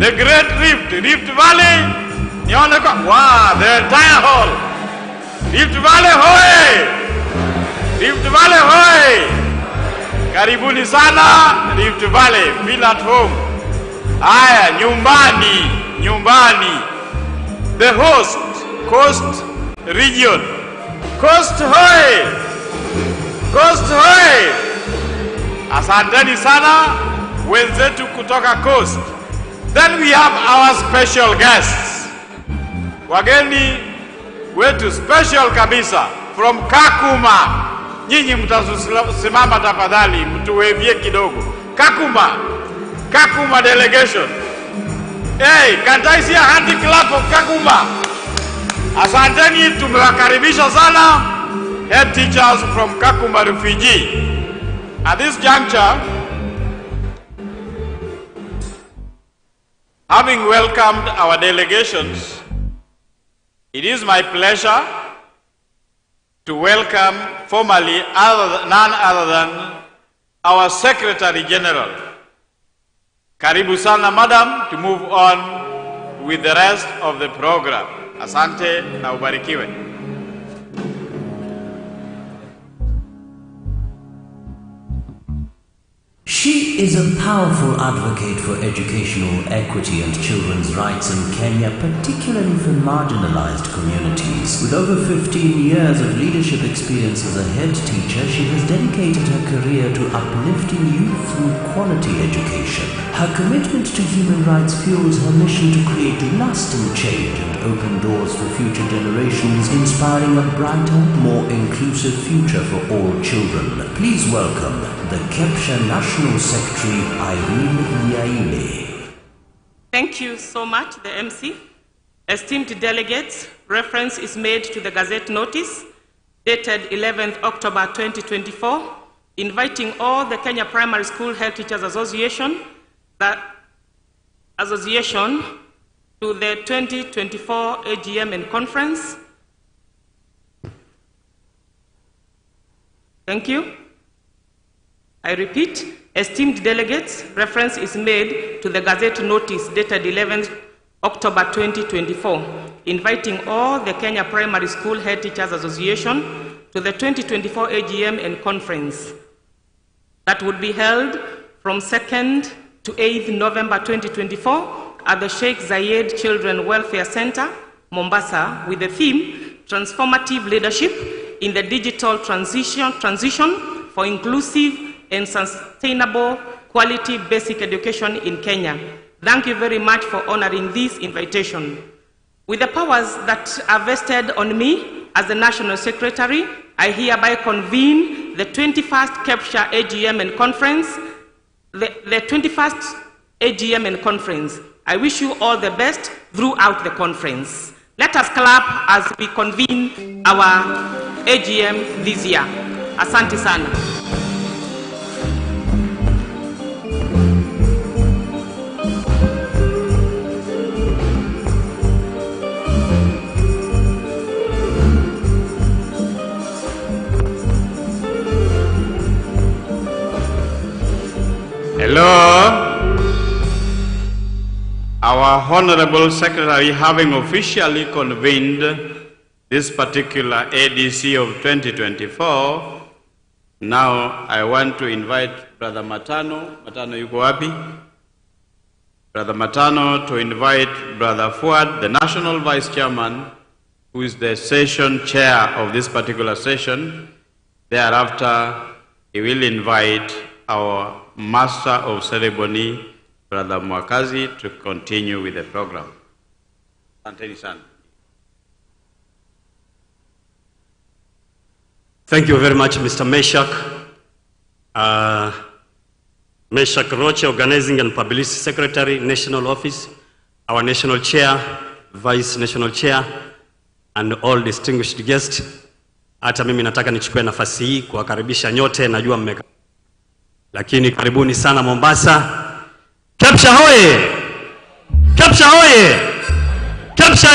the Great Rift Valley, nione kwa, wow, the entire hall. Rift Valley hoye! Rift Valley hoye! Karibuni sana Rift Valley, feel at home. Aya, nyumbani. The host, Coast Region. Coast hoye! Coast hoye! Asanteni sana wenzetu kutoka Coast. Then we have our special guests. Wageni wetu special kabisa from Kakuma. Nyinyi mtasimama tafadhali, mtuwevie kidogo. Kakuma delegation. Hey, can I see a hand clap of Kakuma? Asanteni, tumewakaribisha sana. Head teachers from Kakuma Refugee. At this juncture, having welcomed our delegations, it is my pleasure to welcome formally none other than our Secretary General. Karibu sana, Madam, to move on with the rest of the program. Asante na ubarikiwe. She is a powerful advocate for educational equity and children's rights in Kenya, particularly for marginalized communities. With over 15 years of leadership experience as a head teacher, she has dedicated her career to uplifting youth through quality education. Her commitment to human rights fuels her mission to create lasting change and open doors for future generations, inspiring a brighter, more inclusive future for all children. Please welcome the Kepsha National Secretary, Irene Nyaile. Thank you so much, the MC. Esteemed delegates, reference is made to the Gazette notice dated 11th October 2024, inviting all the Kenya Primary School Head Teachers Association to the 2024 AGM and conference. Thank you. I repeat, esteemed delegates, reference is made to the Gazette notice dated 11th October 2024, inviting all the Kenya Primary School Head Teachers Association to the 2024 AGM and conference that would be held from 2nd to 8th November 2024 at the Sheikh Zayed Children Welfare Center, Mombasa, with the theme, Transformative Leadership in the Digital Transition for Inclusive and Sustainable Quality Basic Education in Kenya. Thank you very much for honoring this invitation. With the powers that are vested on me as the National Secretary, I hereby convene the 21st Kepsha AGM and conference, the 21st AGM and conference. I wish you all the best throughout the conference. Let us clap as we convene our AGM this year. Asante sana. Hello. Our Honorable Secretary, having officially convened this particular ADC of 2024, now I want to invite Brother Matano. Matano, yuko wapi? Brother Matano, to invite Brother Fuad, the National Vice Chairman, who is the session chair of this particular session. Thereafter, he will invite our Master of Ceremony, Brother Mwakazi, to continue with the program. Asanteni sana. Thank you very much, Mr. Meshak. Meshak Roche, Organizing and Publicity Secretary, National Office, our National Chair, Vice National Chair, and all distinguished guests. Hata mimi nataka nichukue nafasi hii kuwakaribisha nyote, najua mmeka. Lakini karibuni sana Mombasa. Kepsha hoye! Kepsha hoye! Kepsha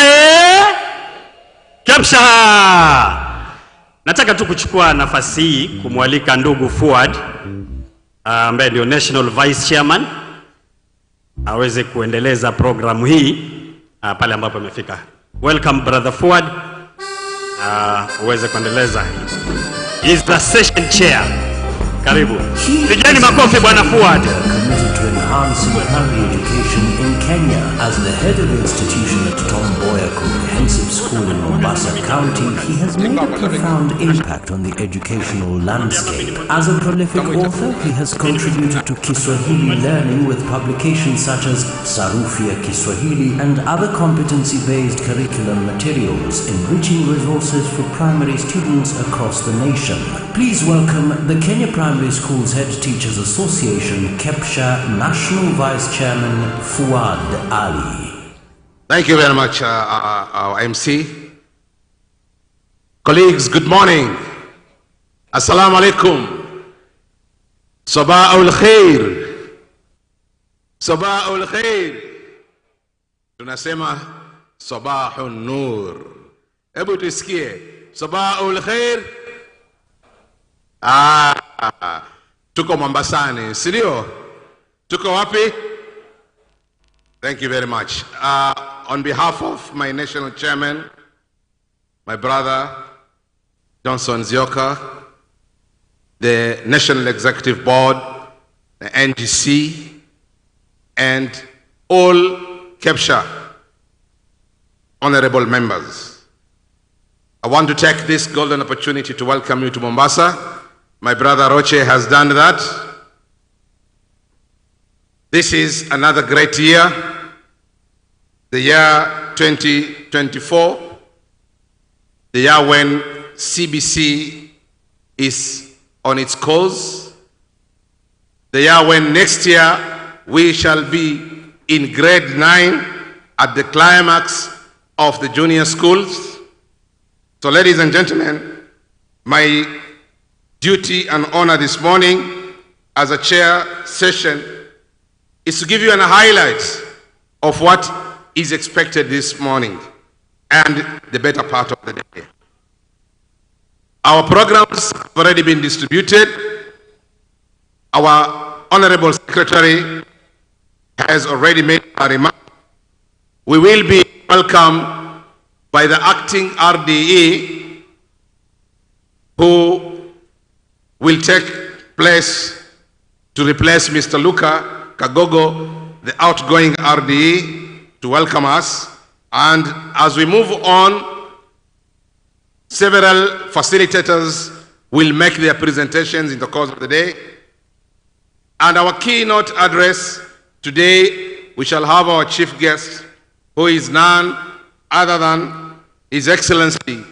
Kepsha! Nataka tu kuchukua nafasi hii kumwalika ndugu Fuad, ambaye ndio National Vice Chairman, aweze kuendeleza programu hii pale ambapo amefika. Welcome brother Fuad. Uweze kuendeleza. He is the session chair. Karibu. Pigeni makofi bwana Fuad. Committed to enhancing primary education in Kenya. As the head of the institution at Tom Mboya Comprehensive School in Mombasa County, he has made a profound impact on the educational landscape. As a prolific author, he has contributed to Kiswahili learning with publications such as Sarufi ya Kiswahili and other competency-based curriculum materials, enriching resources for primary students across the nation. Please welcome the Kenya Primary Schools Head Teachers Association, Kepsha National Vice Chairman Fuad Ali. Thank you very much, our MC. Colleagues, good morning. Assalamu alaikum. Sabahul khair. Sabahul khair. Tunasema sabahun nur. Hebu tusikie. Sabahul khair. Tuko Mombasani, sidio? Tuko wapi? Thank you very much. On behalf of my national chairman, my brother, Johnson Zioka, the National Executive Board, the NGC, and all Kepsha honorable members, I want to take this golden opportunity to welcome you to Mombasa. My brother Roche has done that. This is another great year, the year 2024, the year when CBC is on its course, the year when next year we shall be in grade 9 at the climax of the junior schools. So ladies and gentlemen, my duty and honor this morning as a chair session is to give you an highlight of what is expected this morning and the better part of the day. Our programs have already been distributed. Our Honorable Secretary has already made a remark. We will be welcomed by the acting RDE who will take place to replace Mr. Luka Kagogo, the outgoing RDE, to welcome us. And as we move on, several facilitators will make their presentations in the course of the day. And our keynote address today, we shall have our chief guest, who is none other than His Excellency,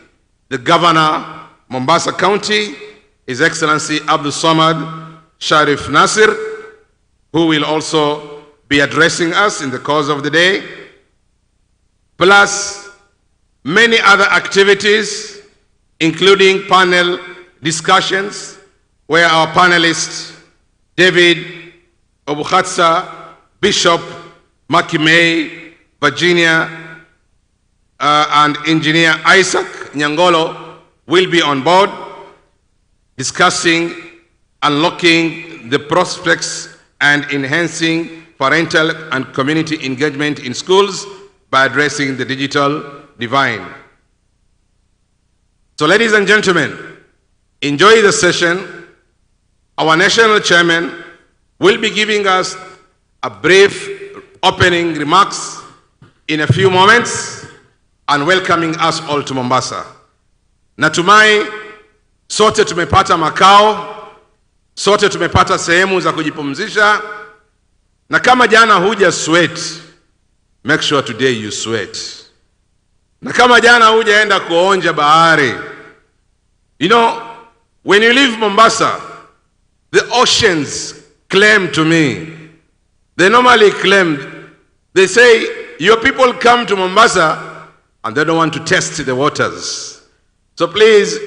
the Governor, Mombasa County, His Excellency Abdul Samad Sharif Nasir, who will also be addressing us in the course of the day, plus many other activities, including panel discussions, where our panelists, David Obukhatsa, Bishop Makimei, Virginia, and Engineer Isaac Nyangolo will be on board, discussing unlocking the prospects and enhancing parental and community engagement in schools by addressing the digital divide. So ladies and gentlemen, enjoy the session. Our national chairman will be giving us a brief opening remarks in a few moments and welcoming us all to Mombasa. Natumai sote tumepata makao, sote tumepata sehemu za kujipumzisha, na kama jana huja sweat, make sure today you sweat. Na kama jana hujaenda kuonja bahari, you know, when you leave Mombasa, the oceans claim to me, they normally claim, they say, your people come to Mombasa and they don't want to test the waters. So please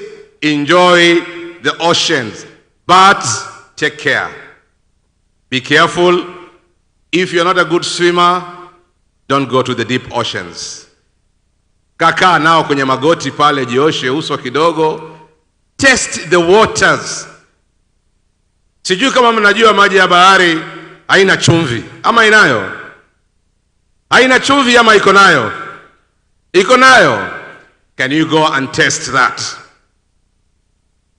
enjoy the oceans, but take care. Be careful. If you're not a good swimmer, don't go to the deep oceans. Kaka nao kwenye magoti pale, jioshe uso kidogo. Test the waters. Sijui kama mnajua maji ya bahari haina chumvi, ama inayo? Haina chumvi ama iko nayo? Iko nayo. Can you go and test that?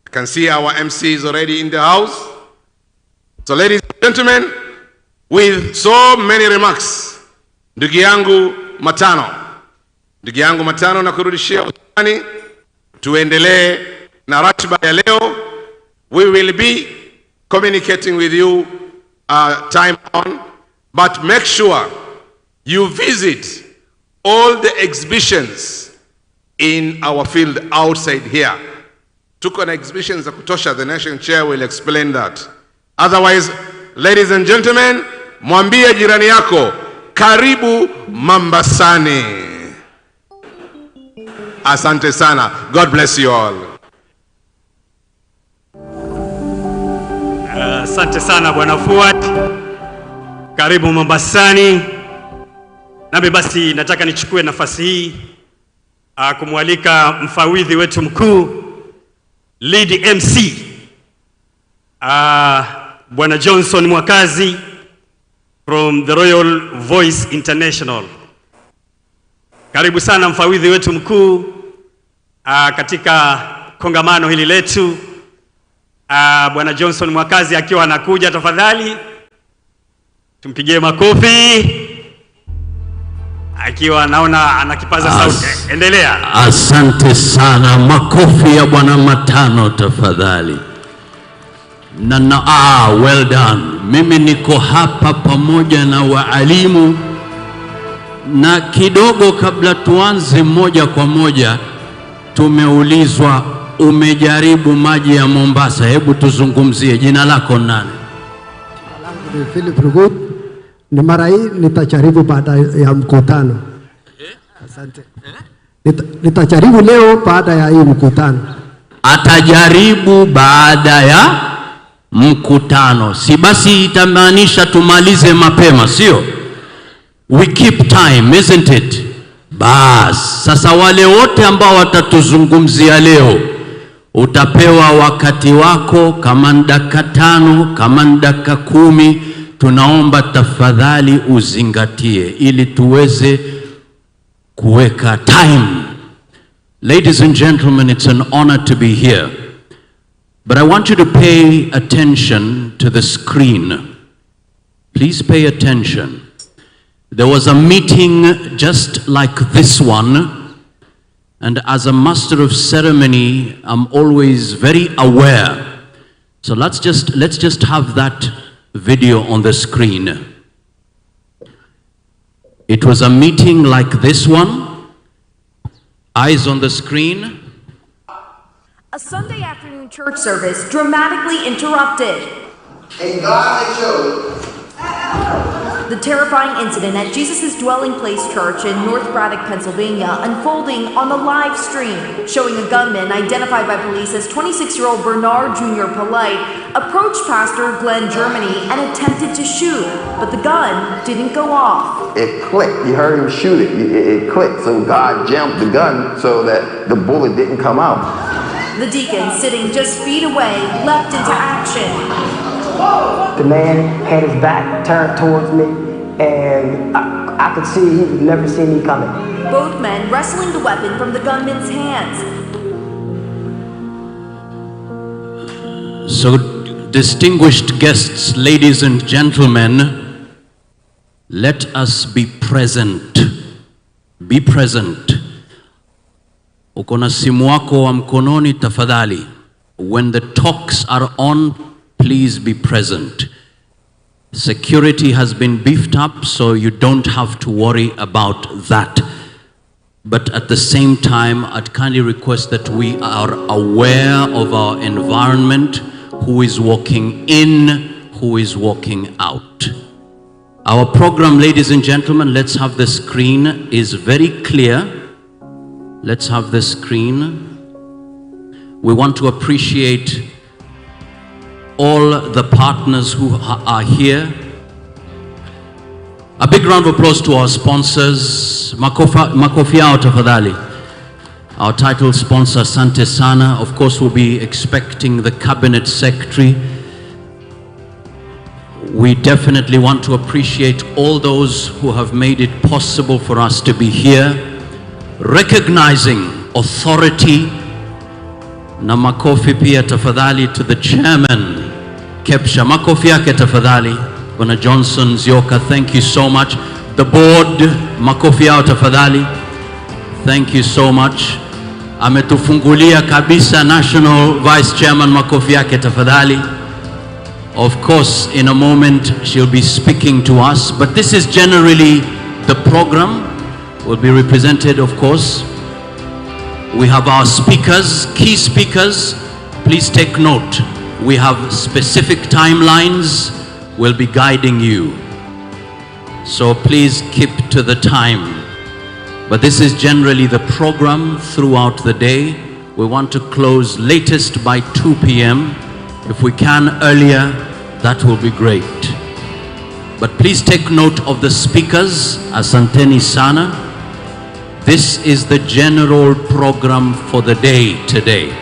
I can see our MCs already in the house. So ladies and gentlemen, with so many remarks, ndugu yangu Matano na kurudishia utani, tuendelee na ratiba ya leo. We will be communicating with you time on, but make sure you visit all the exhibitions in our field outside here. Tuko na exhibitions za kutosha. The National Chair will explain that. Otherwise, ladies and gentlemen, mwambie jirani yako, karibu Mombasani. Asante sana. God bless you all. Asante sana Bwana Fuad. Karibu Mombasani. Nami basi nataka nichukue nafasi hii kumwalika mfawidhi wetu mkuu, lead MC, Bwana Johnson Mwakazi from the Royal Voice International. Karibu sana mfawidhi wetu mkuu katika kongamano hili letu. Bwana Johnson Mwakazi akiwa anakuja, tafadhali tumpigie makofi. Akiwa naona anakipaza sauti. Endelea. Asante sana. Makofi ya Bwana Matano tafadhali. Well done. Mimi niko hapa pamoja na waalimu, na kidogo kabla tuanze moja kwa moja, tumeulizwa umejaribu maji ya Mombasa. Hebu tuzungumzie, jina lako nani? Jina langu ni Philip Rugut. Ni mara hii nitajaribu baada ya mkutano. Asante. Nitajaribu leo baada ya hii mkutano. Atajaribu baada ya mkutano. Si basi itamaanisha tumalize mapema, sio? We keep time, isn't it? Bas, sasa wale wote ambao watatuzungumzia leo, utapewa wakati wako, kama dakika 5, kama dakika 10. Tunaomba tafadhali uzingatie ili tuweze kuweka time. Ladies and gentlemen, it's an honor to be here. But I want you to pay attention to the screen. Please pay attention. There was a meeting just like this one, and as a master of ceremony, I'm always very aware. So let's just have that video on the screen. It was a meeting like this one. Eyes on the screen. A Sunday afternoon church service dramatically interrupted. And God had showed The terrifying incident at Jesus' Dwelling Place Church in North Braddock, Pennsylvania, unfolding on the live stream, showing a gunman identified by police as 26-year-old Bernard Jr. Polite approached Pastor Glenn Germany and attempted to shoot, but the gun didn't go off. it clicked. You heard him shoot it. It clicked. So God jammed the gun so that the bullet didn't come out. The deacon, sitting just feet away, leapt into action. The man had his back turned towards me, and I could see he would never see me coming. Both men wrestling the weapon from the gunman's hands. So, distinguished guests, ladies and gentlemen, let us be present. Be present. Uko na simu wako wa mkononi tafadhali. When the talks are on, please be present. Security has been beefed up, so you don't have to worry about that. But at the same time, I'd kindly request that we are aware of our environment, who is walking in, who is walking out. Our program, ladies and gentlemen, let's have the screen, is very clear. Let's have the screen. We want to appreciate all the partners who are here. A big round of applause to our sponsors. Makofi yao tafadhali. Our title sponsor, Asante Sana. Of course, we'll be expecting the Cabinet Secretary. We definitely want to appreciate all those who have made it possible for us to be here, recognizing authority. Na makofi pia tafadhali to the chairman, Kepsha. Makofi yake tafadhali. Bwana Johnson Zioka, thank you so much. The board, makofi yao tafadhali. Thank you so much. Ametufungulia kabisa National Vice Chairman, makofi yake tafadhali. Of course, in a moment, she'll be speaking to us, but this is generally the program. Will be represented, of course. We have our speakers, key speakers. Please take note. We have specific timelines. We'll be guiding you. So please keep to the time. But this is generally the program throughout the day. We want to close latest by 2 p.m. If we can earlier, that will be great. But please take note of the speakers. Asanteni sana. This is the general program for the day today.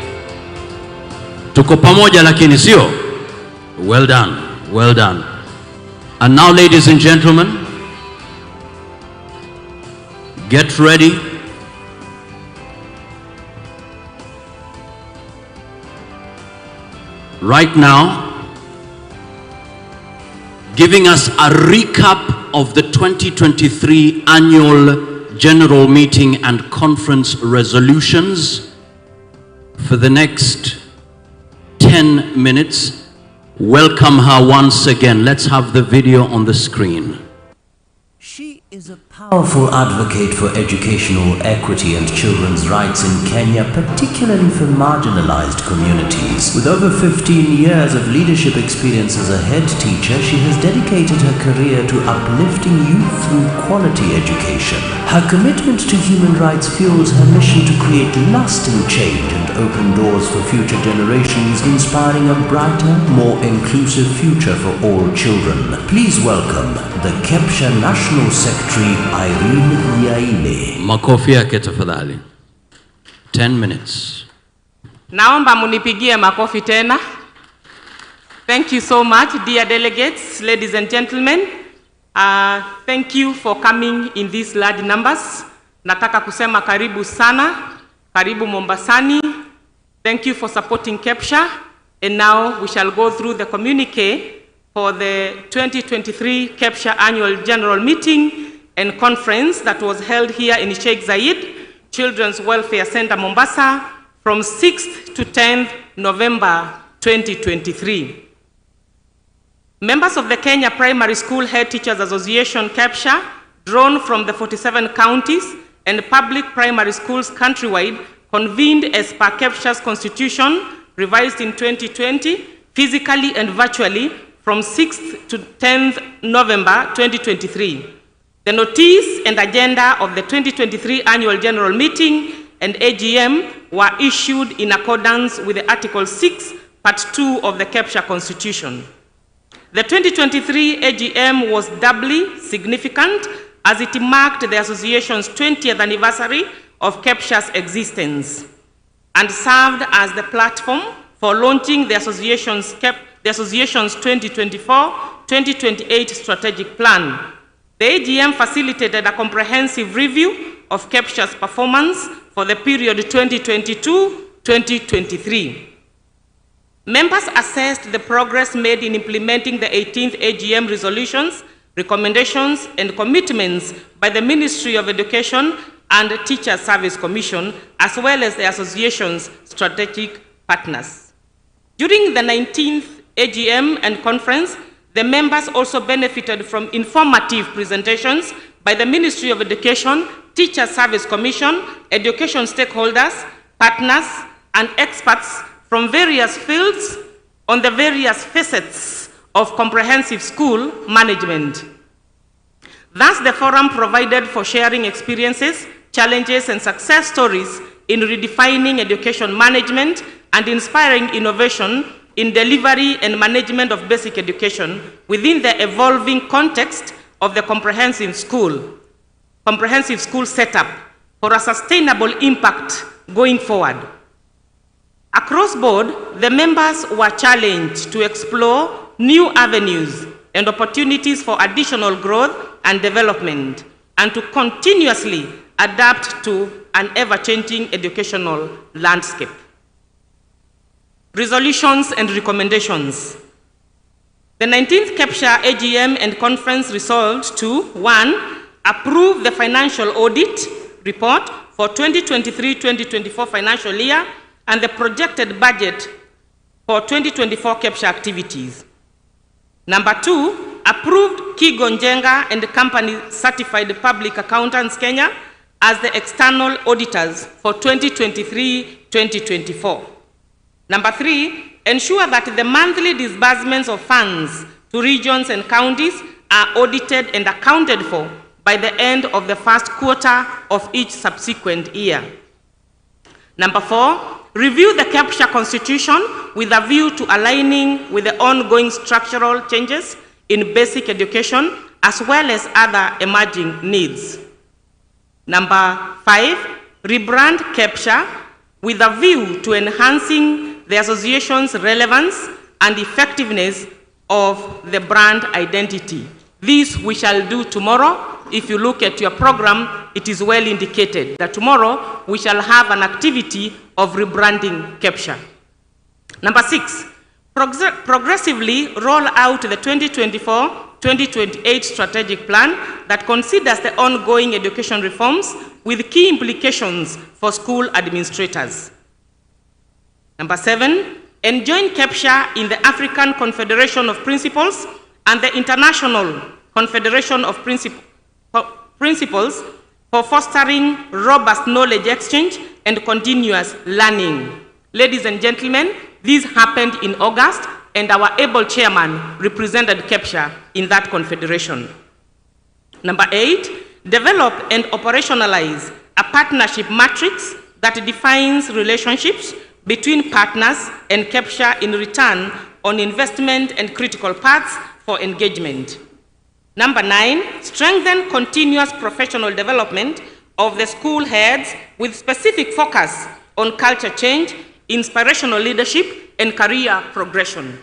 Tuko pamoja lakini sio? Well done, well done. And now, ladies and gentlemen, get ready. Right now, giving us a recap of the 2023 annual general meeting and conference resolutions for the next 10 minutes. Welcome her once again. Let's have the video on the screen. She is a powerful advocate for educational equity and children's rights in Kenya, particularly for marginalized communities. With over 15 years of leadership experience as a head teacher, she has dedicated her career to uplifting youth through quality education. Her commitment to human rights fuels her mission to create lasting change and open doors for future generations, inspiring a brighter, more inclusive future for all children. Please welcome the Kepsha National Secretary, Irene Yaile. Makofi yake tafadhali. 10 minutes. Naomba munipigie makofi tena. Thank you so much, dear delegates, ladies and gentlemen. Thank you for coming in these large numbers. Nataka kusema karibu sana, karibu Mombasani. Thank you for supporting Kepsha. And now we shall go through the communique for the 2023 Kepsha Annual General Meeting and Conference that was held here in Sheikh Zayed Children's Welfare Center, Mombasa, from 6th to 10th November 2023. Members of the Kenya Primary School Head Teachers Association, Kepsha, drawn from the 47 counties and public primary schools countrywide, convened as per Kepsha's constitution, revised in 2020, physically and virtually, from 6th to 10th November 2023. The notice and agenda of the 2023 Annual General Meeting and AGM were issued in accordance with the Article 6, Part 2 of the Kepsha Constitution. The 2023 AGM was doubly significant as it marked the association's 20th anniversary of Kepsha's existence and served as the platform for launching the association's 2024-2028 strategic plan. The AGM facilitated a comprehensive review of Kepsha's performance for the period 2022-2023. Members assessed the progress made in implementing the 18th AGM resolutions, recommendations, and commitments by the Ministry of Education and the Teacher Service Commission, as well as the association's strategic partners. During the 19th AGM and conference, the members also benefited from informative presentations by the Ministry of Education, Teacher Service Commission, education stakeholders, partners, and experts from various fields on the various facets of comprehensive school management. Thus, the forum provided for sharing experiences, challenges, and success stories in redefining education management and inspiring innovation in delivery and management of basic education within the evolving context of the comprehensive school setup for a sustainable impact going forward. Across board, the members were challenged to explore new avenues and opportunities for additional growth and development, and to continuously adapt to an ever-changing educational landscape. Resolutions and recommendations. The 19th Kepsha AGM and conference resolved to 1. Approve the financial audit report for 2023-2024 financial year and the projected budget for 2024 Kepsha activities. Number 2, approved Kigonjenga and Company Certified Public Accountants Kenya as the external auditors for 2023-2024. Number 3, ensure that the monthly disbursements of funds to regions and counties are audited and accounted for by the end of the first quarter of each subsequent year. Number 4, review the Kepsha Constitution with a view to aligning with the ongoing structural changes in basic education as well as other emerging needs. Number 5, rebrand Kepsha with a view to enhancing the association's relevance and effectiveness of the brand identity. This we shall do tomorrow. If you look at your program, it is well indicated that tomorrow we shall have an activity of rebranding Kepsha. Number 6, progressively roll out the 2024-2028 strategic plan that considers the ongoing education reforms with key implications for school administrators. Number 7, enjoin Kepsha in the African Confederation of Principals and the International Confederation of Principals for fostering robust knowledge exchange and continuous learning. Ladies and gentlemen, this happened in August, and our able chairman represented Kepsha in that confederation. Number 8, develop and operationalize a partnership matrix that defines relationships between partners and Kepsha in return on investment and critical paths for engagement. Number 9, strengthen continuous professional development of the school heads with specific focus on culture change, inspirational leadership, and career progression.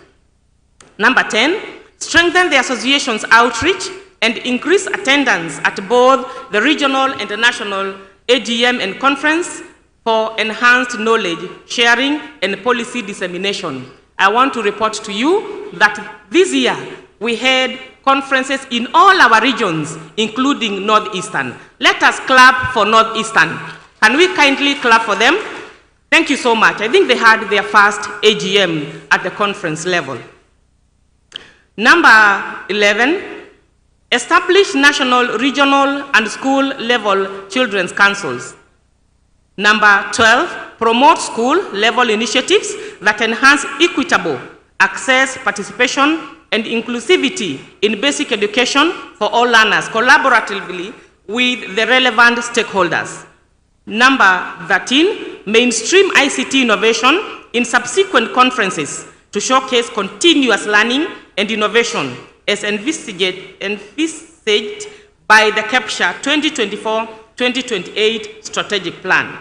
Number 10, strengthen the association's outreach and increase attendance at both the regional and the national AGM and conference for enhanced knowledge sharing and policy dissemination. I want to report to you that this year we had conferences in all our regions, including Northeastern. Let us clap for Northeastern. Can we kindly clap for them? Thank you so much. I think they had their first AGM at the conference level. Number 11, establish national, regional, and school level children's councils. Number 12, promote school level initiatives that enhance equitable access, participation, and inclusivity in basic education for all learners collaboratively with the relevant stakeholders. Number 13, mainstream ICT innovation in subsequent conferences to showcase continuous learning and innovation as envisaged by the Kepsha 2024-2028 strategic plan.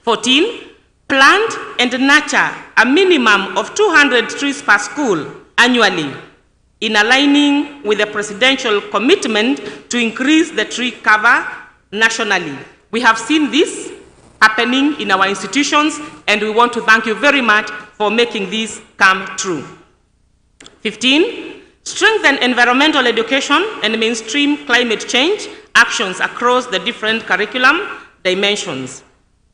14, plant and nurture a minimum of 200 trees per school annually, in aligning with the presidential commitment to increase the tree cover nationally. We have seen this happening in our institutions, and we want to thank you very much for making this come true. 15, strengthen environmental education and mainstream climate change actions across the different curriculum dimensions.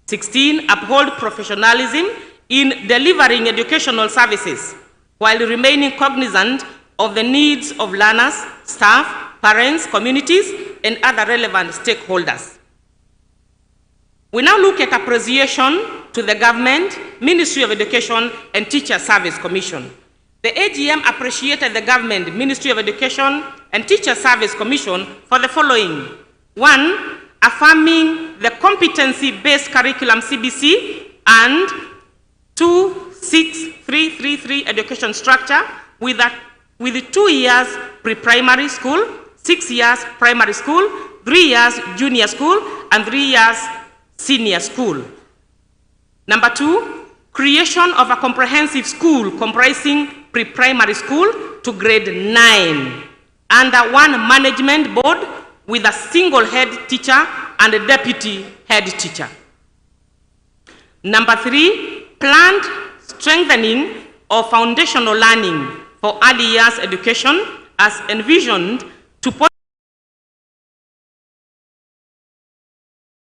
16, uphold professionalism in delivering educational services while remaining cognizant of the needs of learners, staff, parents, communities, and other relevant stakeholders. We now look at appreciation to the government, Ministry of Education, and Teacher Service Commission. The AGM appreciated the government, Ministry of Education, and Teacher Service Commission for the following. 1, affirming the competency-based curriculum CBC and 2-6-3-3-3 education structure with 2 years pre-primary school, 6 years primary school, 3 years junior school, and 3 years senior school. Number 2, creation of a comprehensive school comprising pre-primary school, to grade 9 under one management board with a single head teacher and a deputy head teacher. Number 3, planned strengthening of foundational learning for early years education as envisioned to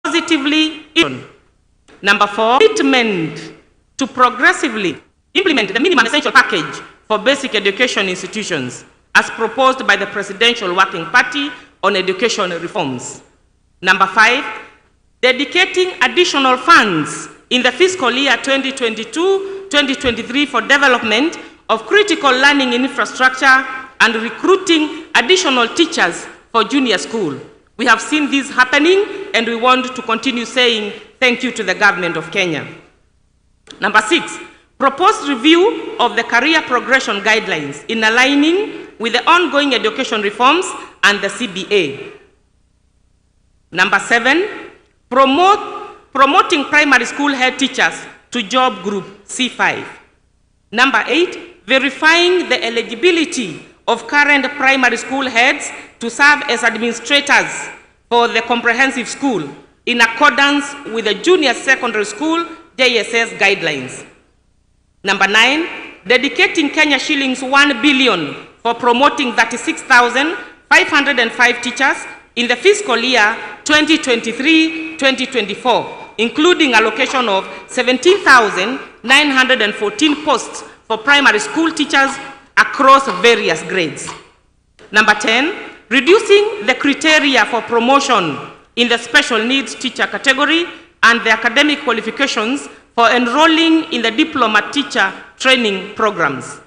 positively. Number 4, commitment to progressively implement the minimum essential package for basic education institutions as proposed by the Presidential Working Party on Education Reforms. Number 5, dedicating additional funds in the fiscal year 2022-2023 for development of critical learning infrastructure and recruiting additional teachers for junior school. We have seen this happening and we want to continue saying thank you to the government of Kenya. Number 6, proposed review of the career progression guidelines in aligning with the ongoing education reforms and the CBA. Number 7, promoting primary school head teachers to job group C5. Number 8, verifying the eligibility of current primary school heads to serve as administrators for the comprehensive school in accordance with the junior secondary school JSS guidelines. Number 9, dedicating Kenya shillings 1 billion for promoting 36,505 teachers in the fiscal year 2023-2024, including allocation of 17,914 posts for primary school teachers across various grades. Number 10, reducing the criteria for promotion in the special needs teacher category and the academic qualifications for enrolling in the diploma teacher training programs.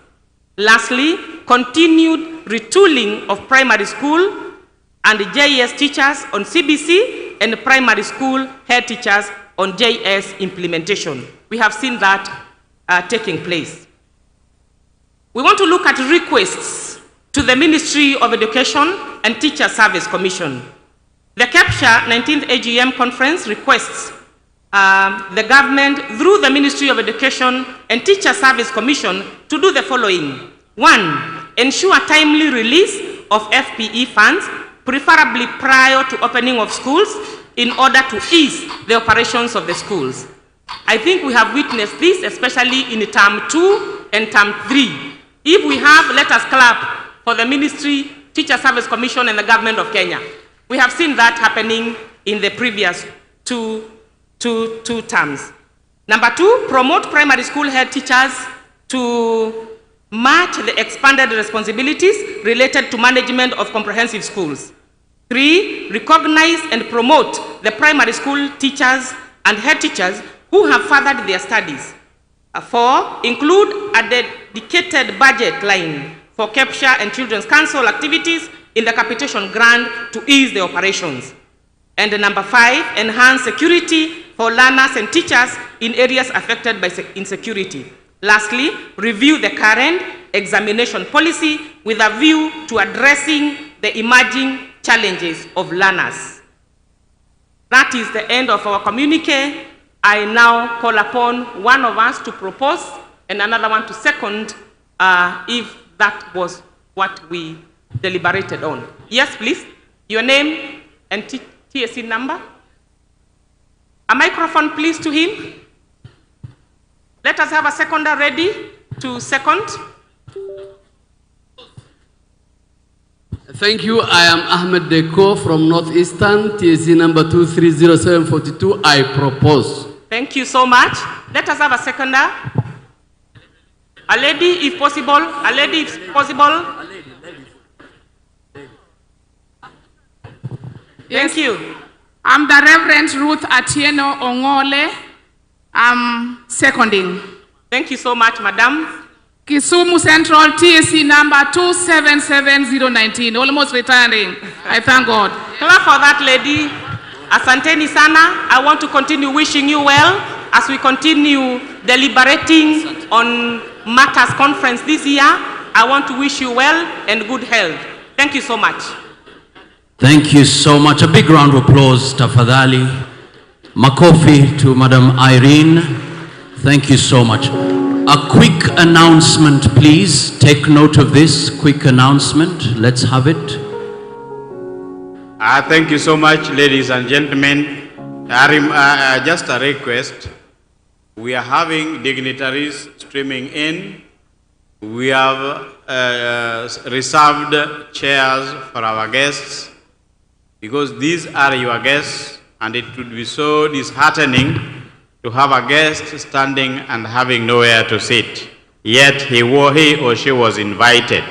Lastly, continued retooling of primary school and JS teachers on CBC and primary school head teachers on JS implementation. We have seen that taking place. We want to look at requests to the Ministry of Education and Teacher Service Commission. The Kepsha 19th AGM conference requests the government through the Ministry of Education and Teacher Service Commission to do the following. 1, ensure timely release of FPE funds, preferably prior to opening of schools, in order to ease the operations of the schools. I think we have witnessed this, especially in term 2 and term 3. If we have, let us clap for the Ministry, Teacher Service Commission and the government of Kenya. We have seen that happening in the previous two terms. Number 2, promote primary school head teachers to match the expanded responsibilities related to management of comprehensive schools. 3, recognize and promote the primary school teachers and head teachers who have furthered their studies. 4, include a dedicated budget line for Kepsha and Children's Council activities in the capitation grant to ease the operations. And number 5, enhance security for learners and teachers in areas affected by insecurity. Lastly, review the current examination policy with a view to addressing the emerging challenges of learners. That is the end of our communique. I now call upon one of us to propose and another one to second if that was what we deliberated on. Yes, please. Your name and TSC number. A microphone, please, to him. Let us have a seconder ready to second. Thank you. I am Ahmed Deko from Northeastern, TSC number 230742. I propose. Thank you so much. Let us have a seconder. A lady, if possible. A lady, if possible. Yes. Thank you. I'm the Reverend Ruth Atieno Ongole. I'm seconding. Thank you so much, madam. Kisumu Central, TSC number 277019, almost retiring. I thank God. Clap for that lady. Asanteni sana. I want to continue wishing you well as we continue deliberating on matters conference this year. I want to wish you well and good health. Thank you so much. Thank you so much. A big round of applause, tafadhali. Makofi to Madam Irene. Thank you so much. A quick announcement, please. Take note of this quick announcement. Let's have it. Thank you so much, ladies and gentlemen. Just a request. We are having dignitaries streaming in. We have reserved chairs for our guests because these are your guests, and it would be so disheartening to have a guest standing and having nowhere to sit, yet he or she was invited.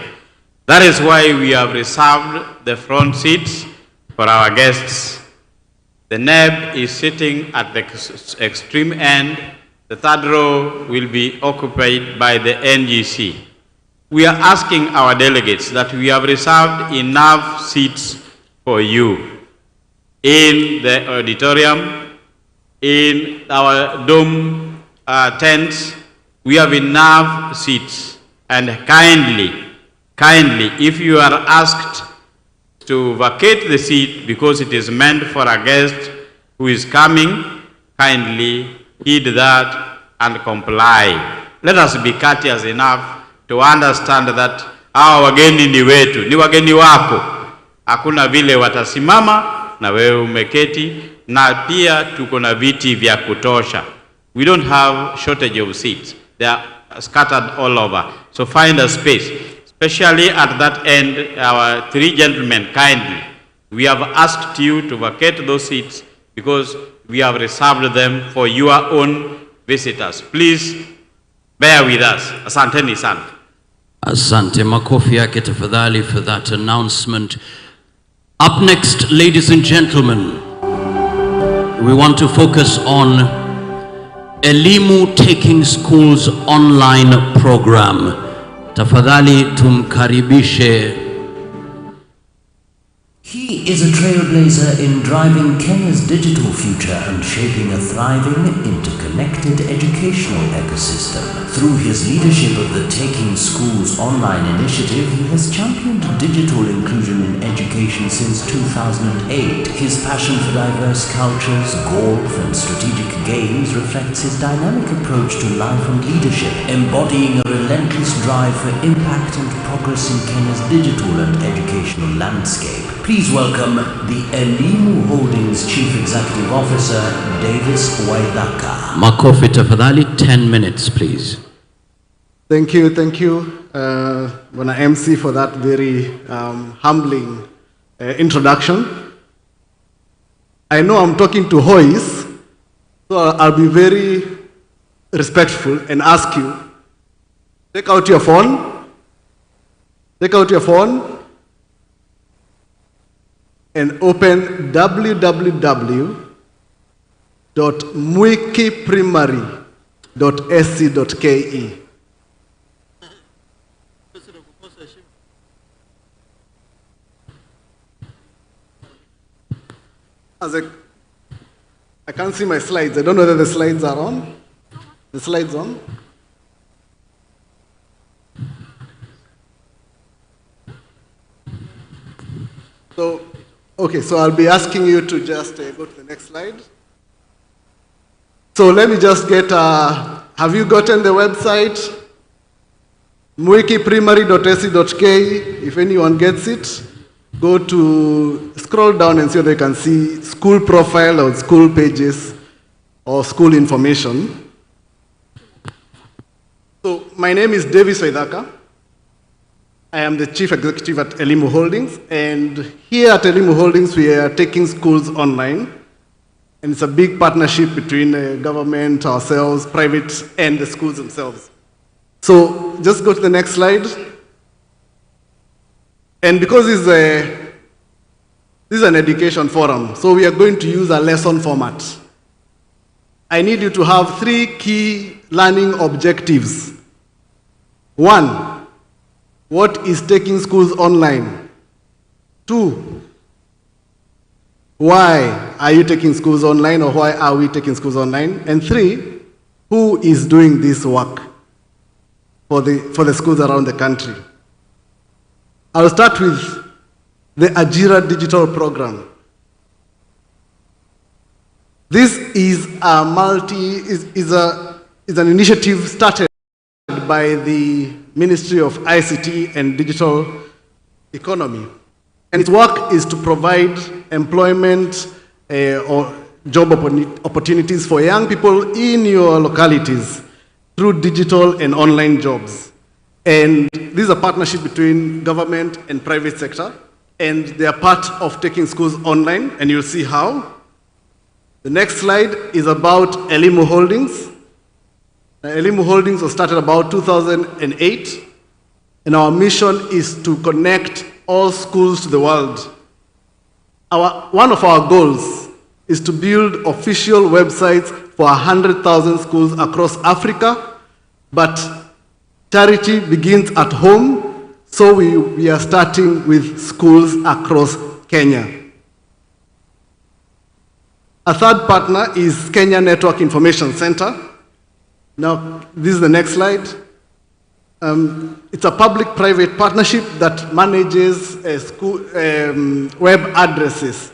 That is why we have reserved the front seats for our guests. The NEB is sitting at the extreme end. The third row will be occupied by the NGC. We are asking our delegates that we have reserved enough seats for you in the auditorium, in our dome tents. We have enough seats, and kindly, if you are asked to vacate the seat because it is meant for a guest who is coming, kindly heed that and comply. Let us be courteous enough to understand that hawa wageni ni wetu, ni wageni wako. Hakuna vile watasimama na wewe umeketi, na pia tuko na viti vya kutosha. We don't have shortage of seats. They are scattered all over. So find a space. Especially at that end, our three gentlemen, kindly, we have asked you to vacate those seats because we have reserved them for your own visitors. Please bear with us. Asanteni sana. Asante, makofi yake tafadhali for that announcement. Up next, ladies and gentlemen, we want to focus on Elimu Taking Schools online program. Tafadhali tumkaribishe. He is a trailblazer in driving Kenya's digital future and shaping a thriving, interconnected educational ecosystem. Through his leadership of the Taking Schools online initiative, he has championed digital inclusion in education since 2008. His passion for diverse cultures, golf, and strategic games reflects his dynamic approach to life and leadership, embodying a relentless drive for impact and progress in Kenya's digital and educational landscape. Please welcome the Elimu Holdings Chief Executive Officer, Davis Waithaka. Makofi tafadhali, 10 minutes, please. Thank you, Bwana MC, for that very humbling introduction. I know I'm talking to Hois, so I'll be very respectful and ask you, take out your phone, and open www.mwikiprimary.sc.ke. I can't see my slides. I don't know whether the slides are on. The slides on? So, okay, so I'll be asking you to just go to the next slide. So let me just get, have you gotten the website? mwikiprimary.sc.ke. If anyone gets it, go to, scroll down and see whether you can see school profile or school pages or school information. So my name is Davis Waithaka. I am the Chief Executive at Elimu Holdings, and here at Elimu Holdings we are taking schools online, and it's a big partnership between government, ourselves, private, and the schools themselves. So just go to the next slide. And because this is an education forum, so we are going to use a lesson format. I need you to have 3 key learning objectives. 1, what is taking schools online? 2, why are you taking schools online, or why are we taking schools online? And 3, who is doing this work for the schools around the country? I'll start with the Ajira digital program. This is an initiative started by the Ministry of ICT and Digital Economy. And its work is to provide employment or job opportunities for young people in your localities through digital and online jobs. And this is a partnership between government and private sector, and they are part of taking schools online, and you'll see how. The next slide is about Elimu Holdings. Elimu Holdings was started about 2008, and our mission is to connect all schools to the world. One of our goals is to build official websites for 100,000 schools across Africa, but charity begins at home, so we are starting with schools across Kenya. A third partner is Kenya Network Information Center. Now, this is the next slide. It's a public-private partnership that manages school web addresses.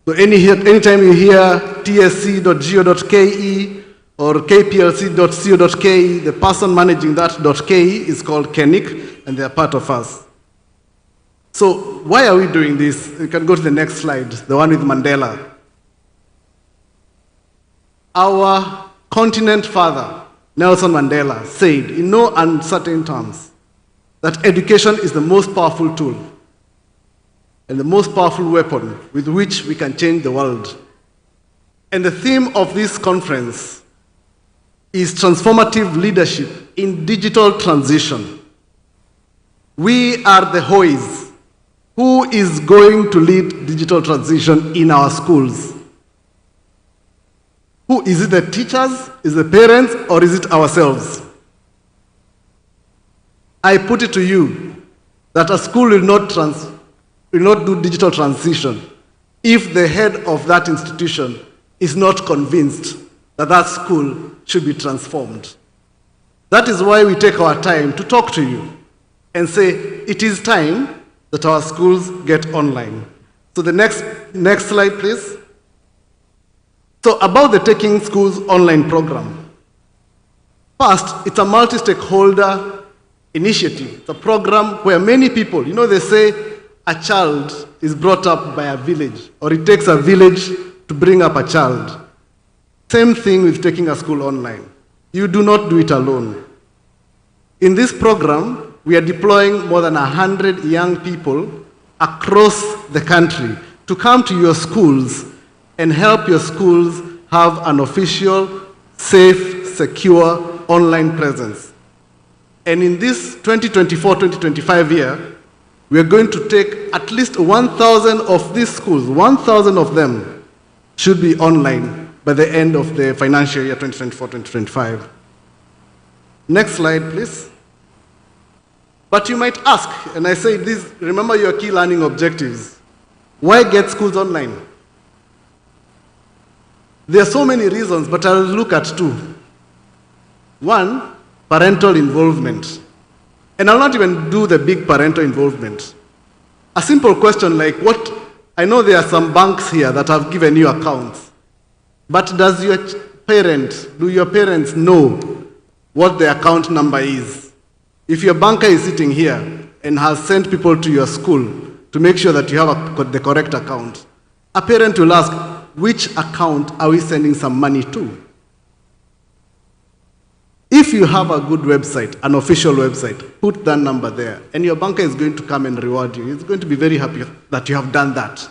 So anytime you hear tsc.go.ke or kplc.co.ke, the person managing that .ke is called KENIC, and they are part of us. So why are we doing this? You can go to the next slide, the one with Mandela. Our continent father, Nelson Mandela, said in no uncertain terms that education is the most powerful tool and the most powerful weapon with which we can change the world. And the theme of this conference is transformative leadership in digital transition. We are the HOIs. Who is going to lead digital transition in our schools? Who is it? The teachers, is it the parents, or is it ourselves? I put it to you that a school will not do digital transition if the head of that institution is not convinced that that school should be transformed. That is why we take our time to talk to you and say it is time that our schools get online. So the next slide, please. So about the Taking Schools Online program. First, it's a multi-stakeholder initiative. It's a program where many people, they say a child is brought up by a village, or it takes a village to bring up a child. Same thing with taking a school online. You do not do it alone. In this program, we are deploying more than 100 young people across the country to come to your schools and help your schools have an official, safe, secure online presence. And in this 2024-2025 year, we are going to take at least 1,000 of these schools, 1,000 of them should be online by the end of the financial year 2024-2025. Next slide, please. But you might ask, and I say this, remember your key learning objectives. Why get schools online? There are so many reasons, but I'll look at two. One, parental involvement. And I'll not even do the big parental involvement. A simple question like, I know there are some banks here that have given you accounts, but do your parents know what the account number is? If your banker is sitting here and has sent people to your school to make sure that you have the correct account, a parent will ask, which account are we sending some money to? If you have a good website, an official website, put that number there, and your banker is going to come and reward you. He's going to be very happy that you have done that.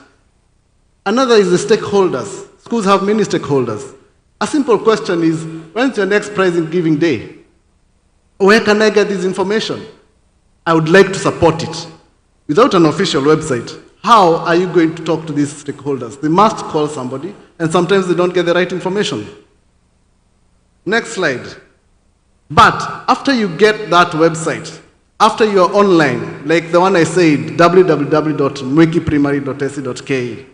Another is the stakeholders. Schools have many stakeholders. A simple question is, when's your next prize giving day? Where can I get this information? I would like to support it. Without an official website, how are you going to talk to these stakeholders? They must call somebody, and sometimes they don't get the right information. Next slide. But after you get that website, after you're online, like the one I said, www.mwekiprimary.ac.ke,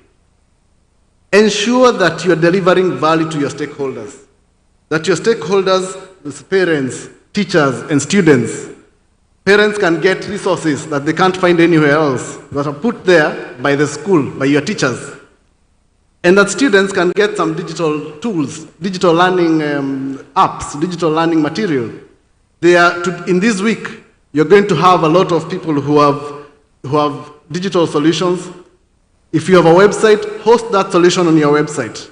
ensure that you're delivering value to your stakeholders. That your stakeholders, the parents, teachers, and students, parents can get resources that they can't find anywhere else, that are put there by the school, by your teachers. And that students can get some digital tools, digital learning apps, digital learning material. In this week, you're going to have a lot of people who have digital solutions. If you have a website, host that solution on your website.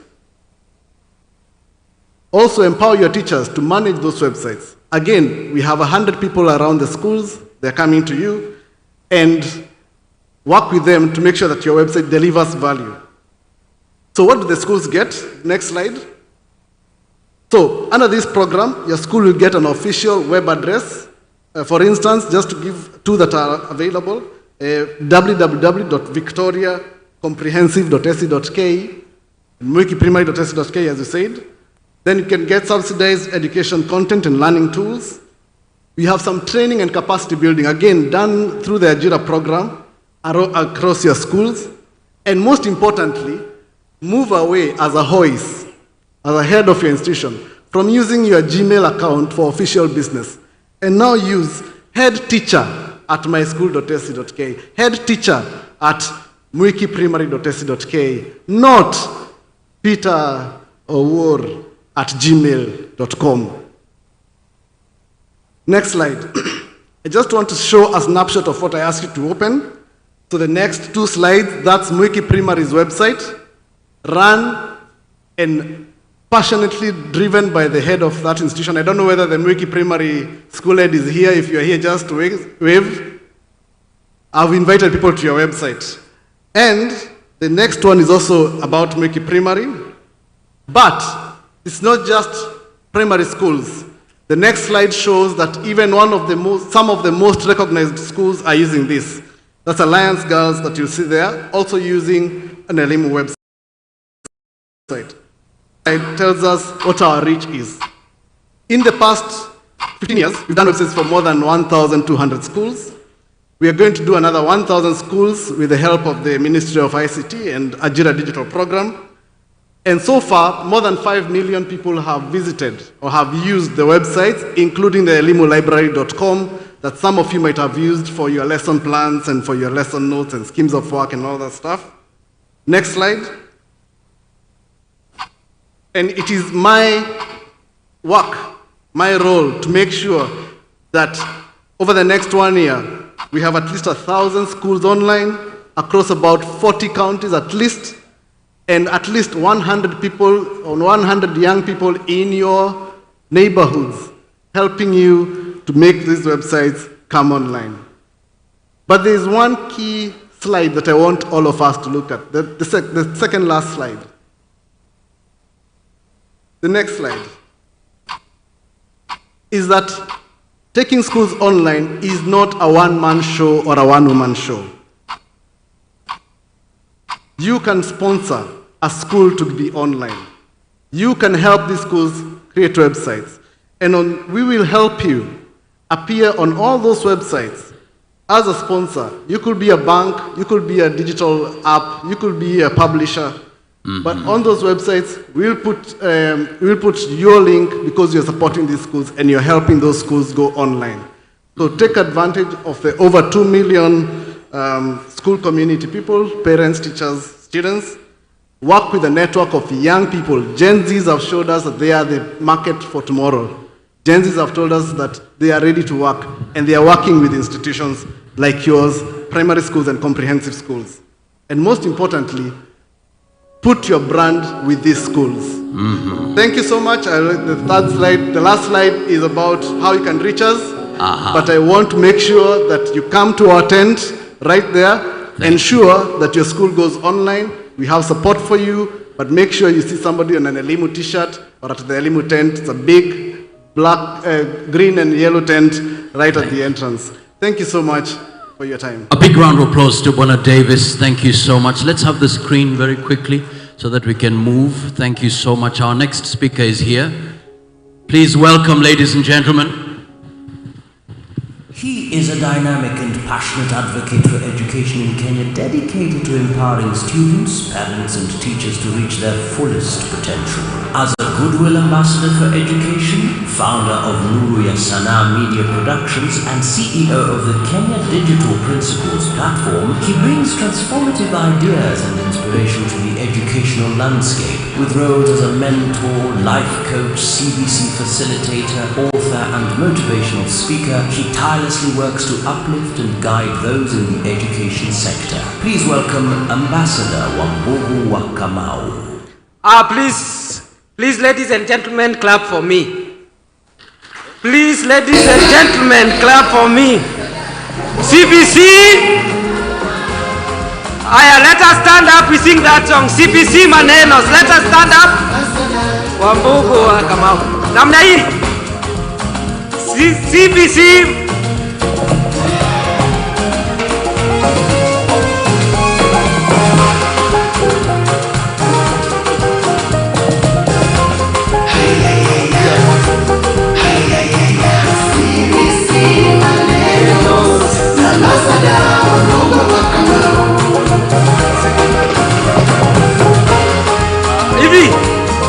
Also empower your teachers to manage those websites. Again, we have 100 people around the schools. They're coming to you, and work with them to make sure that your website delivers value. So what do the schools get? Next slide. So under this program, your school will get an official web address. For instance, just to give two that are available, www.victoriacomprehensive.ac.ke and wikiprimary.ac.ke, as you said. Then you can get subsidized education content and learning tools. We have some training and capacity building, again, done through the Ajira program across your schools. And most importantly, move away as a hoist, as a head of your institution, from using your Gmail account for official business. And now use headteacher@myschool.ac.ke, headteacher@mwikiprimary.ac.ke, not Peter Owor@gmail.com. Next slide. I just want to show a snapshot of what I asked you to open. So the next two slides, that's Mwiki Primary's website, run and passionately driven by the head of that institution. I don't know whether the Mwiki Primary school head is here. If you're here, just wave. I've invited people to your website. And the next one is also about Mwiki Primary. But it's not just primary schools. The next slide shows that even some of the most recognized schools are using this. That's Alliance Girls that you see there, also using an Elimu website. It tells us what our reach is. In the past 15 years, we've done websites for more than 1,200 schools. We are going to do another 1,000 schools with the help of the Ministry of ICT and Ajira Digital Program. And so far, more than 5 million people have visited or have used the websites, including the elimolibrary.com, that some of you might have used for your lesson plans and for your lesson notes and schemes of work and all that stuff. Next slide. And it is my work, my role, to make sure that over the next 1 year, we have at least 1,000 schools online across about 40 counties at least, and at least 100 people or 100 young people in your neighborhoods helping you to make these websites come online. But there is one key slide that I want all of us to look at, the second last slide. The next slide is that taking schools online is not a one-man show or a one-woman show. You can sponsor a school to be online. You can help these schools create websites. And we will help you appear on all those websites as a sponsor. You could be a bank, you could be a digital app, you could be a publisher. Mm-hmm. But on those websites, we'll put your link because you're supporting these schools and you're helping those schools go online. So take advantage of the over 2 million school community people, parents, teachers, students. Work with a network of young people. Gen Zs have showed us that they are the market for tomorrow. Gen Zs have told us that they are ready to work, and they are working with institutions like yours, primary schools and comprehensive schools. And most importantly, put your brand with these schools. Mm-hmm. Thank you so much. The last slide is about how you can reach us. But I want to make sure that you come to our tent right there. Ensure that your school goes online. We have support for you, but make sure you see somebody on an Elimu t-shirt or at the Elimu tent. It's a big black, green and yellow tent right at the entrance. Thank you so much for your time. A big round of applause to Bona Davis. Thank you so much. Let's have the screen very quickly so that we can move. Thank you so much. Our next speaker is here. Please welcome, ladies and gentlemen. He is a dynamic and passionate advocate for education in Kenya, dedicated to empowering students, parents and teachers to reach their fullest potential. As a Goodwill Ambassador for Education, founder of Nuru ya Sanaa Media Productions, and CEO of the Kenya Digital Principles platform, he brings transformative ideas and inspiration to the educational landscape. With roles as a mentor, life coach, CBC facilitator, author, and motivational speaker, he tirelessly works to uplift and guide those in the education sector. Please welcome Ambassador Wambugu Wakamau. Please, ladies and gentlemen, clap for me. Please, ladies and gentlemen, clap for me. CBC, let us stand up. We sing that song. CBC Manenos. Let us stand up. Wambugu Wakamau. Namna hii. CBC.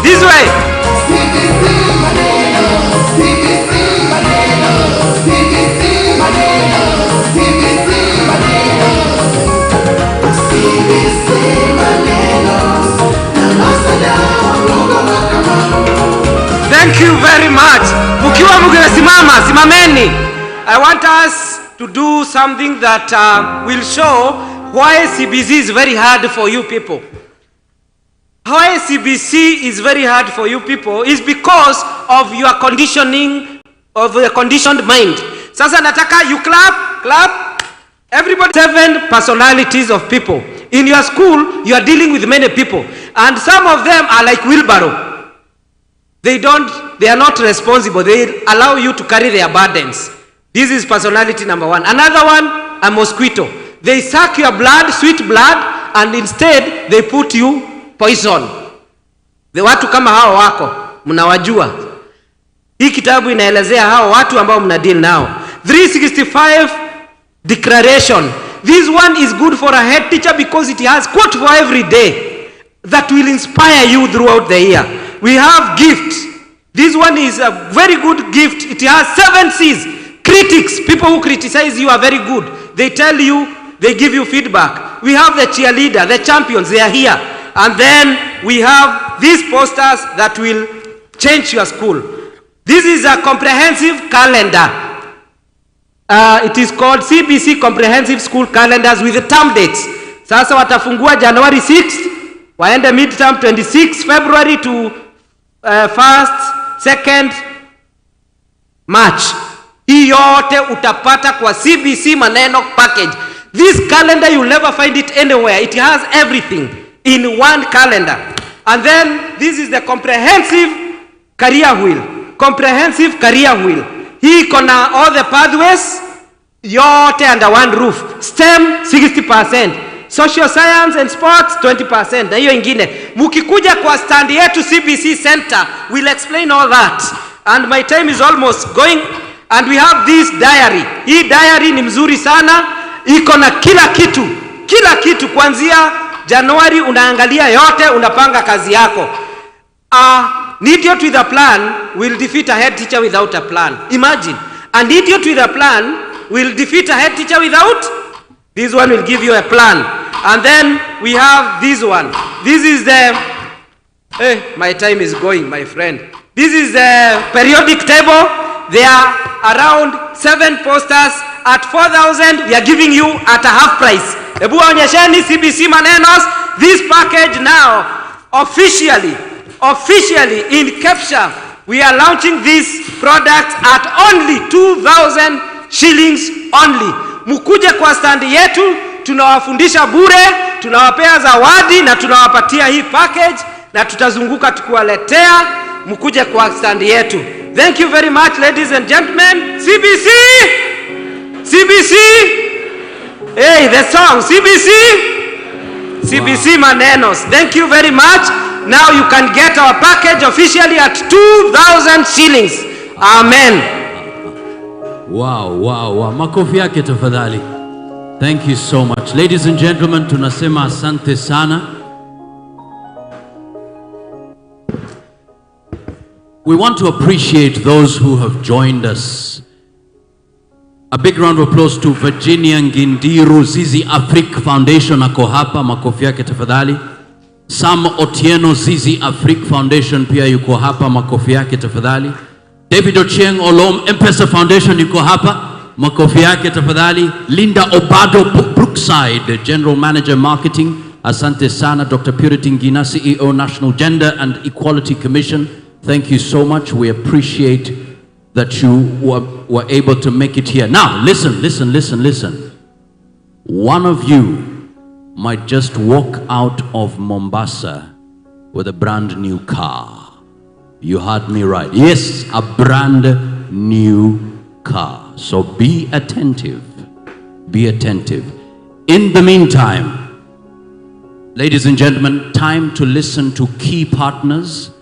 This way. Thank you very much. Mukiwa mugesimama, simameni. I want us to do something that will show why CBC is very hard for you people. Why CBC is very hard for you people is because of your conditioning, of your conditioned mind. Sasa nataka you clap. Everybody. 7 personalities of people. In your school, you are dealing with many people. And some of them are like wheelbarrow. They are not responsible. They allow you to carry their burdens. This is personality number 1. Another one, a mosquito. They suck your blood, sweet blood, and instead they put you poison. The watu kama hao wako, mnawajua. Hii kitabu inaelezea hao watu ambao mnadeal nao. 365 declaration. This one is good for a head teacher because it has quote for every day that will inspire you throughout the year. We have gift. This one is a very good gift. It has 7 C's. Critics, people who criticize you are very good. They tell you, they give you feedback. We have the cheerleader, the champions, they are here. And then we have these posters that will change your school. This is a comprehensive calendar. It is called CBC Comprehensive School Calendars with the term dates. Sasa watafungua January 6th, waende midterm 26 February to 1st, 2nd March. Hii yote utapata kwa CBC Maneno package. This calendar you'll never find it anywhere. It has everything in one calendar. And then this is the comprehensive career wheel. Comprehensive career wheel. Hii kona all the pathways yote under one roof. STEM 60%. Social science and sports 20%. Na hiyo ingine. Mukikuja kwa stand yetu CBC Center, we'll explain all that. And my time is almost going. And we have this diary. Hii diary ni mzuri sana. Iko na kila kitu. Kila kitu kuanzia Januari unaangalia yote, unapanga kazi yako. An idiot with a plan will defeat a head teacher without a plan. Imagine. An idiot with a plan will defeat a head teacher without. This one will give you a plan. And then we have this one. This is the... my time is going, my friend. This is the periodic table. There are around 7 posters at 4,000. We are giving you at a half price. Ebu onyesheni CBC Manenos. This package now, officially in Kepsha, we are launching this product at only 2,000 shillings only. Mukuje kwa standi yetu, tunawafundisha bure, tunawapea zawadi na tunawapatia hii package na tutazunguka tukuwaletea. Mukuje kwa standi yetu. Thank you very much, ladies and gentlemen. CBC! CBC! Hey, the song, CBC! CBC Manenos. Thank you very much. Now you can get our package officially at 2,000 shillings. Amen. Wow. Makofi yake tafadhali. Thank you so much. Ladies and gentlemen, tunasema asante sana. We want to appreciate those who have joined us. A big round of applause to Virginia Ngindiru, Zizi Afrique Foundation ako hapa, makofi yake tafadhali. Sam Otieno, Zizi Afrique Foundation pia yuko hapa, makofi yake tafadhali. David Ochieng Olom, M-Pesa Foundation yuko hapa, makofi yake tafadhali. Linda Obado Brookside, General Manager Marketing, asante sana. Dr. Purity Ngina, CEO National Gender and Equality Commission, thank you so much. We appreciate that you were able to make it here. Now, listen. One of you might just walk out of Mombasa with a brand new car. You heard me right. Yes, a brand new car. So be attentive. Be attentive. In the meantime, ladies and gentlemen, time to listen to key partners.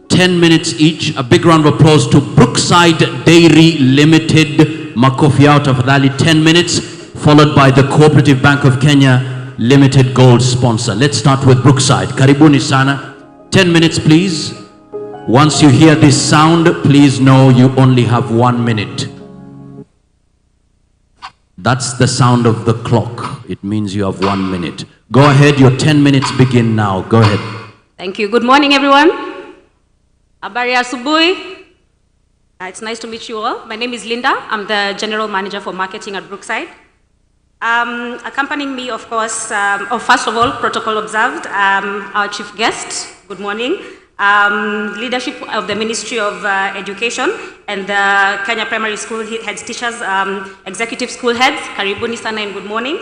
10 minutes each. A big round of applause to Brookside Dairy Limited, makofi yao tafadhali. 10 minutes, followed by the Cooperative Bank of Kenya Limited Gold sponsor. Let's start with Brookside. Karibuni sana. 10 minutes, please. Once you hear this sound, please know you only have 1 minute. That's the sound of the clock. It means you have 1 minute. Go ahead, your 10 minutes begin now. Go ahead. Thank you. Good morning, everyone. Habari asubuhi. It's nice to meet you all. My name is Linda. I'm the General Manager for Marketing at Brookside. Accompanying me, of course, first of all, protocol observed, our chief guest, good morning, leadership of the Ministry of Education and the Kenya Primary School Heads Teachers, Executive School Heads, karibuni sana and good morning.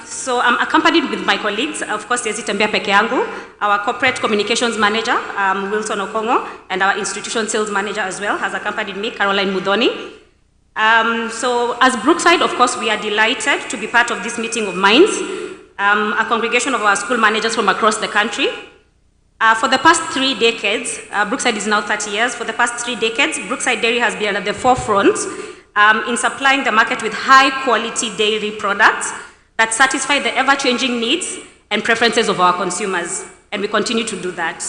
So I'm accompanied with my colleagues, of course, Yezi Tembea peke yangu, our Corporate Communications Manager, Wilson Okongo, and our Institution Sales Manager as well has accompanied me, Caroline Mudhoni. So as Brookside, of course, we are delighted to be part of this meeting of minds, a congregation of our school managers from across the country. For the past 3 decades, Brookside is now 30 years, for the past 3 decades, Brookside Dairy has been at the forefront in supplying the market with high-quality dairy products that satisfy the ever-changing needs and preferences of our consumers, and we continue to do that.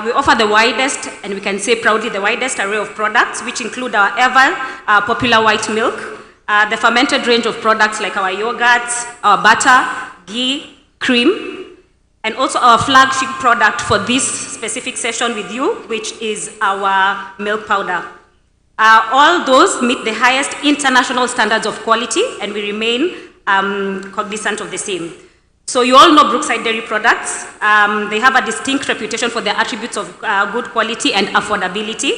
We offer the widest, and we can say proudly, the widest array of products, which include our ever-popular white milk, the fermented range of products like our yogurt, our butter, ghee, cream, and also our flagship product for this specific session with you, which is our milk powder. All those meet the highest international standards of quality, and we remain cognizant of the same. So you all know Brookside Dairy products. They have a distinct reputation for their attributes of good quality and affordability,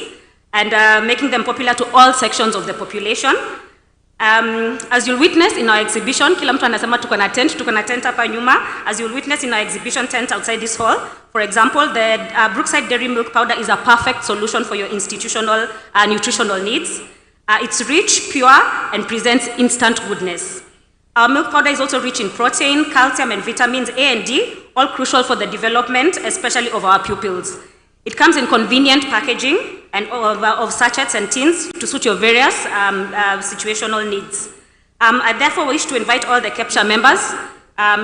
and making them popular to all sections of the population. As you'll witness in our exhibition, kila mtu anasema tuko na tent hapa nyuma. As you'll witness in our exhibition tent outside this hall, for example, the Brookside Dairy Milk Powder is a perfect solution for your institutional nutritional needs. It's rich, pure, and presents instant goodness. Our milk powder is also rich in protein, calcium, and vitamins A and D, all crucial for the development, especially of our pupils. It comes in convenient packaging and of sachets and tins to suit your various situational needs. I therefore wish to invite all the Kepsha members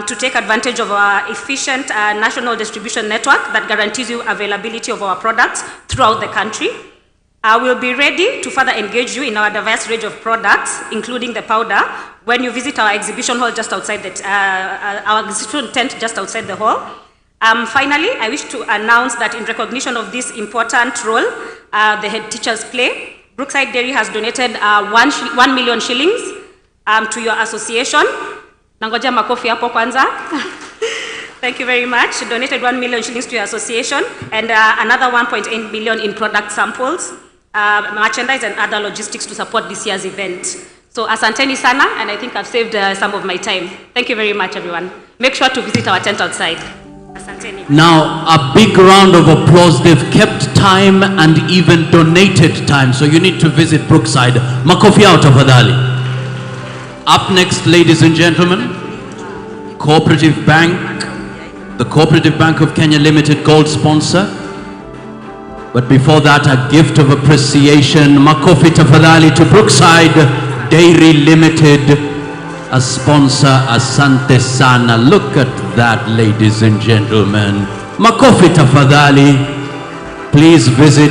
to take advantage of our efficient national distribution network that guarantees you availability of our products throughout the country. We'll be ready to further engage you in our diverse range of products, including the powder, when you visit our exhibition hall just outside our exhibition tent just outside the hall. Finally, I wish to announce that in recognition of this important role the head teachers play, Brookside Dairy has donated 1 million shillings to your association. Nangoja makofi hapo kwanza. Thank you very much. Donated 1 million shillings to your association and another 1.8 million in product samples, merchandise and other logistics to support this year's event. So asanteni sana, and I think I've saved some of my time. Thank you very much, everyone. Make sure to visit our tent outside. Asanteni. Now, a big round of applause. They've kept time and even donated time, so you need to visit Brookside. Makofi yao tafadhali. Up next, ladies and gentlemen, Cooperative Bank, the Cooperative Bank of Kenya Limited Gold sponsor. But before that, a gift of appreciation. Makofi tafadhali to Brookside Dairy Limited, a sponsor. Asante sana. Look at that, ladies and gentlemen. Makofi tafadhali. Please visit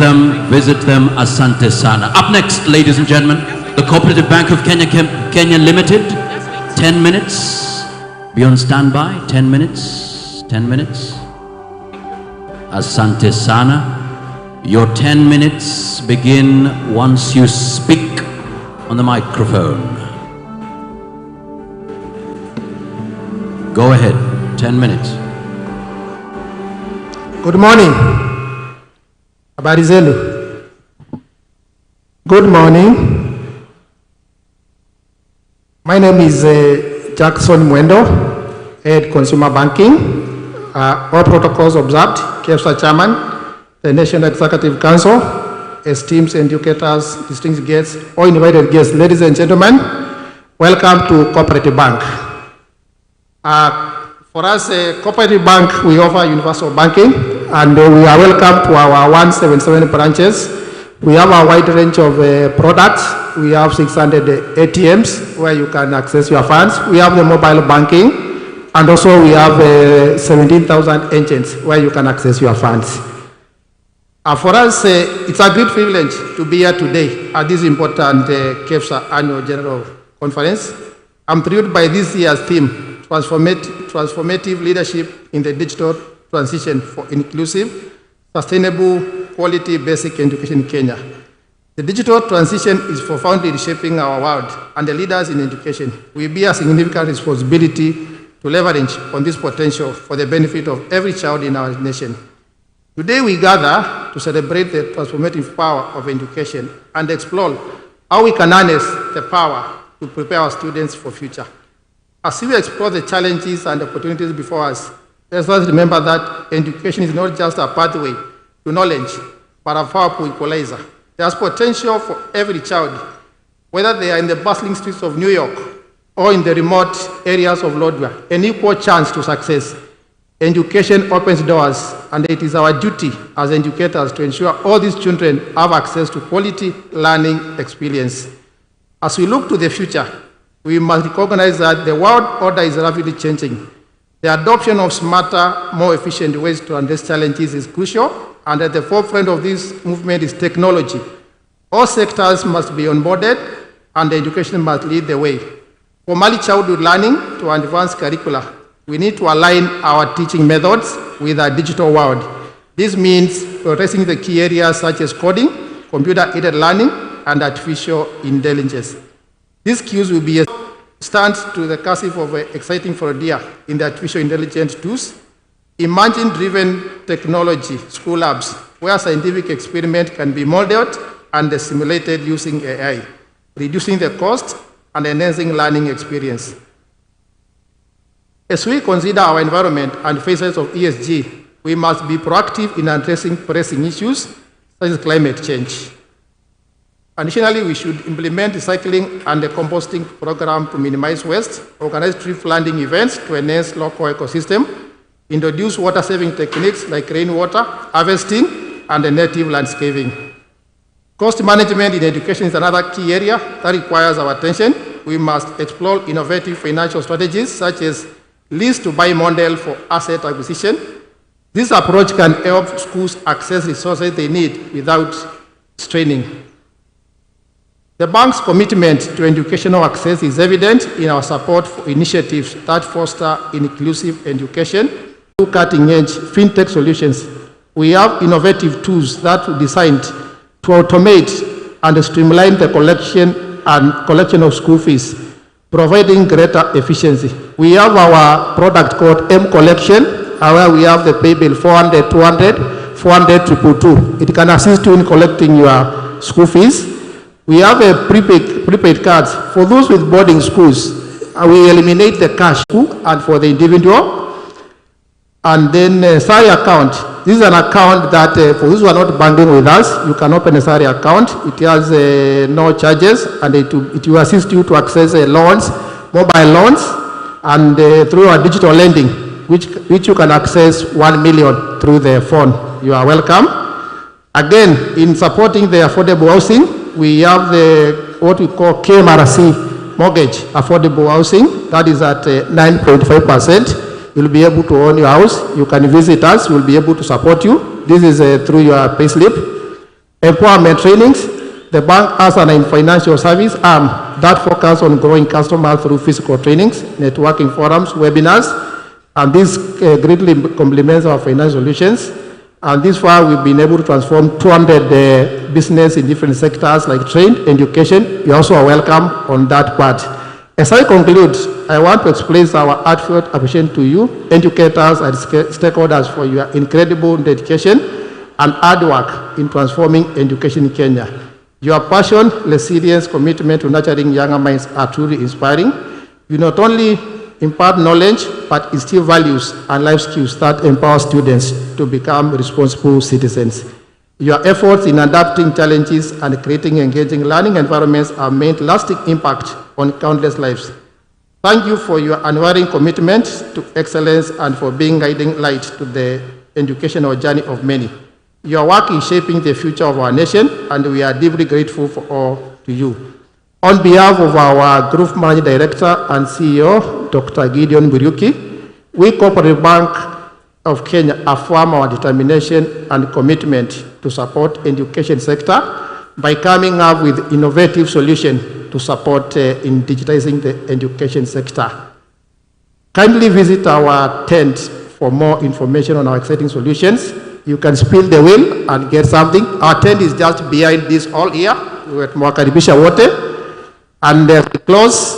them. Asante sana. Up next, ladies and gentlemen, the Cooperative Bank of Kenya Limited. 10 minutes. Be on standby. 10 minutes. 10 minutes. Asante sana. Your 10 minutes begin once you speak on the microphone. Go ahead. 10 minutes. Good morning. Habari zenu. Good morning. My name is Jackson Mwendo, Head Consumer Banking. All protocols observed. Kepsha Chairman, the National Executive Council, esteemed educators, distinguished guests, all invited guests, ladies and gentlemen, welcome to Cooperative Bank. For us, Cooperative Bank, we offer universal banking, and we are welcome to our 177 branches. We have a wide range of products. We have 600 ATMs where you can access your funds. We have the mobile banking, and also we have 17,000 agents where you can access your funds. For us, it's a great privilege to be here today at this important Kepsha Annual General Conference. I'm thrilled by this year's theme, transformative leadership in the digital transition for inclusive, sustainable, quality basic education in Kenya. The digital transition is profoundly reshaping our world, and the leaders in education will bear a significant responsibility to leverage on this potential for the benefit of every child in our nation. Today we gather to celebrate the transformative power of education and explore how we can harness the power to prepare our students for future. As we explore the challenges and opportunities before us, let us remember that education is not just a pathway to knowledge, but a powerful equalizer. There's potential for every child, whether they are in the bustling streets of New York or in the remote areas of Lodwar, an equal chance to success. Education opens doors, and it is our duty as educators to ensure all these children have access to quality learning experience. As we look to the future, we must recognize that the world order is rapidly changing. The adoption of smarter, more efficient ways to address challenges is crucial, and at the forefront of this movement is technology. All sectors must be onboarded, and education must lead the way. From early childhood learning to advanced curricula, we need to align our teaching methods with our digital world. This means addressing the key areas such as coding, computer-aided learning, and artificial intelligence. These skills will be a stand to the cusp of an exciting frontier in the artificial intelligence tools, imagine-driven technology school labs, where scientific experiment can be modeled and simulated using AI, reducing the cost and enhancing learning experience. As we consider our environment and phases of ESG, we must be proactive in addressing pressing issues such as climate change. Additionally, we should implement recycling and a composting program to minimize waste, organize tree planting events to enhance local ecosystem, introduce water-saving techniques like rainwater harvesting and native landscaping. Cost management in education is another key area that requires our attention. We must explore innovative financial strategies such as lease-to-buy model for asset acquisition. This approach can help schools access resources they need without straining. The bank's commitment to educational access is evident in our support for initiatives that foster inclusive education through cutting-edge fintech solutions. We have innovative tools that are designed to automate and streamline the collection of school fees, providing greater efficiency. We have our product called M Collection, where we have the pay bill 400, 200, 400, 222. It can assist you in collecting your school fees. We have a prepaid cards for those with boarding schools. We eliminate the cash and for the individual. And then salary account. This is an account that for those who are not banking with us, you can open a salary account. It has no charges, and it will assist you to access loans, mobile loans, and through our digital lending, which you can access 1 million through the phone. You are welcome. Again, in supporting the affordable housing, we have what we call KMRC mortgage affordable housing. That is at 9.5%. You'll be able to own your house. You can visit us. We'll be able to support you. This is through your payslip. Empowerment trainings. The bank has an financial service arm that focuses on growing customers through physical trainings, networking forums, webinars, and this greatly complements our financial solutions. And this far, we've been able to transform 200 business in different sectors like trade, education. You also are welcome on that part. As I conclude, I want to express our heartfelt appreciation to you, educators and stakeholders, for your incredible dedication and hard work in transforming education in Kenya. Your passion, resilience, commitment to nurturing younger minds are truly inspiring. You not only impart knowledge, but instill values and life skills that empower students to become responsible citizens. Your efforts in adapting challenges and creating engaging learning environments have made lasting impact on countless lives. Thank you for your unwavering commitment to excellence and for being guiding light to the educational journey of many. Your work is shaping the future of our nation, and we are deeply grateful for all to you. On behalf of our Group Managing Director and CEO, Dr. Gideon Buriuki, we Cooperative Bank of Kenya affirm our determination and commitment to support education sector by coming up with innovative solutions to support in digitizing the education sector. Kindly visit our tent for more information on our exciting solutions. You can spill the wheel and get something. Our tent is just behind this hall here. We're at Mwakaribisha Wote. And to close,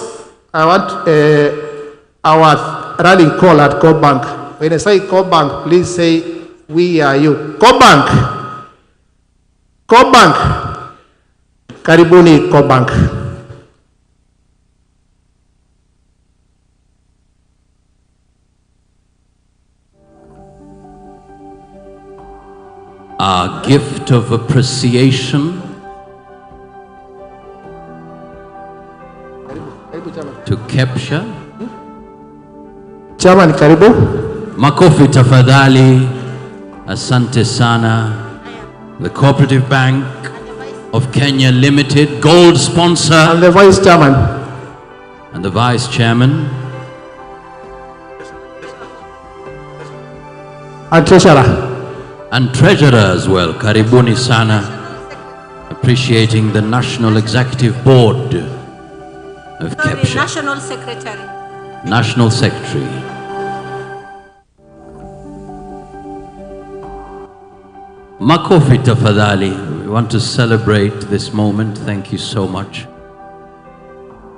I want our rallying call at CoBank. When I say CoBank, please say, we are you. CoBank. CoBank. Karibuni CoBank. Our gift of appreciation to Kepsha. Chairman, karibu. Makofi tafadhali. Asante sana. The Cooperative Bank of Kenya Limited, gold sponsor. And the Vice Chairman. And the Vice Chairman. And Treasurer. And Treasurer as well. Karibuni sana. Appreciating the National Executive Board of Kepsha. National Secretary. National Secretary. Makofi tafadhali. We want to celebrate this moment. Thank you so much.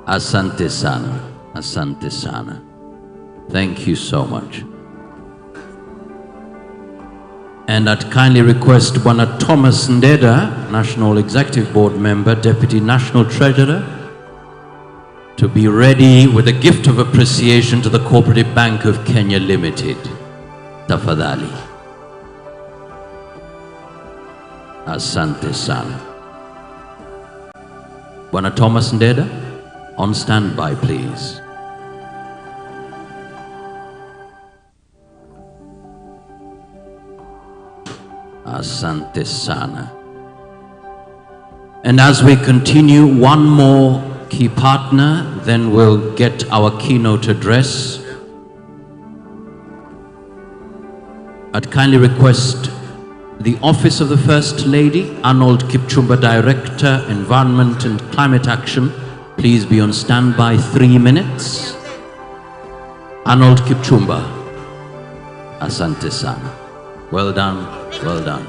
Asante sana. Asante sana. Thank you so much. And I'd kindly request Bwana Thomas Ndeda, National Executive Board Member, Deputy National Treasurer, to be ready with a gift of appreciation to the Cooperative Bank of Kenya Limited. Tafadhali. Asante sana. Bwana Thomas Ndeda, on standby, please. Asante sana. And as we continue, one more key partner, then we'll get our keynote address. I'd kindly request the Office of the First Lady, Arnold Kipchumba, Director, Environment and Climate Action, please be on standby 3 minutes. Arnold Kipchumba. Asante sana. Well done, well done.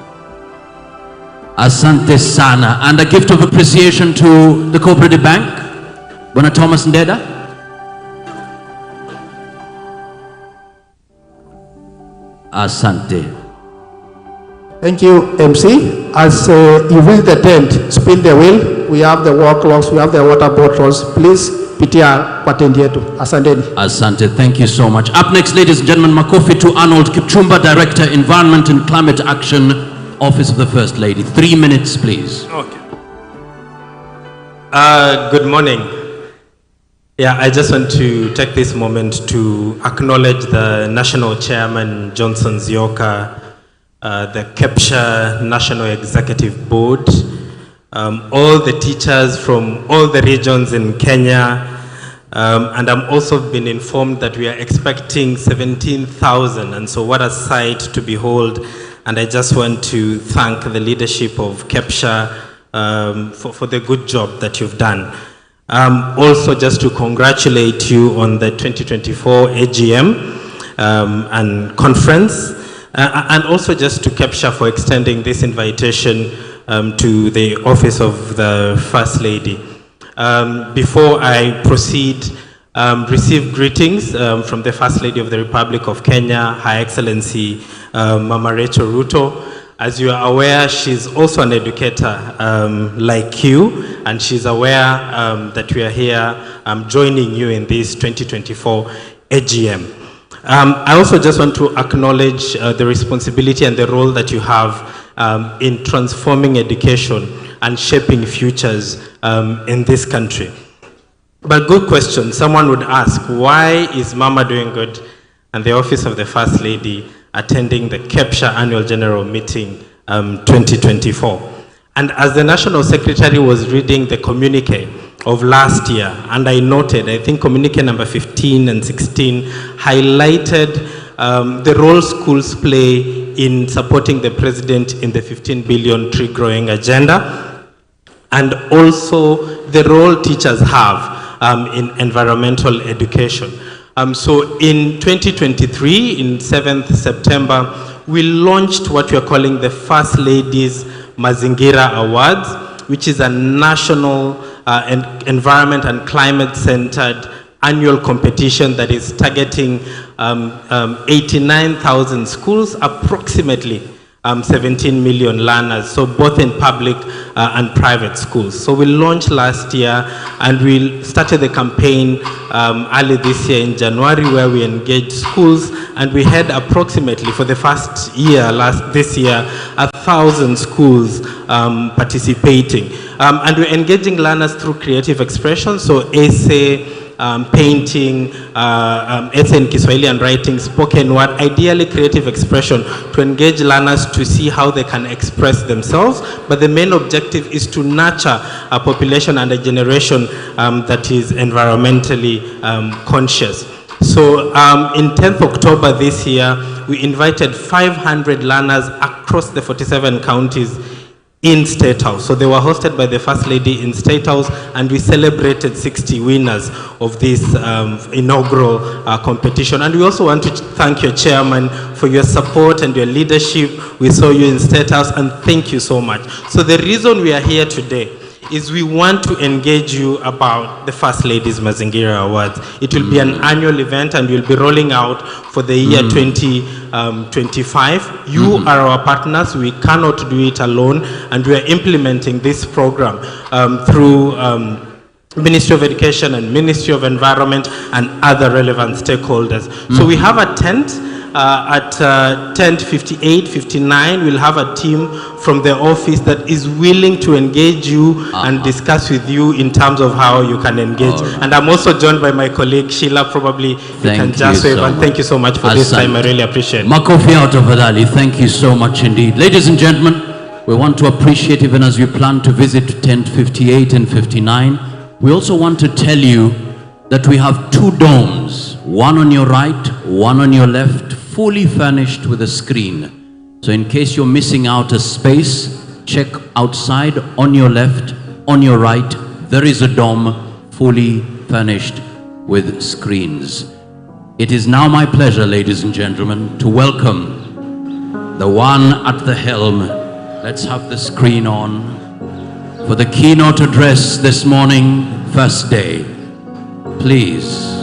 Asante sana. And a gift of appreciation to the Cooperative Bank, Bwana Thomas Ndeda. Asante. Thank you, MC. As you visit the tent, spin the wheel. We have the wall clocks, we have the water bottles. Please, pitia kwa tendi yetu. Asanteni. Asante, thank you so much. Up next, ladies and gentlemen, makofi to Arnold Kipchumba, Director, Environment and Climate Action, Office of the First Lady. 3 minutes, please. Okay. Good morning. Yeah, I just want to take this moment to acknowledge the National Chairman, Johnson Zioka, the Kepsha National Executive Board, all the teachers from all the regions in Kenya, and I'm also been informed that we are expecting 17,000, and so what a sight to behold and I just want to thank the leadership of Kepsha for the good job that you've done. Also, just to congratulate you on the 2024 AGM and conference, and also just to Kepsha for extending this invitation to the office of the First Lady. Before I proceed, receive greetings from the First Lady of the Republic of Kenya, Her Excellency Mama Rachel Ruto. As you are aware, she's also an educator like you, and she's aware that we are here joining you in this 2024 AGM. I also just want to acknowledge the responsibility and the role that you have in transforming education and shaping futures in this country. But good question, someone would ask, why is Mama doing good and the Office of the First Lady attending the Kepsha Annual General Meeting 2024? And as the National Secretary was reading the communique of last year, and I noted, I think communique number 15 and 16 highlighted the role schools play in supporting the President in the 15 billion tree growing agenda, and also the role teachers have in environmental education. So in 2023, in 7th September, we launched what we are calling the First Ladies Mazingira Awards, which is a national environment and climate-centered annual competition that is targeting 89,000 schools, approximately 17 million learners, so both in public and private schools. So we launched last year, and we started the campaign early this year in January, where we engaged schools, and we had approximately, for the first year, this year, 1,000 schools participating. And we're engaging learners through creative expression, so essay, painting, essay in Kiswahili and writing, spoken word, ideally creative expression to engage learners to see how they can express themselves. But the main objective is to nurture a population and a generation that is environmentally conscious. So in 10th October this year, we invited 500 learners across the 47 counties in State House. So they were hosted by the First Lady in State House, and we celebrated 60 winners of this inaugural competition. And we also want to thank your chairman for your support and your leadership. We saw you in State House, and thank you so much. So the reason we are here today is we want to engage you about the First Ladies Mazingira Awards. It will be an annual event, and we'll be rolling out for the year 2025. You are our partners. We cannot do it alone, and we are implementing this program through Ministry of Education and Ministry of Environment and other relevant stakeholders. So we have a tent. At 10:58, 59, we'll have a team from the office that is willing to engage you and discuss with you in terms of how you can engage. And I'm also joined by my colleague Sheila. Probably you can just wave, and thank you so much for this time. I really appreciate it. Makofi out of Adali, thank you so much indeed. Ladies and gentlemen, we want to appreciate, even as we plan to visit tent 58 and 59, we also want to tell you that we have two domes, one on your right, one on your left, fully furnished with a screen. So in case you're missing out a space, check outside on your left, on your right, there is a dome fully furnished with screens. It is now my pleasure, ladies and gentlemen, to welcome the one at the helm. Let's have the screen on for the keynote address this morning, first day. Please.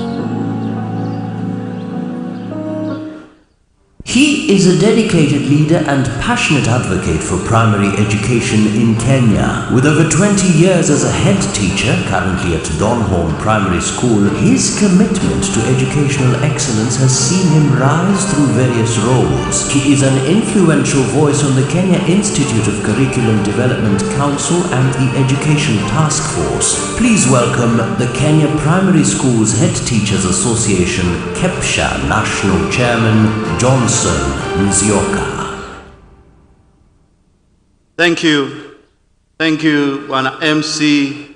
He is a dedicated leader and passionate advocate for primary education in Kenya. With over 20 years as a head teacher, currently at Donholm Primary School, his commitment to educational excellence has seen him rise through various roles. He is an influential voice on the Kenya Institute of Curriculum Development Council and the Education Task Force. Please welcome the Kenya Primary Schools Head Teachers Association, Kepsha National Chairman, Johnson Nzioka. Thank you, Bwana MC,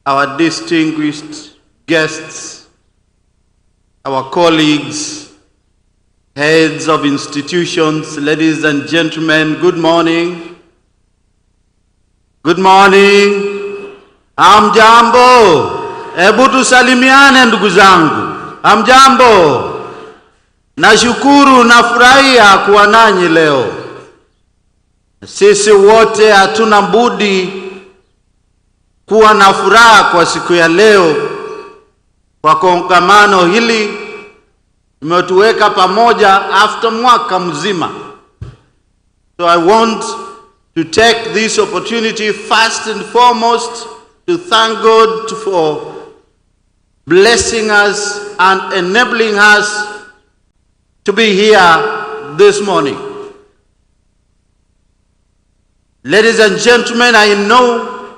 our distinguished guests, our colleagues, heads of institutions, ladies and gentlemen, good morning. Good morning. Hamjambo. Hebu tusalimiane ndugu zangu. Hamjambo. Nashukuru, nafurahia kuwa nanyi leo. Sisi wote hatuna budi kuwa na furaha kwa siku ya leo, kwa kongamano hili imetuweka pamoja after mwaka mzima. So I want to take this opportunity first and foremost to thank God for blessing us and enabling us to be here this morning. Ladies and gentlemen, I know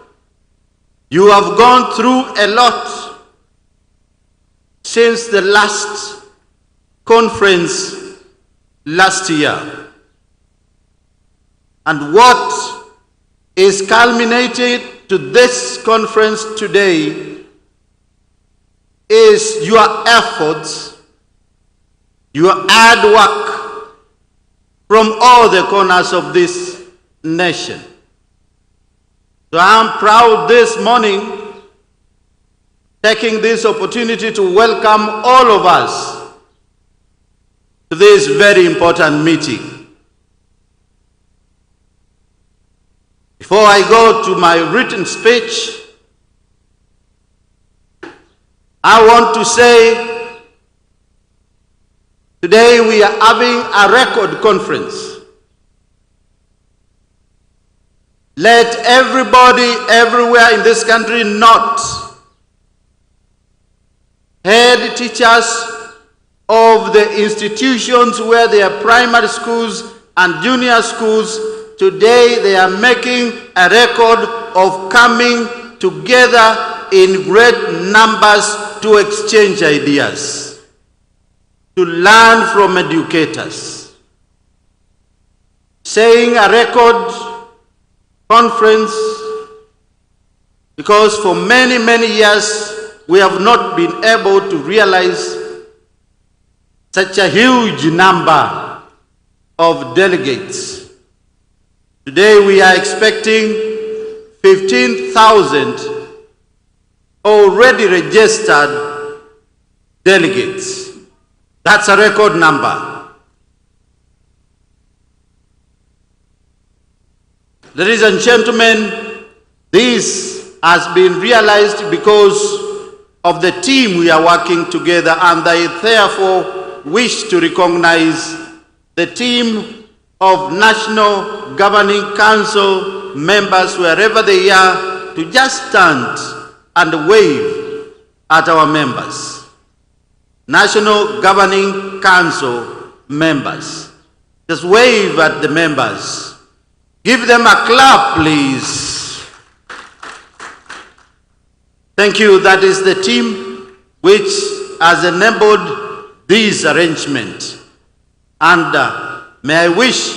you have gone through a lot since the last conference last year. And what is culminated to this conference today is your efforts, your hard work from all the corners of this nation. So I'm proud this morning, taking this opportunity to welcome all of us to this very important meeting. Before I go to my written speech, I want to say today we are having a record conference. Let everybody everywhere in this country note, head teachers of the institutions where they are primary schools and junior schools, today they are making a record of coming together in great numbers to exchange ideas, to learn from educators. Saying a record conference because for many, many years we have not been able to realize such a huge number of delegates. Today we are expecting 15,000 already registered delegates. That's a record number. Ladies and gentlemen, this has been realized because of the team we are working together, and I therefore wish to recognize the team of National Governing Council members, wherever they are, to just stand and wave at our members. National Governing Council members, just wave at the members. Give them a clap, please. Thank you. That is the team which has enabled this arrangement. And may I wish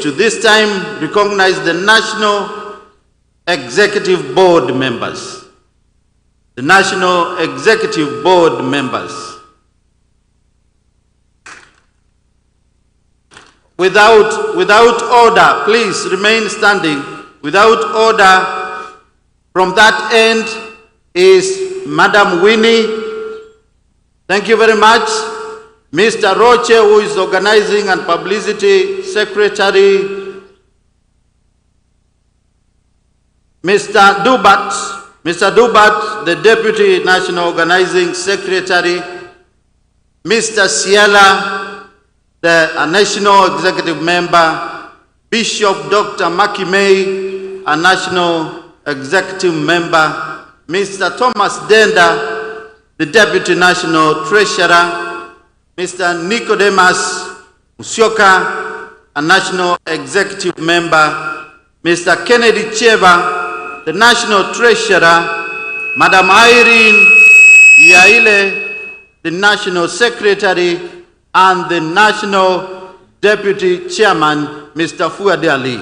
to this time recognize the National Executive Board members. The National Executive Board members. Without order, please remain standing. Without order, from that end is Madam Winnie. Thank you very much. Mr. Roche, who is Organizing and Publicity Secretary. Mr. Dubat, the Deputy National Organizing Secretary. Mr. Siela, the National Executive Member. Bishop Dr. Maki May, a National Executive Member. Mr. Thomas Denda, the Deputy National Treasurer. Mr. Nicodemus Musyoka, a National Executive Member. Mr. Kennedy Cheva, the National Treasurer. Madam Irene Yaile, the National Secretary, and the National Deputy Chairman, Mr. Fuad Ali.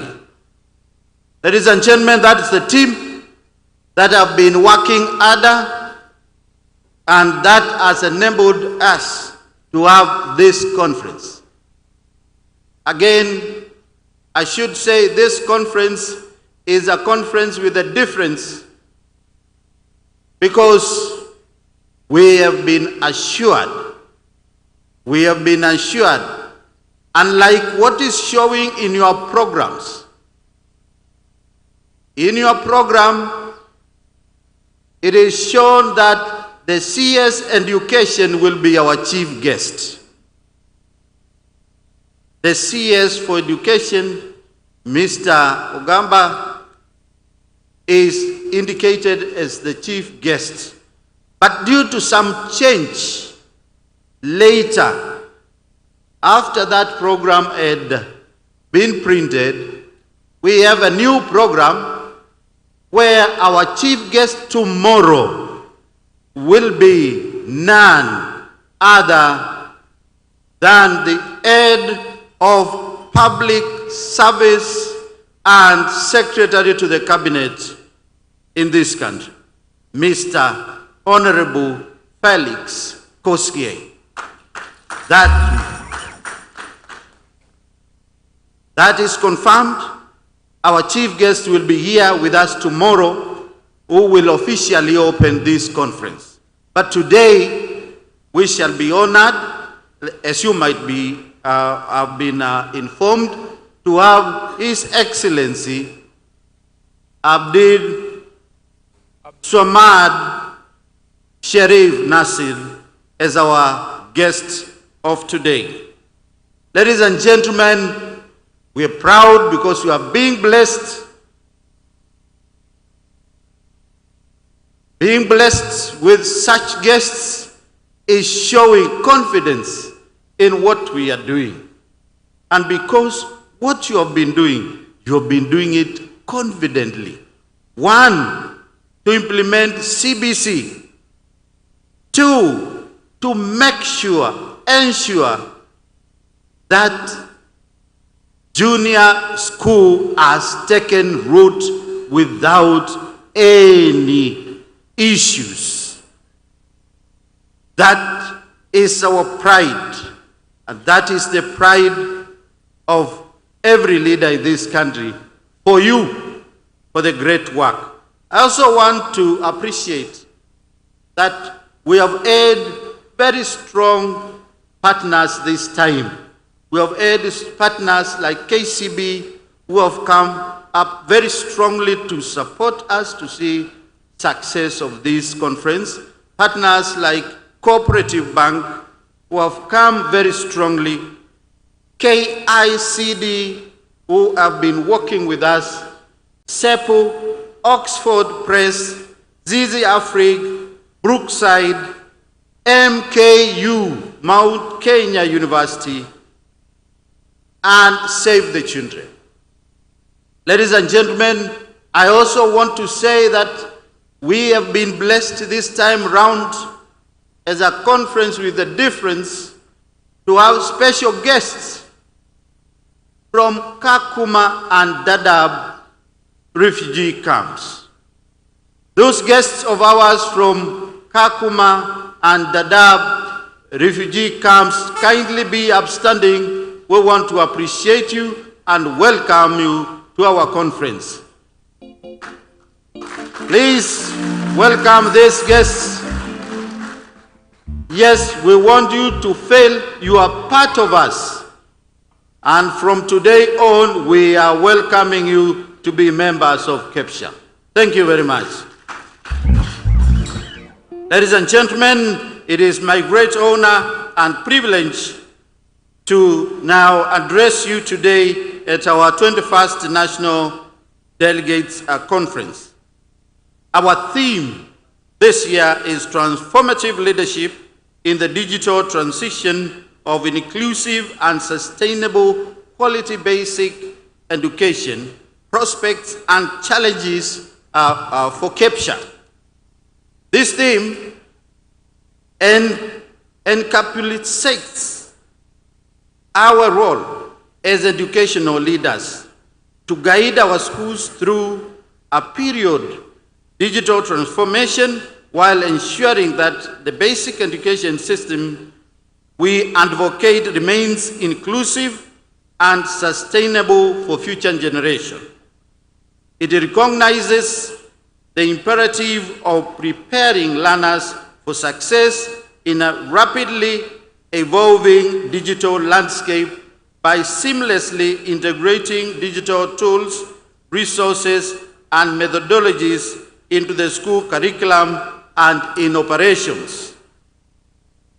Ladies and gentlemen, that is the team that have been working harder and that has enabled us to have this conference. Again, I should say this conference is a conference with a difference because we have been assured, unlike what is showing in your programs. In your program, it is shown that the CS Education will be our chief guest. The CS for Education, Mr. Ogamba, is indicated as the chief guest. But due to some change later, after that program had been printed, we have a new program where our chief guest tomorrow will be none other than the head of Public Service and Secretary to the Cabinet in this country, Mr. Honorable Felix Koskei. That is confirmed. Our chief guest will be here with us tomorrow, who will officially open this conference. But today, we shall be honored, as you might be have been informed, to have His Excellency Abdul Swamad Sharif Nasir as our guest of today. Ladies and gentlemen, we are proud because you are being blessed. Being blessed with such guests is showing confidence in what we are doing. And because what you have been doing it confidently. One, to implement CBC. Two, to ensure that junior school has taken root without any issues. That is our pride, and that is the pride of every leader in this country, for you, for the great work. I also want to appreciate that we have had very strong partners this time. We have had partners like KCB who have come up very strongly to support us to see success of this conference. Partners like Cooperative Bank who have come very strongly. KICD who have been working with us. SEPO, Oxford Press, Zizi Afrig, Brookside, MKU, Mount Kenya University, and Save the Children. Ladies and gentlemen, I also want to say that we have been blessed this time round as a conference with a difference to have special guests from Kakuma and Dadaab refugee camps. Those guests of ours from Kakuma and Dadaab refugee camps, kindly be upstanding. We want to appreciate you and welcome you to our conference. Please welcome these guests. Yes, we want you to feel you are part of us. And from today on, we are welcoming you to be members of Kepsha. Thank you very much. Ladies and gentlemen, it is my great honor and privilege to now address you today at our 21st National Delegates Conference. Our theme this year is Transformative Leadership in the Digital Transition of Inclusive and Sustainable Quality Basic Education, Prospects and Challenges for Kepsha. This theme encapsulates our role as educational leaders to guide our schools through a period digital transformation while ensuring that the basic education system we advocate remains inclusive and sustainable for future generations. It recognizes the imperative of preparing learners for success in a rapidly evolving digital landscape by seamlessly integrating digital tools, resources, and methodologies into the school curriculum and in operations.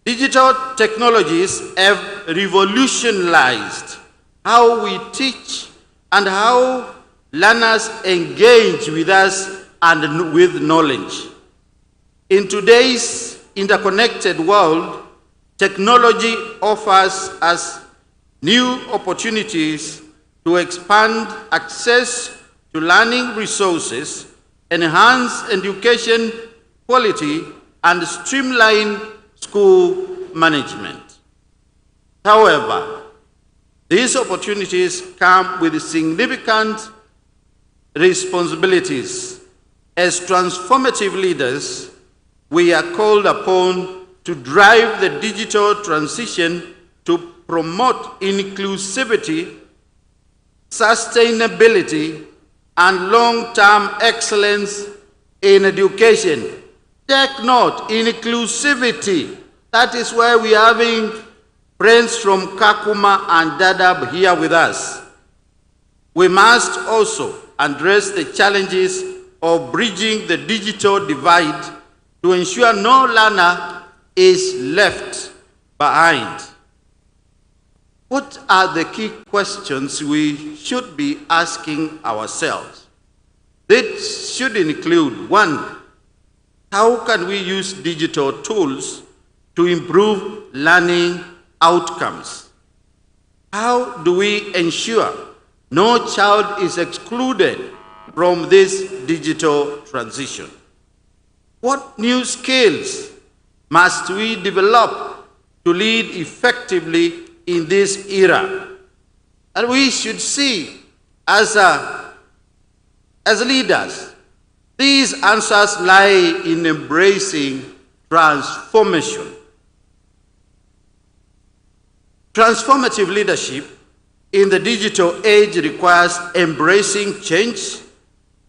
Digital technologies have revolutionized how we teach and how learners engage with us and with knowledge. In today's interconnected world, technology offers us new opportunities to expand access to learning resources, enhance education quality, and streamline school management. However, these opportunities come with significant responsibilities. As transformative leaders, we are called upon to drive the digital transition to promote inclusivity, sustainability, and long-term excellence in education. Take note, inclusivity. That is why we are having friends from Kakuma and Dadaab here with us. We must also address the challenges of bridging the digital divide to ensure no learner is left behind. What are the key questions we should be asking ourselves? This should include: 1, how can we use digital tools to improve learning outcomes? How do we ensure no child is excluded from this digital transition? What new skills must we develop to lead effectively in this era? And we should see as leaders, these answers lie in embracing transformation. Transformative leadership in the digital age requires embracing change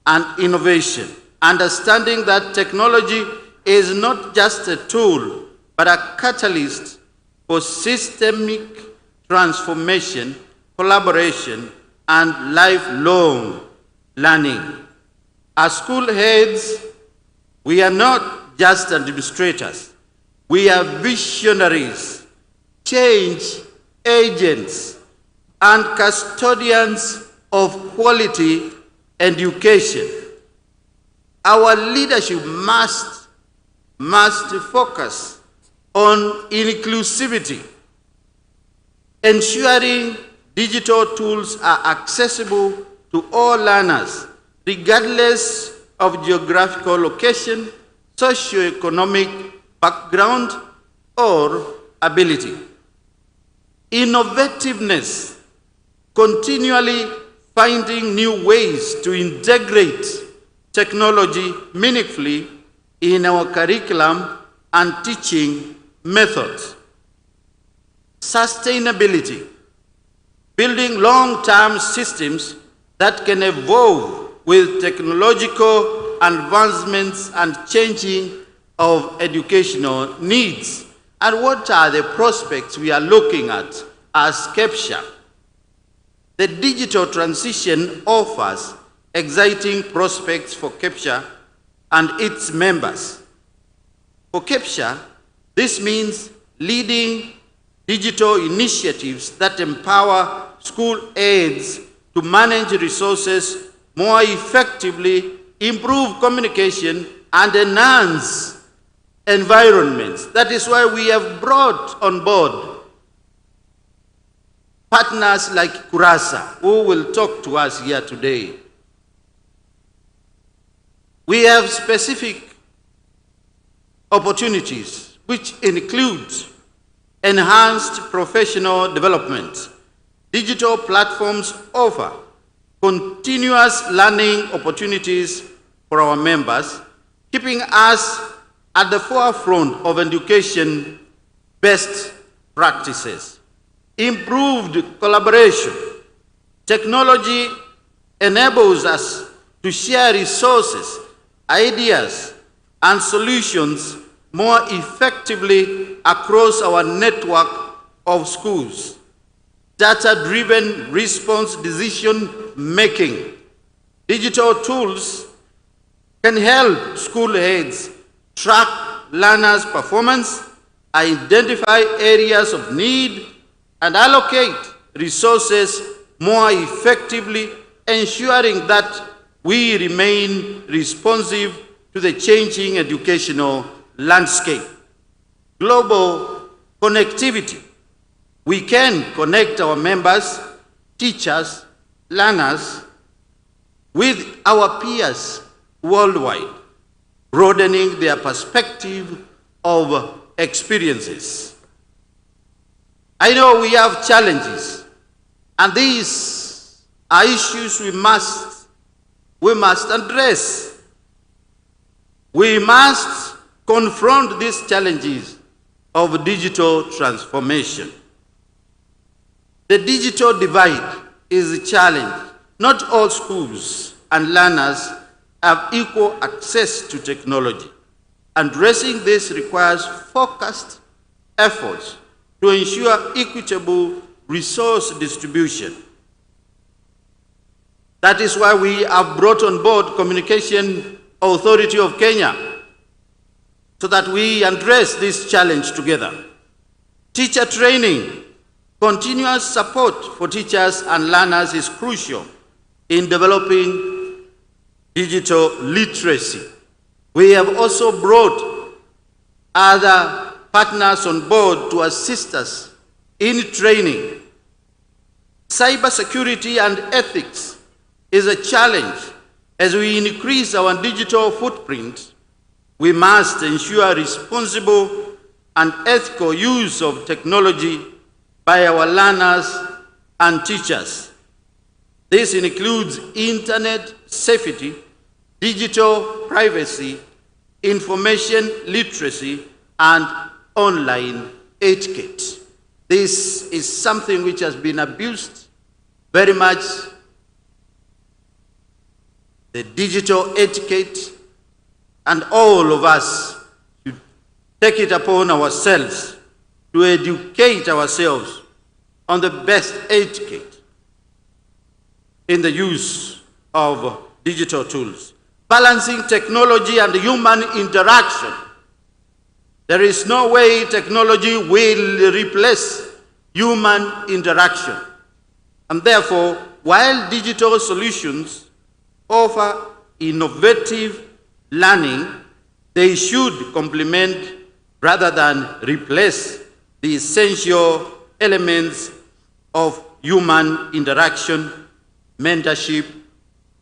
and innovation, understanding that technology is not just a tool, but a catalyst for systemic transformation, collaboration, and lifelong learning. As school heads, we are not just administrators. We are visionaries, change agents, and custodians of quality education. Our leadership must focus on inclusivity, ensuring digital tools are accessible to all learners, regardless of geographical location, socioeconomic background, or ability. Innovativeness, continually finding new ways to integrate technology meaningfully in our curriculum and teaching methods. Sustainability, building long-term systems that can evolve with technological advancements and changing of educational needs. And what are the prospects we are looking at as Kepsha? The digital transition offers exciting prospects for Kepsha and its members. For Kepsha, this means leading digital initiatives that empower school aides to manage resources more effectively, improve communication, and enhance environments. That is why we have brought on board partners like Kurasa, who will talk to us here today. We have specific opportunities which include enhanced professional development. Digital platforms offer continuous learning opportunities for our members, keeping us at the forefront of education best practices, improved collaboration. Technology enables us to share resources, ideas, and solutions more effectively across our network of schools. Data-driven response decision-making. Digital tools can help school heads track learners' performance, identify areas of need, and allocate resources more effectively, ensuring that we remain responsive to the changing educational landscape. Global connectivity. We can connect our members, teachers, learners with our peers worldwide, broadening their perspective of experiences. I know we have challenges, and these are issues we must address. We must confront these challenges of digital transformation. The digital divide is a challenge. Not all schools and learners have equal access to technology. Addressing this requires focused efforts to ensure equitable resource distribution. That is why we have brought on board Communication Authority of Kenya, so that we address this challenge together. Teacher training. Continuous support for teachers and learners is crucial in developing digital literacy. We have also brought other partners on board to assist us in training. Cybersecurity and ethics is a challenge. As we increase our digital footprint, we must ensure responsible and ethical use of technology by our learners and teachers. This includes internet safety, digital privacy, information literacy, and online etiquette. This is something which has been abused very much. The digital etiquette, and all of us should take it upon ourselves to educate ourselves on the best etiquette in the use of digital tools. Balancing technology and human interaction. There is no way technology will replace human interaction. And therefore, while digital solutions offer innovative learning, they should complement rather than replace the essential elements of human interaction, mentorship,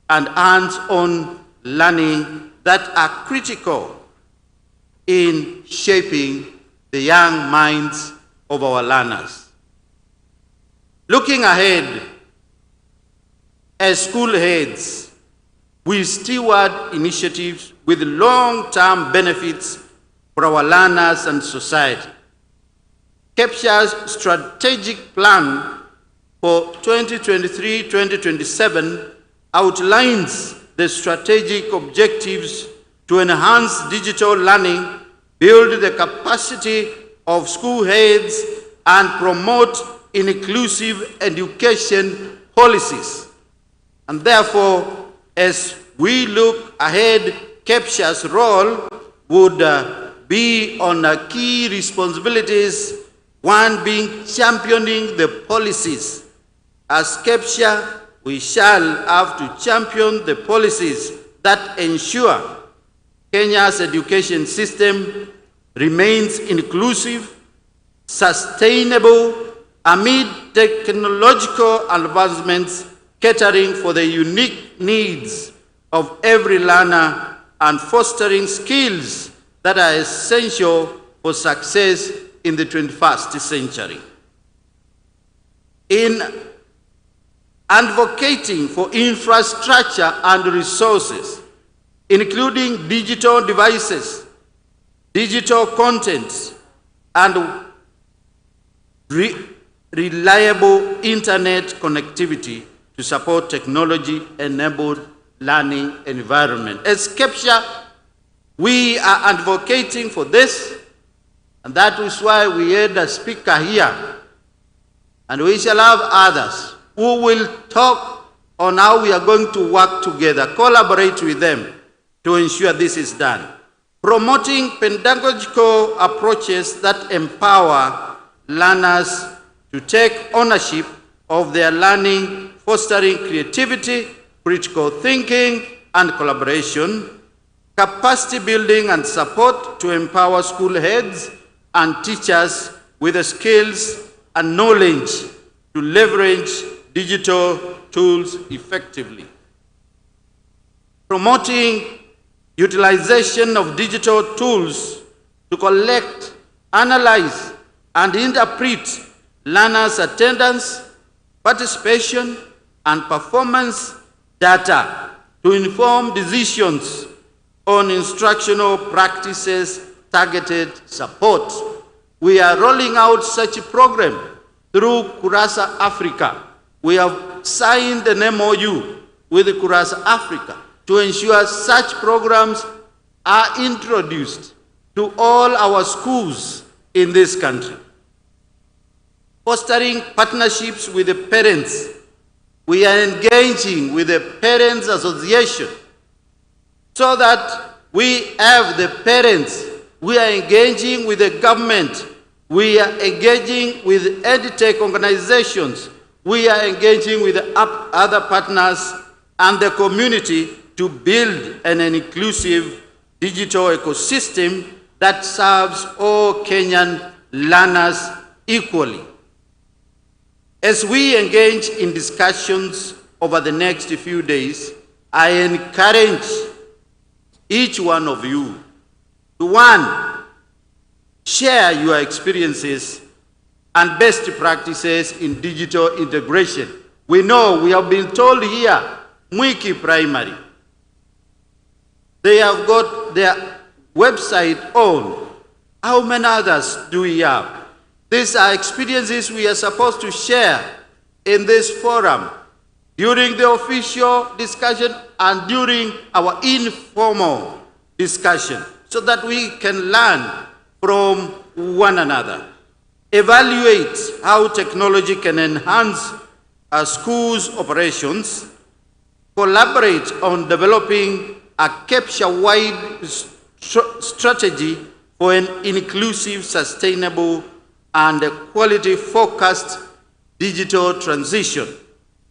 and hands-on learning that are critical in shaping the young minds of our learners. Looking ahead, as school heads, we steward initiatives with long-term benefits for our learners and society. Kepsha's strategic plan for 2023-2027 outlines the strategic objectives to enhance digital learning, build the capacity of school heads, and promote inclusive education policies. And therefore, as we look ahead, Kepsha's role would be on key responsibilities, one being championing the policies. As Kepsha, we shall have to champion the policies that ensure Kenya's education system remains inclusive, sustainable, amid technological advancements, catering for the unique needs of every learner and fostering skills that are essential for success in the 21st century. In advocating for infrastructure and resources, including digital devices, digital content, and reliable internet connectivity to support technology-enabled learning environment. As Kepsha, we are advocating for this, and that is why we had a speaker here, and we shall have others who will talk on how we are going to work together, collaborate with them to ensure this is done. Promoting pedagogical approaches that empower learners to take ownership of their learning, fostering creativity, critical thinking, and collaboration. Capacity building and support to empower school heads and teachers with the skills and knowledge to leverage digital tools effectively. Promoting utilization of digital tools to collect, analyze, and interpret learners' attendance, participation, and performance data to inform decisions on instructional practices, targeted support. We are rolling out such a program through Kurasa Africa. We have signed an MOU with Kurasa Africa to ensure such programs are introduced to all our schools in this country. Fostering partnerships with the parents. We are engaging with the Parents Association so that we have the parents. We are engaging with the government. We are engaging with EdTech organizations. We are engaging with other partners and the community to build an inclusive digital ecosystem that serves all Kenyan learners equally. As we engage in discussions over the next few days, I encourage each one of you to, one, share your experiences and best practices in digital integration. We know, we have been told here, Mwiki Primary, they have got their website on. How many others do we have? These are experiences we are supposed to share in this forum during the official discussion and during our informal discussion so that we can learn from one another. Evaluate how technology can enhance our schools' operations. Collaborate on developing a Kepsha-wide strategy for an inclusive, sustainable, and a quality-focused digital transition.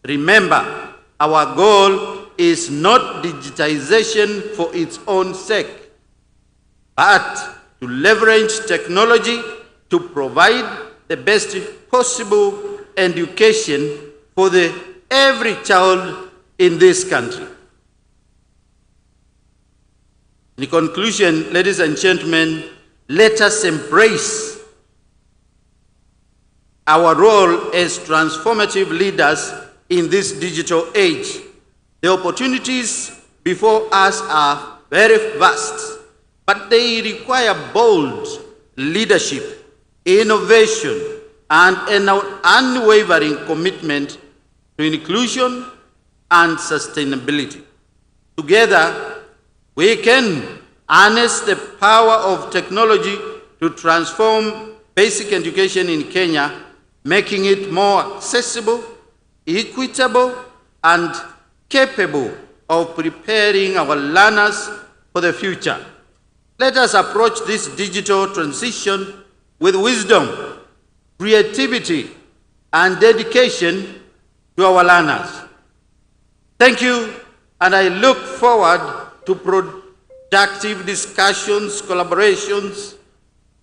Remember, our goal is not digitization for its own sake, but to leverage technology to provide the best possible education for every child in this country. In conclusion, ladies and gentlemen, let us embrace our role as transformative leaders in this digital age. The opportunities before us are very vast, but they require bold leadership, innovation, and an unwavering commitment to inclusion and sustainability. Together, we can harness the power of technology to transform basic education in Kenya, making it more accessible, equitable, and capable of preparing our learners for the future. Let us approach this digital transition with wisdom, creativity, and dedication to our learners. Thank you, and I look forward to productive discussions, collaborations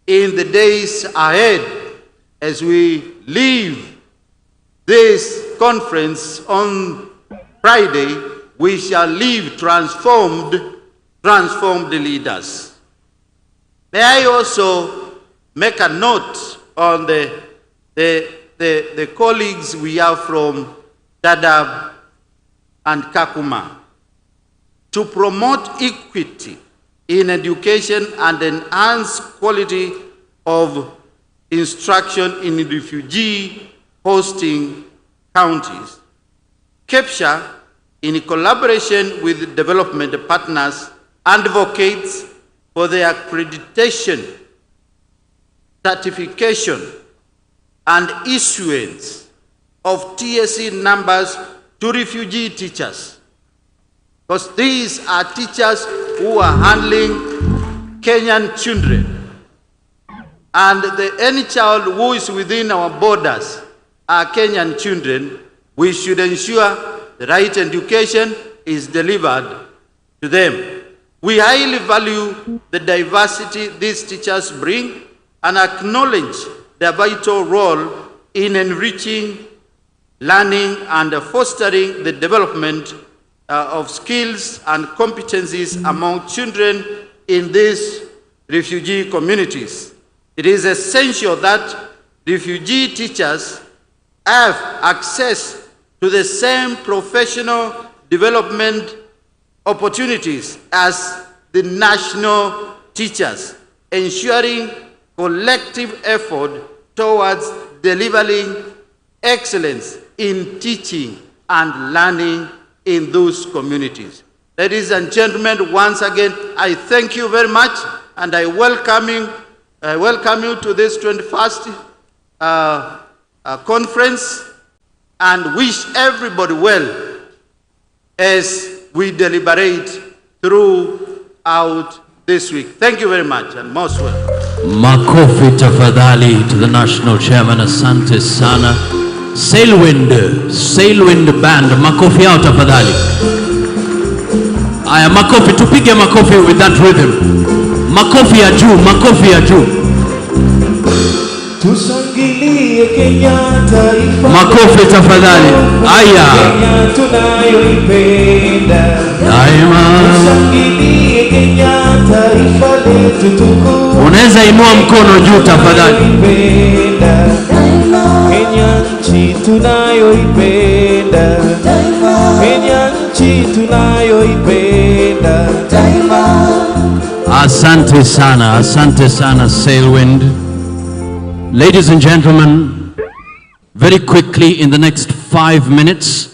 in the days ahead as we leave this conference on Friday. We shall leave transformed leaders. May I also make a note on the colleagues we have from Dadaab and Kakuma to promote equity in education and enhance quality of instruction in refugee hosting counties. Kepsha, in collaboration with development partners, advocates for the accreditation, certification, and issuance of TSC numbers to refugee teachers. Because these are teachers who are handling Kenyan children. And any child who is within our borders are Kenyan children. We should ensure the right education is delivered to them. We highly value the diversity these teachers bring and acknowledge their vital role in enriching learning and fostering the development of skills and competencies among children in these refugee communities. It is essential that refugee teachers have access to the same professional development opportunities as the national teachers, ensuring collective effort towards delivering excellence in teaching and learning in those communities. Ladies and gentlemen, once again, I thank you very much, and I welcome you to this 21st conference, and wish everybody well as we deliberate throughout this week. Thank you very much, and most welcome. Makofi tafadhali to the national chairman. Asante sana. Sailwind band, makofi yao tafadhali. Aya, makofi, tupige makofi with that rhythm. Makofi ya juu, makofi ya juu. Tushangilie Kenya taifa. Makofi tafadhali. Aya. Kenya tunayoipenda. Daima. Tushangilie Kenya taifa letu tukufu. Unaweza inua mkono juu tafadhali. Kenya nchi tunayoipenda. Kenya nchi tunayoipenda. Asante sana Sailwind. Ladies and gentlemen, very quickly in the next 5 minutes,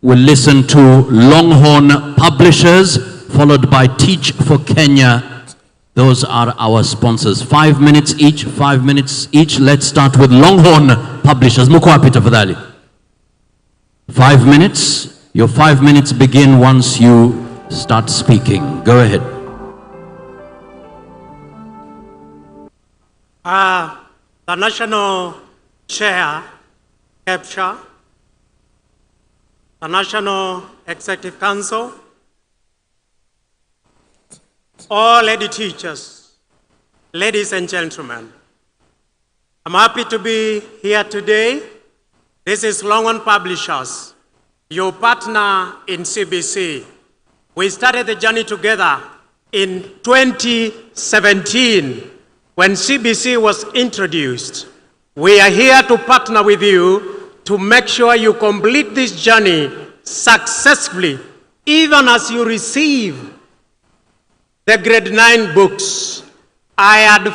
we'll listen to Longhorn Publishers, followed by Teach for Kenya. Those are our sponsors. 5 minutes each, 5 minutes each. Let's start with Longhorn Publishers. Muko wapi tafadhali? 5 minutes. Your 5 minutes begin once you start speaking. Go ahead. The National Chair, Kepsha, the National Executive Council, all lady teachers, ladies and gentlemen, I'm happy to be here today. This is Longhorn Publishers, your partner in CBC. We started the journey together in 2017 when CBC was introduced. We are here to partner with you to make sure you complete this journey successfully, even as you receive the grade 9 books. I had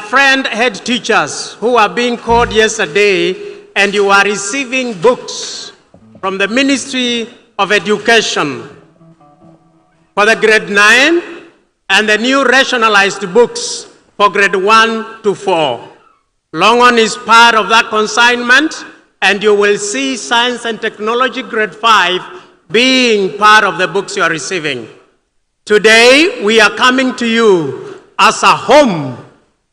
head teachers who are being called yesterday, and you are receiving books from the Ministry of Education for the grade 9 and the new rationalized books for grade 1 to 4. Longhorn is part of that consignment, and you will see Science and Technology grade 5 being part of the books you are receiving. Today, we are coming to you as a home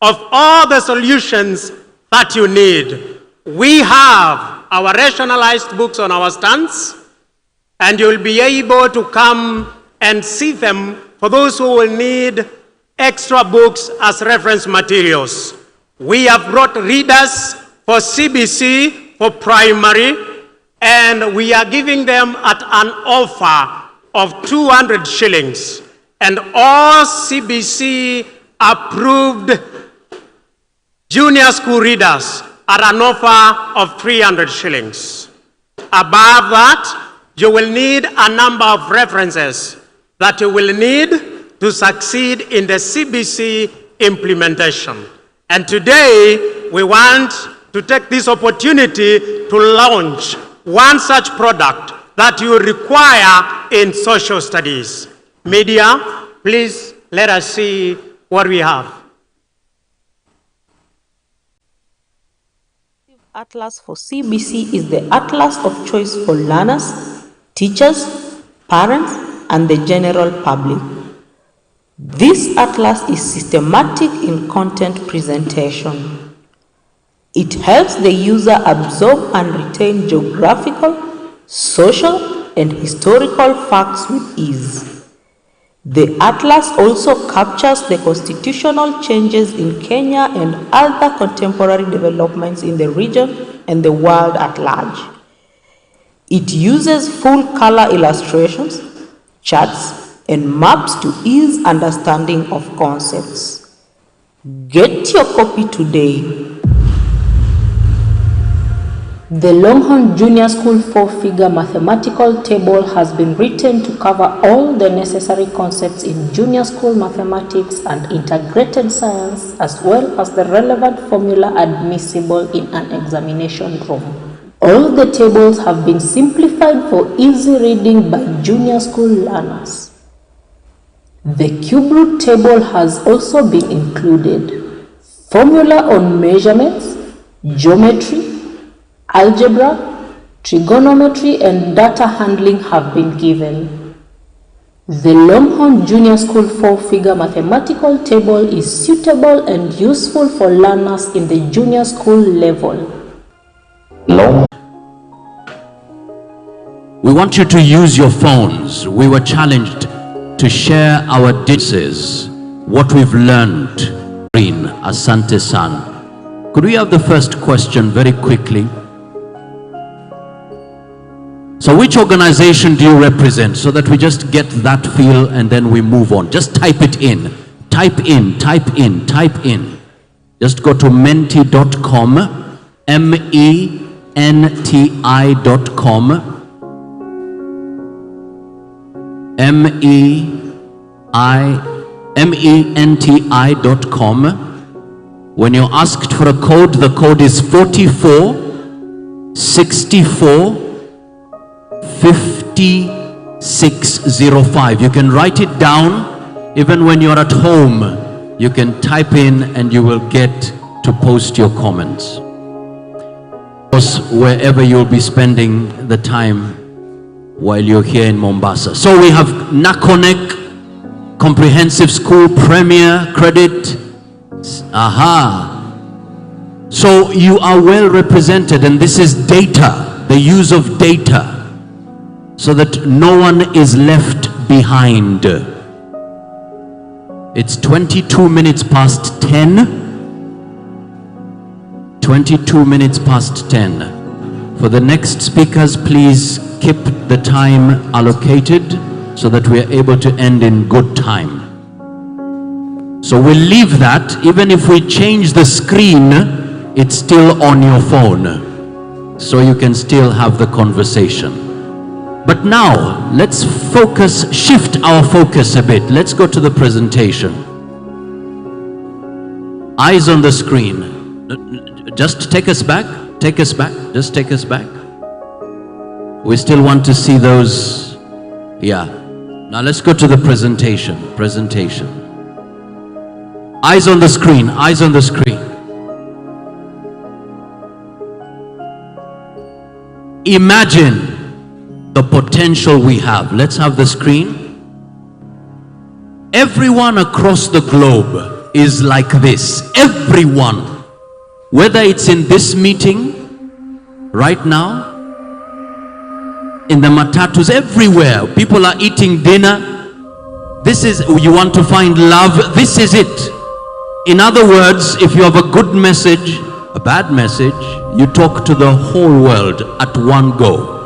of all the solutions that you need. We have our rationalized books on our stands, and you'll be able to come and see them for those who will need extra books as reference materials. We have brought readers for CBC, for primary, and we are giving them at an offer of 200 shillings. And all CBC approved junior school readers at an offer of 300 shillings. Above that, you will need a number of references that you will need to succeed in the CBC implementation. And today, we want to take this opportunity to launch one such product that you require in social studies. Media, please let us see what we have. Atlas for CBC is the atlas of choice for learners, teachers, parents, and the general public. This atlas is systematic in content presentation. It helps the user absorb and retain geographical, social, and historical facts with ease. The atlas also captures the constitutional changes in Kenya and other contemporary developments in the region and the world at large. It uses full color illustrations, charts, and maps to ease understanding of concepts. Get your copy today. The Longhorn Junior School 4-figure mathematical table has been written to cover all the necessary concepts in junior school mathematics and integrated science, as well as the relevant formula admissible in an examination room. All the tables have been simplified for easy reading by junior school learners. The cube root table has also been included. Formula on measurements, geometry, algebra, trigonometry, and data handling have been given. The Longhorn Junior School 4-figure mathematical table is suitable and useful for learners in the junior school level. We want you to use your phones. We were challenged to share our dishes, what we've learned. Asante San. Could we have the first question very quickly? So which organization do you represent, so that we just get that feel and then we move on? Just type it in. Type in, type in, type in. Just go to menti.com, menti.com, menti.com. When you're asked for a code, the code is 44645605. You can write it down. Even when you're at home, you can type in and you will get to post your comments. Of course, wherever you'll be spending the time while you're here in Mombasa. So we have Nakonek Comprehensive School, Premier, Credit. Aha. So you are well represented, and this is data, the use of data, so that no one is left behind. It's 22 minutes past 10. 22 minutes past 10. For the next speakers, please keep the time allocated so that we are able to end in good time. So we'll leave that. Even if we change the screen, it's still on your phone, so you can still have the conversation. But now, let's shift our focus a bit. Let's go to the presentation. Eyes on the screen. Just take us back, just take us back. We still want to see those, yeah. Now let's go to the presentation. Eyes on the screen, eyes on the screen. Imagine the potential we have. Let's have the screen. Everyone across the globe is like this. Everyone. Whether it's in this meeting, right now, in the matatus, everywhere. People are eating dinner. This is, you want to find love, this is it. In other words, if you have a good message, a bad message, you talk to the whole world at one go.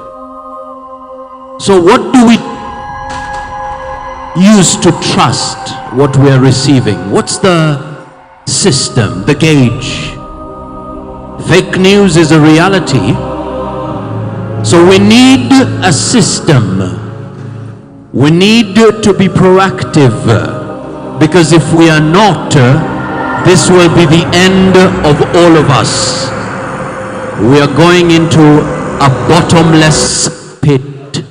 So what do we use to trust what we are receiving? What's the system, the gauge? Fake news is a reality. So we need a system. We need to be proactive, because if we are not, this will be the end of all of us. We are going into a bottomless pit.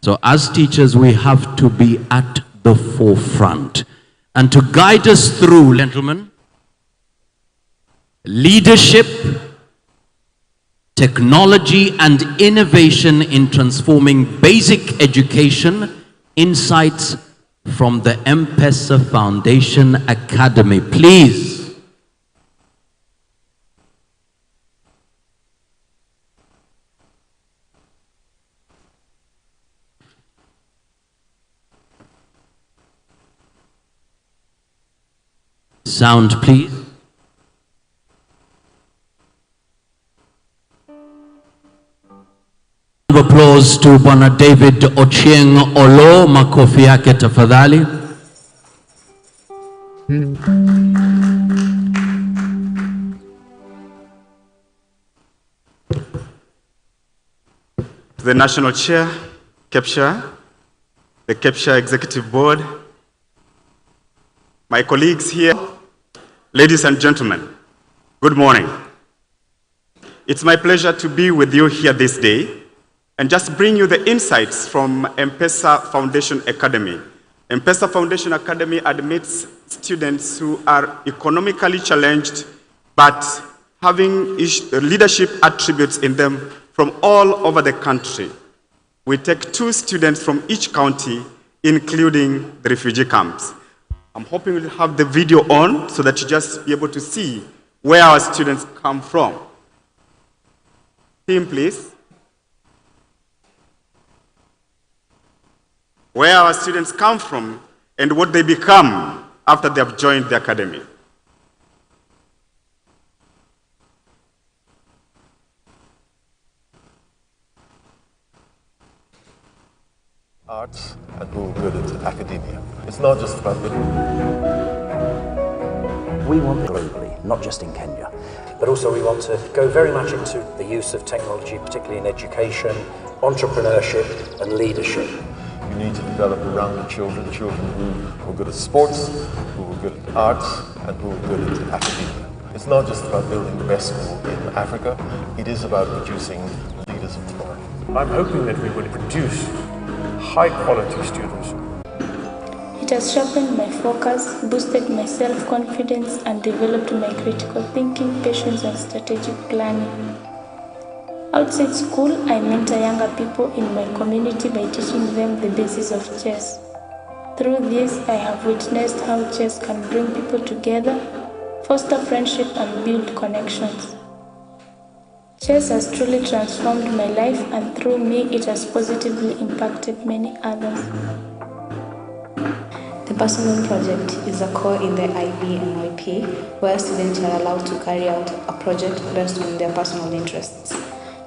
So as teachers, we have to be at the forefront. And to guide us through, gentlemen, leadership, technology and innovation in transforming basic education, insights from the M-Pesa Foundation Academy. Please. Sound, please. Applause to Bwana David Ochieng Olo, makofi yake tafadhali. The National Chair, Kepsha, the Kepsha Executive Board, my colleagues here, ladies and gentlemen, good morning. It's my pleasure to be with you here this day and just bring you the insights from M-Pesa Foundation Academy. M-Pesa Foundation Academy admits students who are economically challenged but having leadership attributes in them from all over the country. We take 2 students from each county, including the refugee camps. I'm hoping we'll have the video on so that you just be able to see where our students come from. Team, please. Where our students come from and what they become after they have joined the academy. Arts and who are good at academia. It's not just about building. We want it globally, not just in Kenya, but also we want to go very much into the use of technology, particularly in education, entrepreneurship and leadership. You need to develop around the children who are good at sports, who are good at arts, and who are good at academia. It's not just about building the best school in Africa, it is about producing leaders of tomorrow. I'm hoping that we will produce high-quality students. It has sharpened my focus, boosted my self-confidence, and developed my critical thinking, patience, and strategic planning. Outside school, I mentor younger people in my community by teaching them the basis of chess. Through this, I have witnessed how chess can bring people together, foster friendship, and build connections. Chess has truly transformed my life, and through me, it has positively impacted many others. The personal project is a core in the IB and YP, where students are allowed to carry out a project based on their personal interests.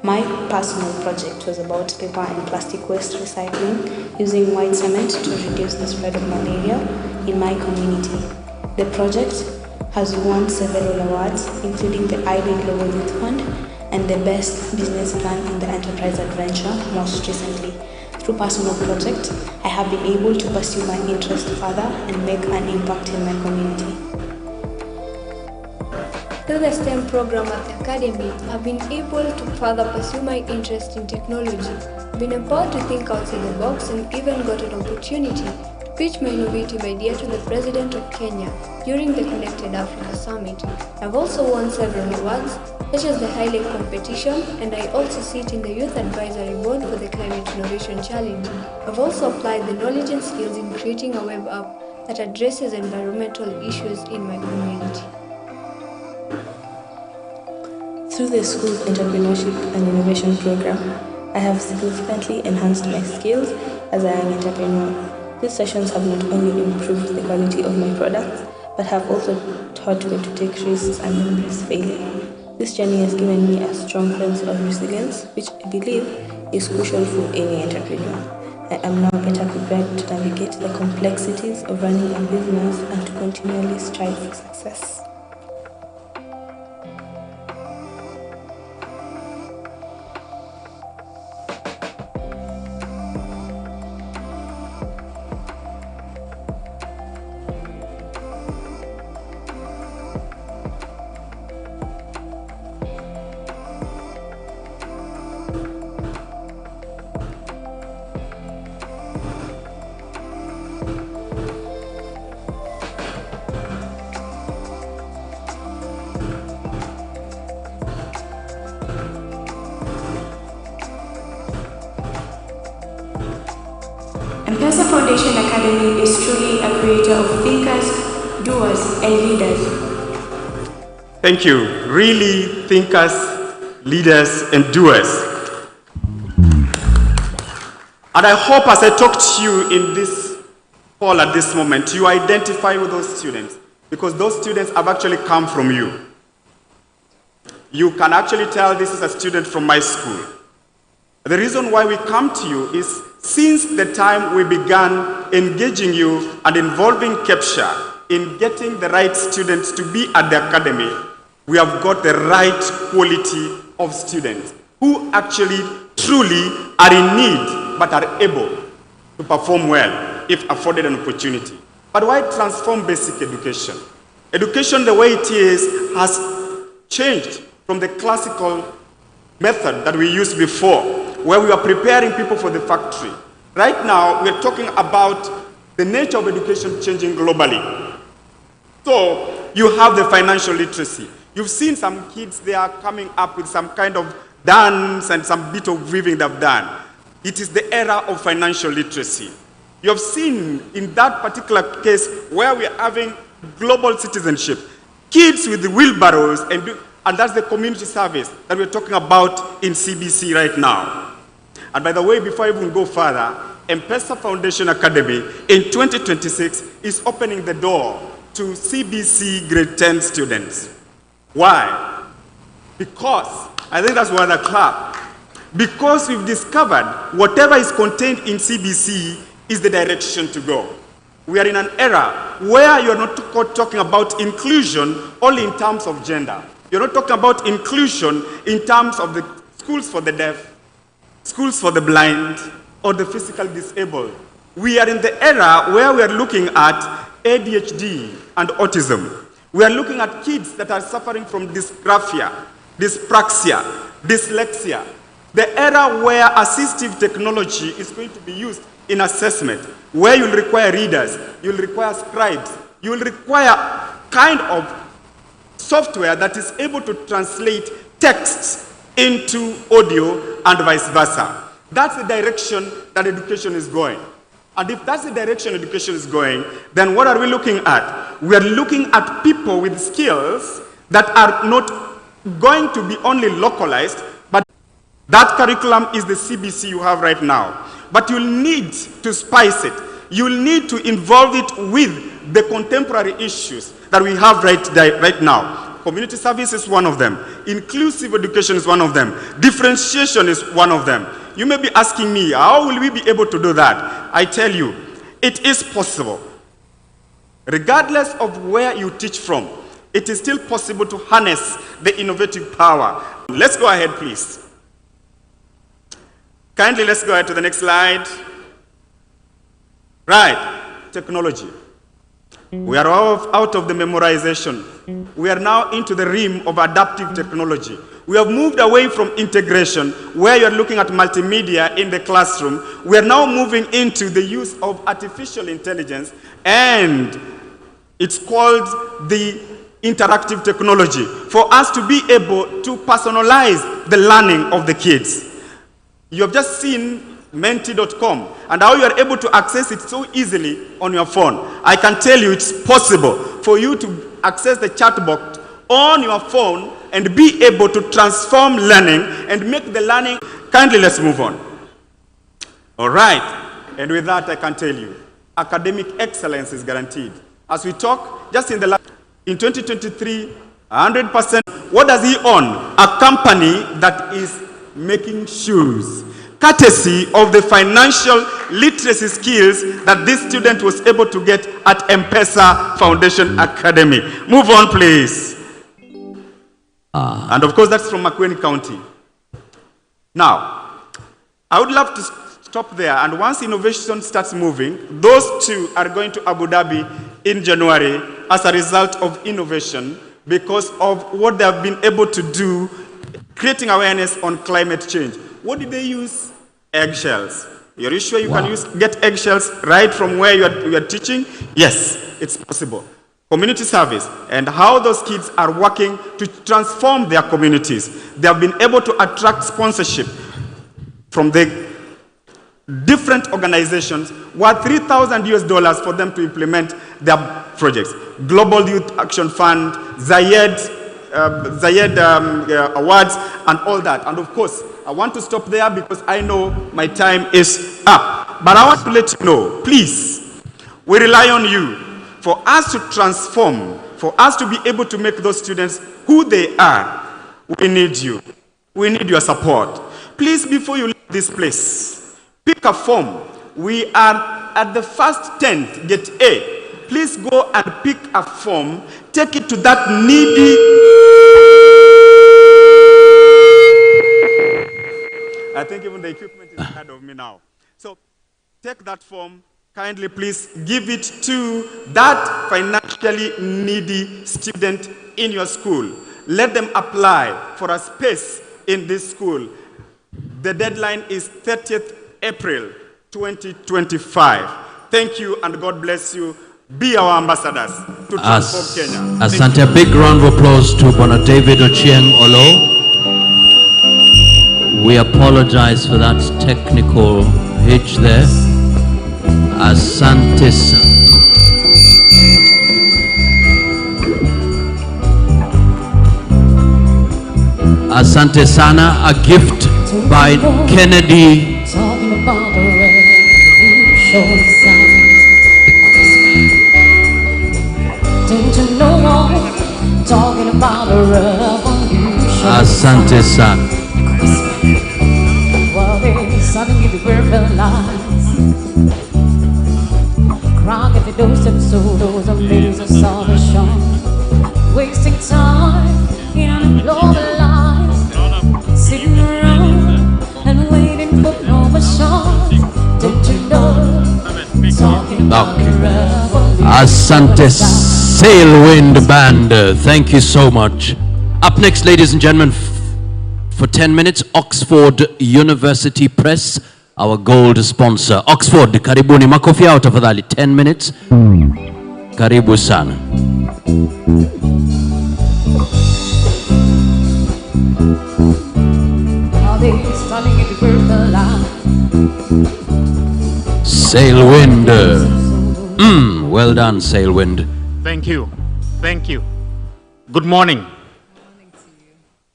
My personal project was about paper and plastic waste recycling using white cement to reduce the spread of malaria in my community. The project has won several awards, including the IB Global Youth Fund and the Best Business Plan in the Enterprise Adventure most recently. Through personal project, I have been able to pursue my interest further and make an impact in my community. Through the STEM program at the Academy, I've been able to further pursue my interest in technology, been empowered to think outside the box, and even got an opportunity to pitch my innovative idea to the President of Kenya during the Connected Africa Summit. I've also won several awards, such as the High Lake competition, and I also sit in the Youth Advisory Board for the Climate Innovation Challenge. I've also applied the knowledge and skills in creating a web app that addresses environmental issues in my community. Through the school's entrepreneurship and innovation program, I have significantly enhanced my skills as a young entrepreneur. These sessions have not only improved the quality of my products, but have also taught me to take risks and embrace failure. This journey has given me a strong sense of resilience, which I believe is crucial for any entrepreneur. I am now better prepared to navigate the complexities of running a business and to continually strive for success. M-Pesa Foundation Academy is truly a creator of thinkers, doers, and leaders. Thank you. Really thinkers, leaders, and doers. And I hope as I talk to you in this hall at this moment, you identify with those students, because those students have actually come from you. You can actually tell this is a student from my school. The reason why we come to you is since the time we began engaging you and involving Kepsha in getting the right students to be at the academy, we have got the right quality of students who actually truly are in need but are able to perform well if afforded an opportunity. But why transform basic education? Education the way it is has changed from the classical method that we used before, where we are preparing people for the factory. Right now, we're talking about the nature of education changing globally. So, you have the financial literacy. You've seen some kids, they are coming up with some kind of dance and some bit of weaving they've done. It is the era of financial literacy. You have seen in that particular case where we are having global citizenship, kids with the wheelbarrows, and that's the community service that we're talking about in CBC right now. And by the way, before I even go further, M-Pesa Foundation Academy in 2026 is opening the door to CBC grade 10 students. Why? Because, I think that's why the clap. Because we've discovered whatever is contained in CBC is the direction to go. We are in an era where you're not talking about inclusion only in terms of gender. You're not talking about inclusion in terms of the schools for the deaf, schools for the blind, or the physically disabled. We are in the era where we are looking at ADHD and autism. We are looking at kids that are suffering from dysgraphia, dyspraxia, dyslexia. The era where assistive technology is going to be used in assessment, where you'll require readers, you'll require scribes, you'll require kind of software that is able to translate texts into audio and vice versa. That's the direction that education is going. And if that's the direction education is going, then what are we looking at? We are looking at people with skills that are not going to be only localized, but that curriculum is the CBC you have right now. But you'll need to spice it. You'll need to involve it with the contemporary issues that we have right now. Community service is one of them. Inclusive education is one of them. Differentiation is one of them. You may be asking me, how will we be able to do that? I tell you, it is possible. Regardless of where you teach from, it is still possible to harness the innovative power. Let's go ahead, please. Kindly, let's go ahead to the next slide. Right, technology. We are out of the memorization. We are now into the realm of adaptive technology. We have moved away from integration, where you are looking at multimedia in the classroom. We are now moving into the use of artificial intelligence, and it's called the interactive technology, for us to be able to personalize the learning of the kids. You have just seen menti.com and how you are able to access it so easily on your phone. I can tell you it's possible for you to access the chatbot on your phone and be able to transform learning and make the learning. Kindly, let's move on. All right. And with that, I can tell you, academic excellence is guaranteed. As we talk, just in 2023, 100%. What does he own? A company that is making shoes, courtesy of the financial literacy skills that this student was able to get at M-Pesa Foundation Academy. Move on, please. And of course, that's from McQueen County. Now, I would love to stop there, and once innovation starts moving, those two are going to Abu Dhabi in January as a result of innovation because of what they have been able to do, creating awareness on climate change. What did they use? Eggshells. Are you sure you can get eggshells right from where you are teaching? Yes, it's possible. Community service and how those kids are working to transform their communities. They have been able to attract sponsorship from the different organizations worth $3,000 for them to implement their projects. Global Youth Action Fund, Zayed Awards, and all that. And of course, I want to stop there because I know my time is up. But I want to let you know, please, we rely on you for us to transform, for us to be able to make those students who they are. We need you. We need your support. Please, before you leave this place, pick a form. We are at the first tent, gate A. Please go and pick a form. Take it to that needy. I think even the equipment is ahead of me now. So take that form. Kindly please give it to that financially needy student in your school. Let them apply for a space in this school. The deadline is 30th April 2025. Thank you and God bless you. Be our ambassadors to transform Kenya. Asante, a big round of applause to Bwana David Ochieng Olo. We apologize for that technical hitch there. Asante. Asante sana, a gift by Kennedy. Talking about the revolution sound. Didn't you know? Talking about the revolution. Asante sana. Well, they suddenly the perfect lies. Crying at the doorstep, so those amazing salvation. Wasting time in unemployed lives. Sitting around and waiting for promotion. Don't you know? Talking about the revolution. Asante Sailwind Band. Thank you so much. Up next, ladies and gentlemen, for 10 minutes, Oxford University Press, our gold sponsor. Oxford, karibuni, makofi yao tafadhali. 10 minutes. Karibu sana. Sailwind. Well done, Sailwind. Thank you. Thank you. Good morning.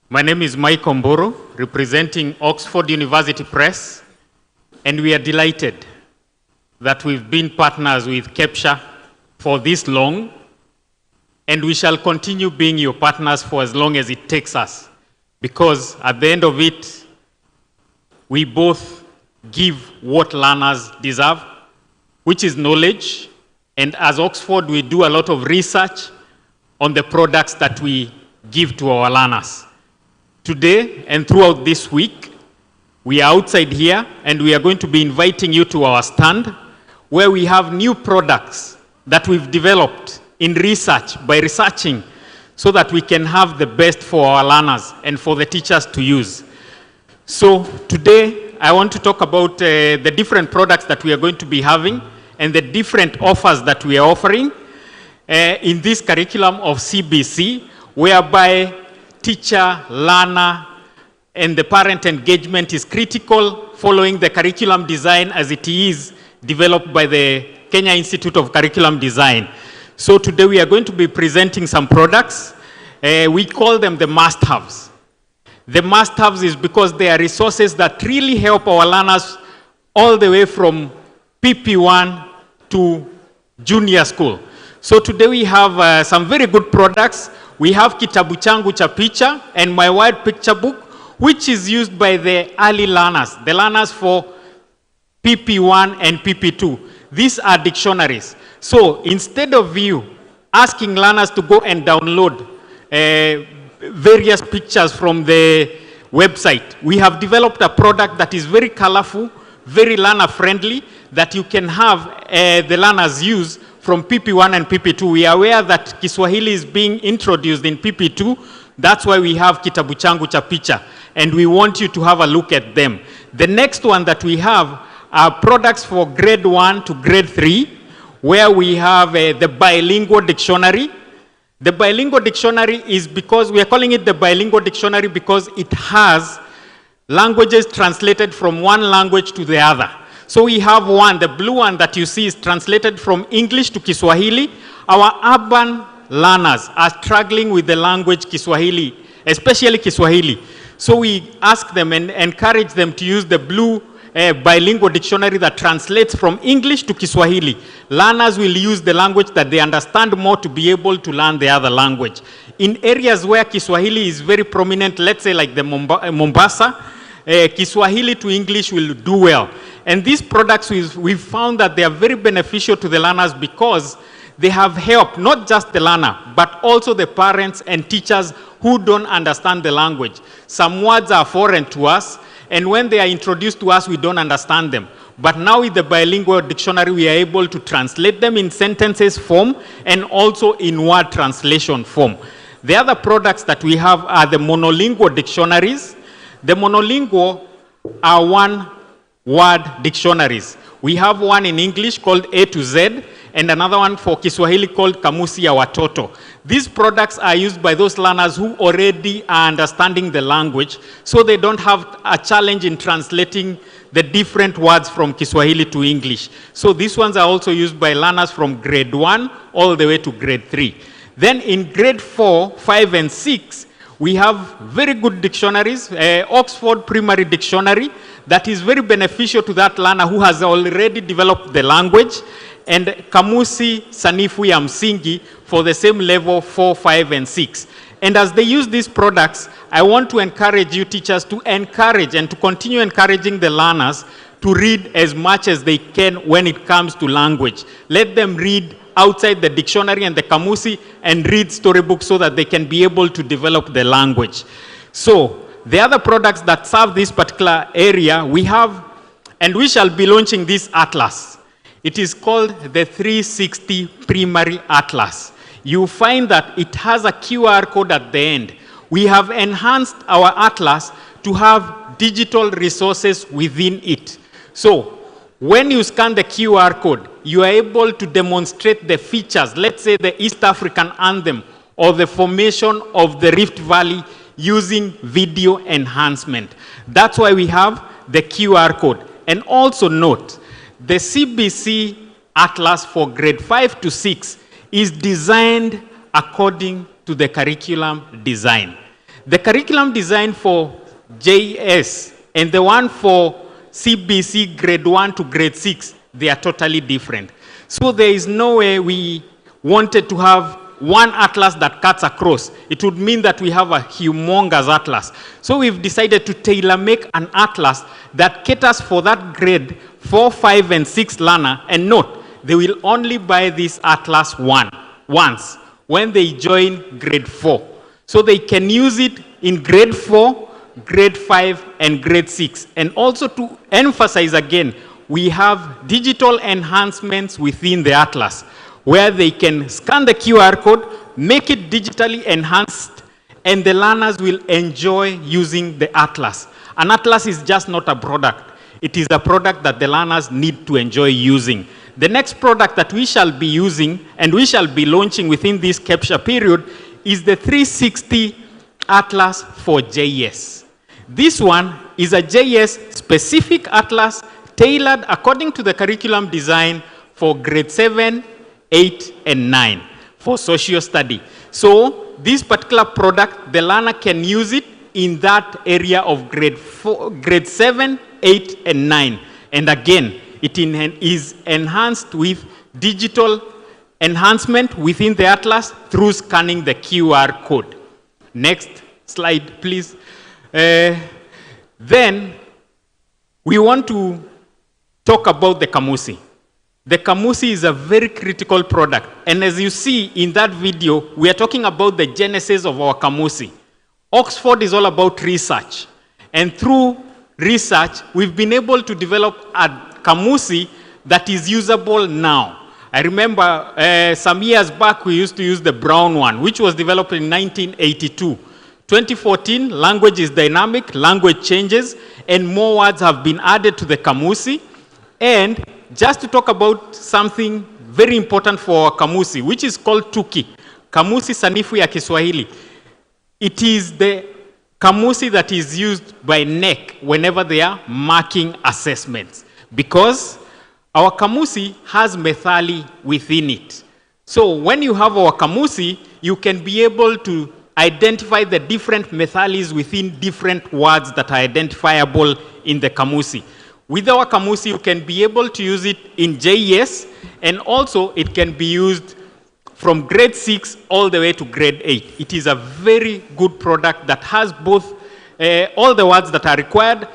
My name is Mike Omboro, representing Oxford University Press, and we are delighted that we've been partners with Kepsha for this long, and we shall continue being your partners for as long as it takes us, because at the end of it, we both give what learners deserve, which is knowledge, and as Oxford, we do a lot of research on the products that we give to our learners. Today and throughout this week, we are outside here and we are going to be inviting you to our stand where we have new products that we've developed in research by researching so that we can have the best for our learners and for the teachers to use. So today, I want to talk about the different products that we are going to be having and the different offers that we are offering in this curriculum of CBC, whereby teacher, learner, and the parent engagement is critical following the curriculum design as it is developed by the Kenya Institute of Curriculum Design. So today we are going to be presenting some products. We call them the must-haves. The must-haves is because they are resources that really help our learners all the way from PP1 to junior school. So today we have some very good products. We have Kitabu Changu Cha Picha and My Word Picture Book, which is used by the early learners, the learners for PP1 and PP2. These are dictionaries. So instead of you asking learners to go and download various pictures from the website, we have developed a product that is very colorful, very learner-friendly, that you can have the learners use from PP1 and PP2. We are aware that Kiswahili is being introduced in PP2. That's why we have Kitabu Changu Cha Picha, and we want you to have a look at them. The next one that we have are products for grade 1 to grade 3, where we have the bilingual dictionary. The bilingual dictionary is because, we are calling it the bilingual dictionary because it has languages translated from one language to the other. So we have one, the blue one that you see is translated from English to Kiswahili. Our urban learners are struggling with the language Kiswahili, especially Kiswahili. So we ask them and encourage them to use the blue bilingual dictionary that translates from English to Kiswahili. Learners will use the language that they understand more to be able to learn the other language. In areas where Kiswahili is very prominent, let's say like the Mombasa, Kiswahili to English will do well. And these products, we've found that they are very beneficial to the learners because they have helped not just the learner, but also the parents and teachers who don't understand the language. Some words are foreign to us, and when they are introduced to us, we don't understand them. But now with the bilingual dictionary, we are able to translate them in sentences form and also in word translation form. The other products that we have are the monolingual dictionaries. The monolingual are one-word dictionaries. We have one in English called A to Z, and another one for Kiswahili called Kamusi ya Watoto. These products are used by those learners who already are understanding the language, so they don't have a challenge in translating the different words from Kiswahili to English. So these ones are also used by learners from grade 1 all the way to grade 3. Then in grade 4, 5, and 6, we have very good dictionaries, Oxford Primary Dictionary, that is very beneficial to that learner who has already developed the language, and Kamusi Sanifu ya Msingi for the same level 4, 5, and 6. And as they use these products, I want to encourage you teachers to encourage and to continue encouraging the learners to read as much as they can when it comes to language. Let them read outside the dictionary and the Kamusi and read storybooks so that they can be able to develop the language. So the other products that serve this particular area, we have, and we shall be launching this atlas. It is called the 360 Primary Atlas. You find that it has a QR code at the end. We have enhanced our atlas to have digital resources within it. So when you scan the QR code, you are able to demonstrate the features, let's say the East African anthem or the formation of the Rift Valley using video enhancement. That's why we have the QR code. And also note, the CBC Atlas for grade 5 to 6 is designed according to the curriculum design. The curriculum design for JS and the one for CBC grade 1 to grade 6, they are totally different. So there is no way we wanted to have one atlas that cuts across. It would mean that we have a humongous atlas. So we've decided to tailor-make an atlas that caters for that grade 4, 5, and 6 learner. And note, they will only buy this atlas once when they join grade 4. So they can use it in grade 4, grade 5, and grade 6. And also to emphasize again, we have digital enhancements within the atlas, where they can scan the QR code, make it digitally enhanced, and the learners will enjoy using the atlas. An atlas is just not a product. It is a product that the learners need to enjoy using. The next product that we shall be using, and we shall be launching within this Kepsha period, is the 360 Atlas for JS. This one is a JS-specific atlas tailored according to the curriculum design for grade 7, 8, and 9 for social study. So this particular product, the learner can use it in that area of grade 7, 8, and 9. And again, it is enhanced with digital enhancement within the atlas through scanning the QR code. Next slide, please. Then we want to talk about the Kamusi. The Kamusi is a very critical product. And as you see in that video, we are talking about the genesis of our Kamusi. Oxford is all about research. And through research, we've been able to develop a Kamusi that is usable now. I remember some years back, we used to use the brown one, which was developed in 1982. 2014, language is dynamic, language changes, and more words have been added to the Kamusi. And just to talk about something very important for our Kamusi, which is called Tuki, Kamusi Sanifu ya Kiswahili. It is the Kamusi that is used by NEC whenever they are marking assessments. because our kamusi has methali within it. So when you have our kamusi, you can be able to identify the different methalis within different words that are identifiable in the kamusi. With our kamusi, you can be able to use it in JES, and also it can be used from grade 6 all the way to grade 8. It is a very good product that has both all the words that are required,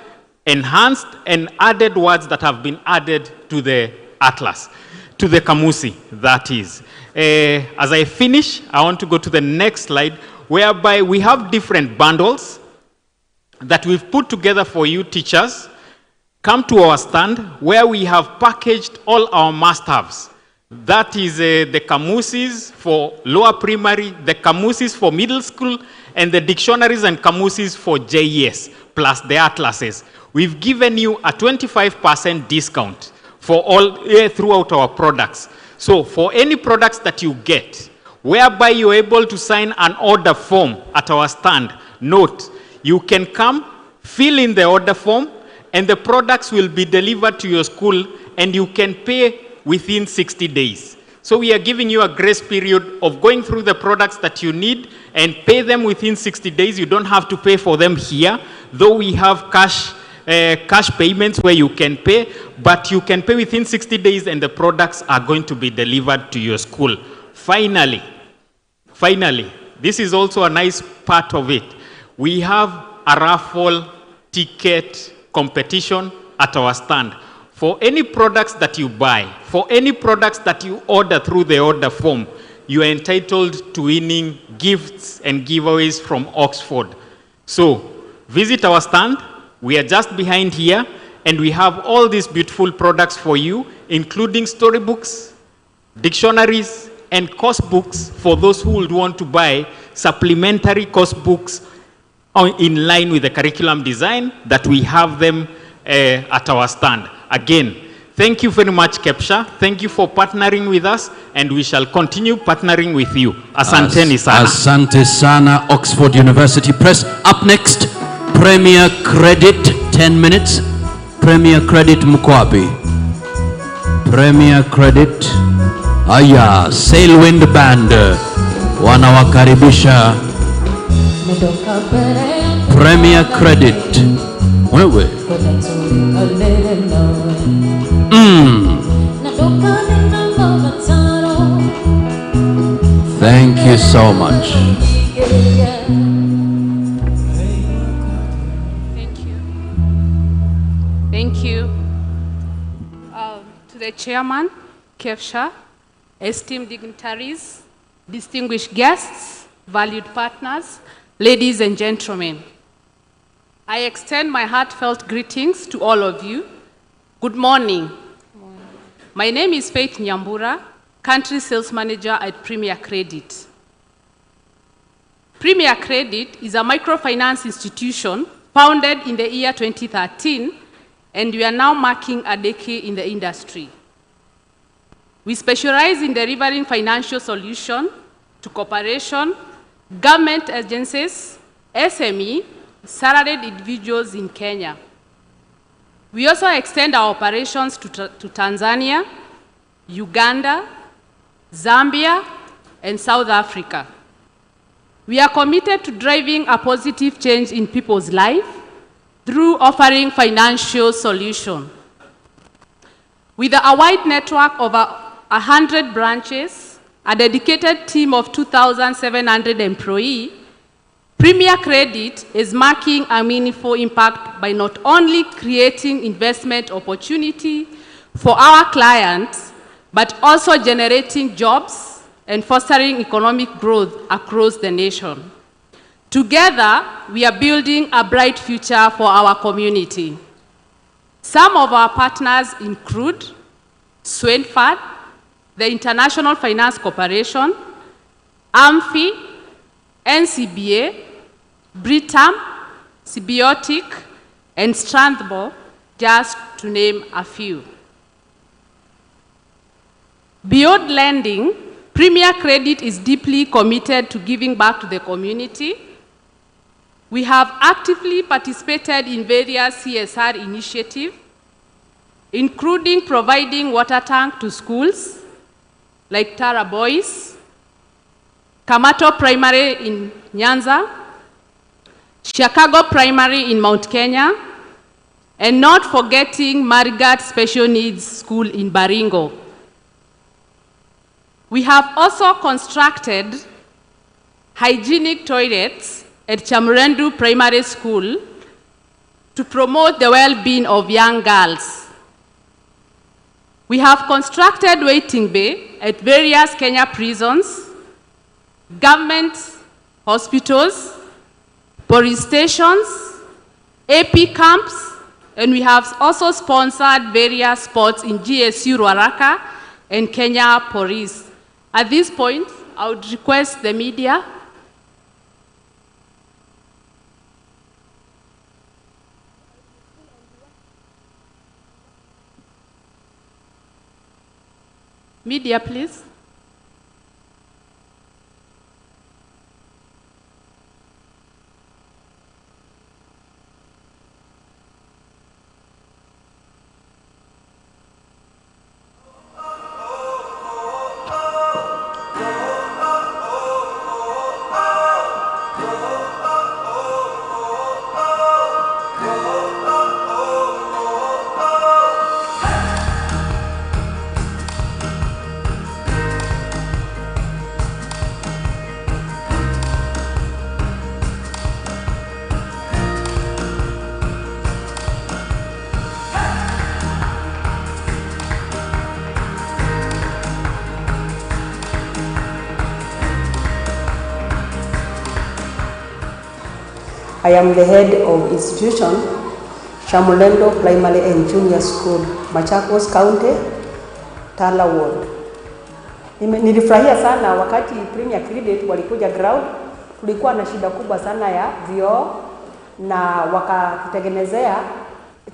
enhanced, and added words that have been added to the atlas, to the kamusi, that is. As I finish, I want to go to the next slide, whereby we have different bundles that we've put together for you teachers. Come to our stand where we have packaged all our must-haves. That is the kamusis for lower primary, the kamusis for middle school, and the dictionaries and kamusis for JES, plus the atlases. We've given you a 25% discount for all throughout our products. So for any products that you get, whereby you're able to sign an order form at our stand, note, you can come, fill in the order form, and the products will be delivered to your school, and you can pay within 60 days. So we are giving you a grace period of going through the products that you need and pay them within 60 days. You don't have to pay for them here, though we have cash payments where you can pay, but you can pay within 60 days and the products are going to be delivered to your school. Finally, this is also a nice part of it. We have a raffle ticket competition at our stand. For any products that you buy, for any products that you order through the order form, you are entitled to winning gifts and giveaways from Oxford. So visit our stand. We are just behind here, and we have all these beautiful products for you, including storybooks, dictionaries, and course books for those who would want to buy supplementary course books in line with the curriculum design that we have them at our stand. Again, thank you very much, Kepsha. Thank you for partnering with us, and we shall continue partnering with you. Asanteni sana. Asante sana, Oxford University Press. Up next, Premier Credit, 10 minutes. Premier Credit Mkwabi. Premier Credit. Aya, Sailwind Band. Wanawakaribisha. Premier Credit. Wewe. Thank you so much. Thank you. To the chairman, Kepsha, esteemed dignitaries, distinguished guests, valued partners, ladies and gentlemen, I extend my heartfelt greetings to all of you. Good morning. My name is Faith Nyambura, Country Sales Manager at Premier Credit. Premier Credit is a microfinance institution founded in the year 2013, and we are now marking a decade in the industry. We specialize in delivering financial solutions to corporation, government agencies, SME, salaried individuals in Kenya. We also extend our operations to Tanzania, Uganda, Zambia, and South Africa. We are committed to driving a positive change in people's lives through offering financial solutions. With a wide network of 100 branches, a dedicated team of 2,700 employees, Premier Credit is making a meaningful impact by not only creating investment opportunity for our clients, but also generating jobs and fostering economic growth across the nation. Together, we are building a bright future for our community. Some of our partners include Swenford, the International Finance Corporation, AMFI, NCBA, Britam, Symbiotic, and Strandbo, just to name a few. Beyond lending, Premier Credit is deeply committed to giving back to the community. We have actively participated in various CSR initiatives. including providing water tank to schools like Tara Boys, Kamato Primary in Nyanza, Chicago Primary in Mount Kenya, and not forgetting Marigat Special Needs School in Baringo. We have also constructed hygienic toilets at Chamurendu Primary School to promote the well-being of young girls. We have constructed waiting bay at various Kenya prisons, government hospitals, police stations, AP camps, and we have also sponsored various sports in GSU Ruaraka and Kenya Police. At this point, I would request the media. Media, please. I am the head of institution, Chamulendo Primary and Junior School, Machakos County, Tala Ward. Nilifurahia sana wakati Premier Credit walikuja ground, tulikuwa na shida kubwa sana ya vyoo na wakatutengenezea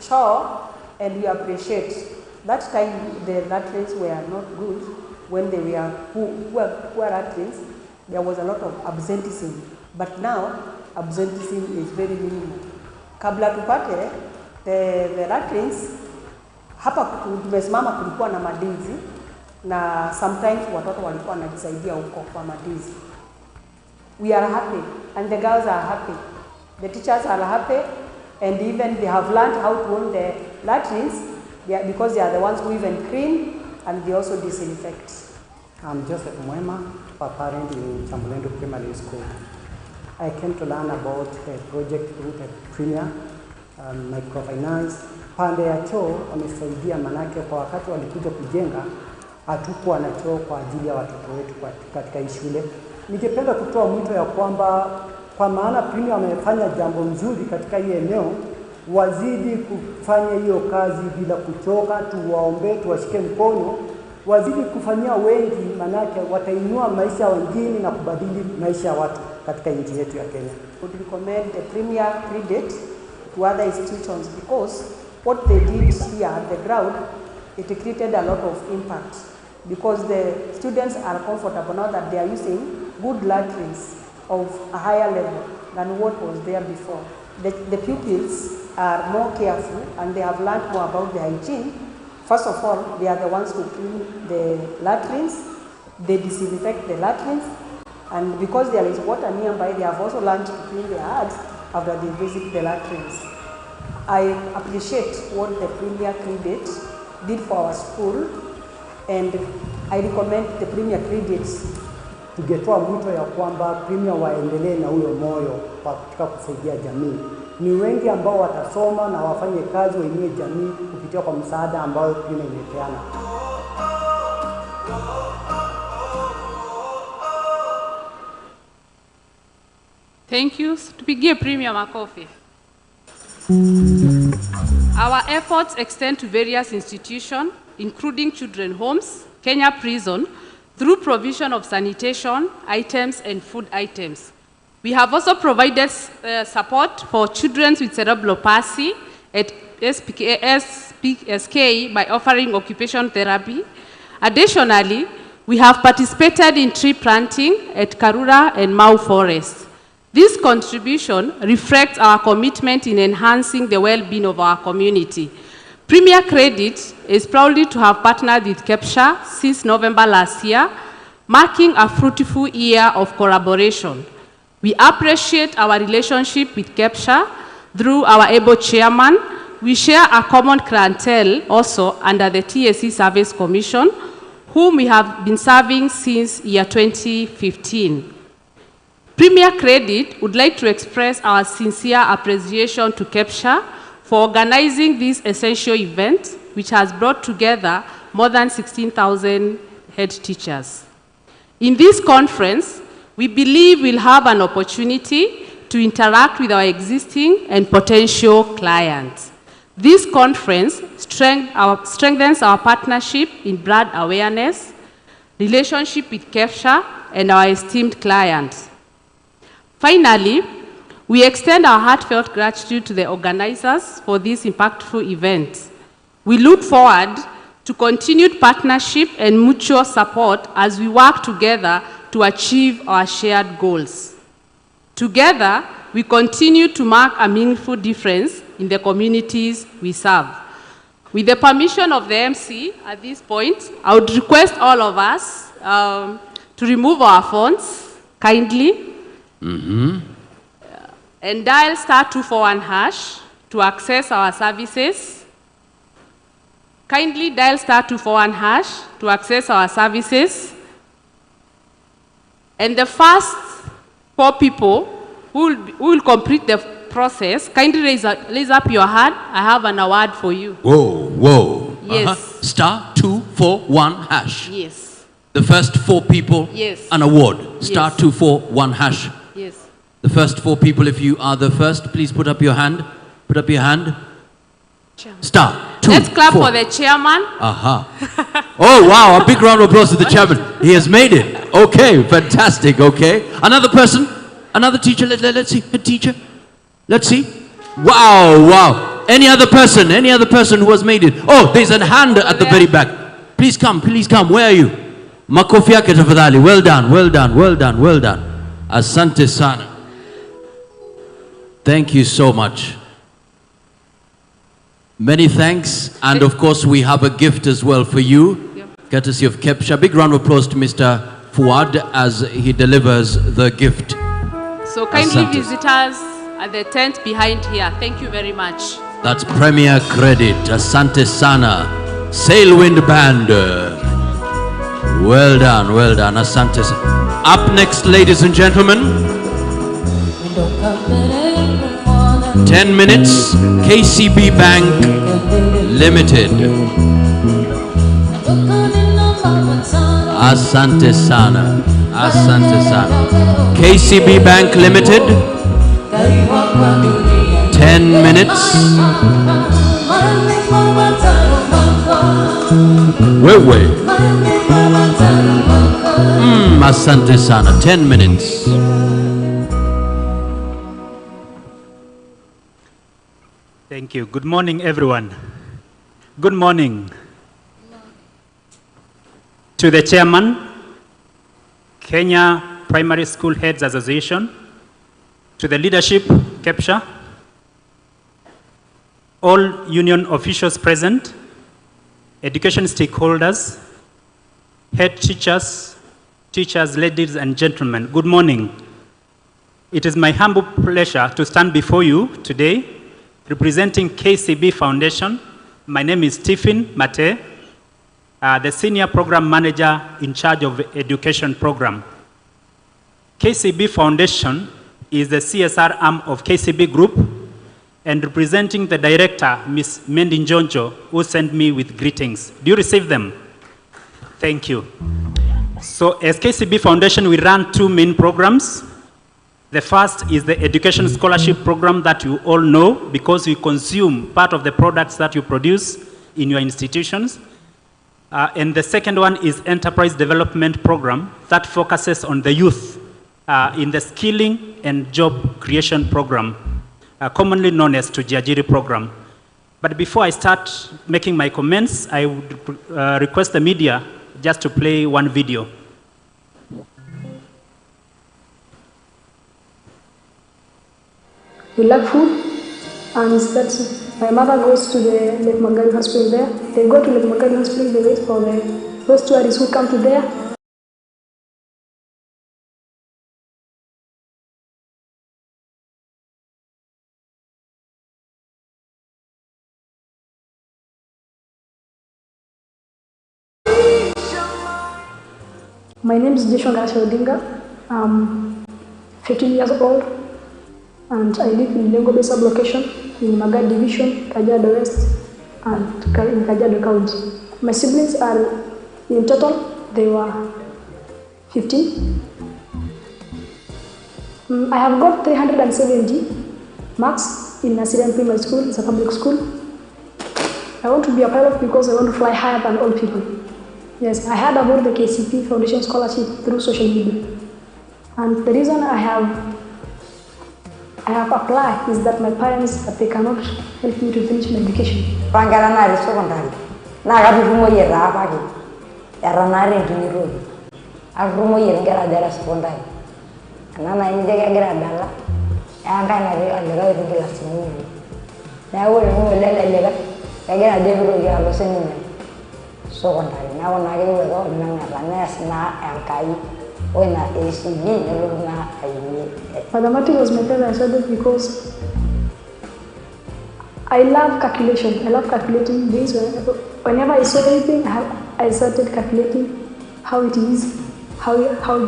choo, and we appreciate. That time the latrines were not good. When they were poor latrins, there was a lot of absenteeism. But now, absenteeism is very minimal. Kabla tupate the latrins, hapa tumesimama kulikuwa na madizi, na sometimes watoto walikuwa wanajisaidia huko kwa madizi. We are happy and the girls are happy. The teachers are happy, and even they have learned how to own the latrins because they are the ones who even clean and they also disinfect. I'm Joseph Mwema, a parent in Chamulendo Primary School. I came to learn about a project rooted Premier, microfinance. Pande ya choo wamesaidia, manake kwa wakati walikuja kujenga hatukuwa na choo kwa ajili ya watoto wetu katika hii shule. Ningependa kutoa mwito ya kwamba kwa maana Premier wamefanya jambo nzuri katika hii eneo, wazidi kufanya hiyo kazi bila kuchoka. Tuwaombe, tuwashike mkono, wazidi kufanyia wengi, manake watainua maisha ya wengine na kubadili maisha ya watu katika nchi yetu ya Kenya. Would recommend the Premier Credit to other institutions because what they did here at the ground, it created a lot of impact because the students are comfortable now that they are using good latrines of a higher level than what was there before. The pupils are more careful and they have learned more about the hygiene. First of all, they are the ones who clean the latrines, they disinfect the latrines, and because there is water nearby, they have also learned to clean their hands after they visit the latrines. I appreciate what the Premier Credit did for our school, and I recommend the Premier Credit. Tungetoa mwito ya kwamba Premier waendelee na huyo moyo katika kusaidia jamii. Ni wengi ambao watasoma na wafanye kazi wenye jamii kupitia kwa msaada ambao Premier imepeana. Thank you. Tupigie Premier makofi. Our efforts extend to various institutions, including children homes, Kenya Prison, through provision of sanitation items and food items. We have also provided support for children with cerebral palsy at SPSK by offering occupation therapy. Additionally, we have participated in tree planting at Karura and Mau Forest. This contribution reflects our commitment in enhancing the well-being of our community. Premier Credit is proudly to have partnered with Kepsha since November last year, marking a fruitful year of collaboration. We appreciate our relationship with Kepsha through our able chairman. We share a common clientele also under the TSC Service Commission, whom we have been serving since year 2015. Premier Credit would like to express our sincere appreciation to Kepsha for organizing this essential event, which has brought together more than 16,000 head teachers. In this conference, we believe we'll have an opportunity to interact with our existing and potential clients. This conference strengthens our partnership in brand awareness, relationship with Kepsha, and our esteemed clients. Finally, we extend our heartfelt gratitude to the organizers for this impactful event. We look forward to continued partnership and mutual support as we work together to achieve our shared goals. Together, we continue to mark a meaningful difference in the communities we serve. With the permission of the MC at this point, I would request all of us to remove our phones kindly and dial *241# to access our services. Kindly dial *241# to access our services. And the first 4 people who will complete the process, kindly raise up your hand. I have an award for you. Whoa. Yes. *241#. Yes. The first 4 people, yes, an award. Yes. *241#. Yes. The first 4 people, if you are the first, please put up your hand. Put up your hand. *241#. Let's clap for the chairman. Oh, wow, a big round of applause to the chairman. He has made it. Okay, fantastic, okay. Another person, another teacher, let's see, a teacher. Let's see. Wow. Any other person who has made it? Oh, there's a hand at the very back. Please come. Where are you? Makofi yake tafadhali. Well done. Asante sana. Thank you so much. Many thanks. And of course, we have a gift as well for you, courtesy of Kepsha. Big round of applause to Mr. Fuad as he delivers the gift. So kindly visit us at the tent behind here. Thank you very much. That's Premier Credit. Asante sana. Sailwind Band. Well done. Asante sana. Up next, ladies and gentlemen, 10 minutes, KCB Bank Limited. Asante sana. KCB Bank Limited, 10 minutes. Wait. Asante sana, 10 minutes. Thank you. Good morning, everyone. Good morning. To the chairman, Kenya Primary School Heads Association, to the leadership, Kepsha, all union officials present, education stakeholders, head teachers, ladies and gentlemen, good morning. It is my humble pleasure to stand before you today representing KCB Foundation. My name is Stephen Mate, the Senior Program Manager in charge of the Education Program. KCB Foundation is the CSR arm of KCB Group, and representing the director, Ms. Mendi Njonjo, who sent me with greetings. Do you receive them? Thank you. So as KCB Foundation, we run 2 main programs. The first is the Education Scholarship Program that you all know because we consume part of the products that you produce in your institutions. And the second one is Enterprise Development Program that focuses on the youth in the Skilling and Job Creation Program, commonly known as Tujiajiri Program. But before I start making my comments, I would request the media just to play one video. We love food, and it's that My mother goes to the Lake Magadi Hospital there. They go to Lake Magadi Hospital, they wait for those tourists who come to there. My name is Joshua Odinga. I'm 15 years old and I live in Lengo Bay sub-location in Magadi Division, Kajiado West and in Kajiado County. My siblings are, in total, they were 15. I have got 370 marks in Assyrian Primary School. It's a public school. I want to be a pilot because I want to fly higher than all people. Yes, I heard about the KCP Foundation Scholarship through social media. And the reason I have applied is that my parents, that they cannot help me to finish my education. Mathematics was my favorite subject because I love calculation. I love calculating things. Whenever I saw anything, I started calculating how it is, how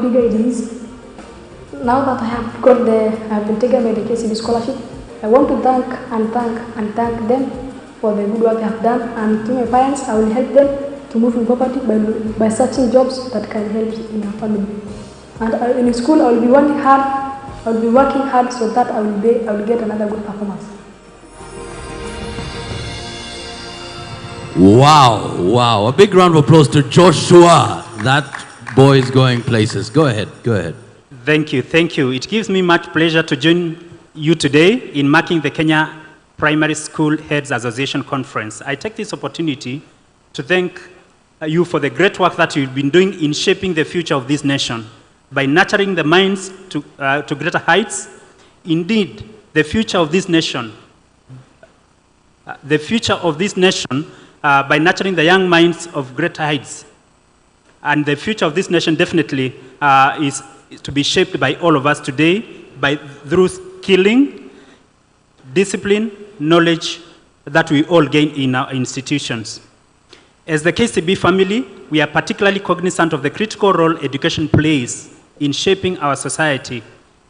big it is. Now that I have been taken by the KCB scholarship, I want to thank them for the good work they have done, and to my parents, I will help them to move in poverty by searching jobs that can help in our family. And in school, I will be working hard so that I will get another good performance. Wow, wow. A big round of applause to Joshua. That boy is going places. Go ahead, go ahead. Thank you, thank you. It gives me much pleasure to join you today in marking the Kenya Primary School Heads Association Conference. I take this opportunity to thank you for the great work that you've been doing in shaping the future of this nation by nurturing the minds to greater heights. Indeed, the future of this nation, by nurturing the young minds of greater heights, and the future of this nation definitely is to be shaped by all of us today through skilling, discipline, knowledge that we all gain in our institutions. As the KCB family, we are particularly cognizant of the critical role education plays in shaping our society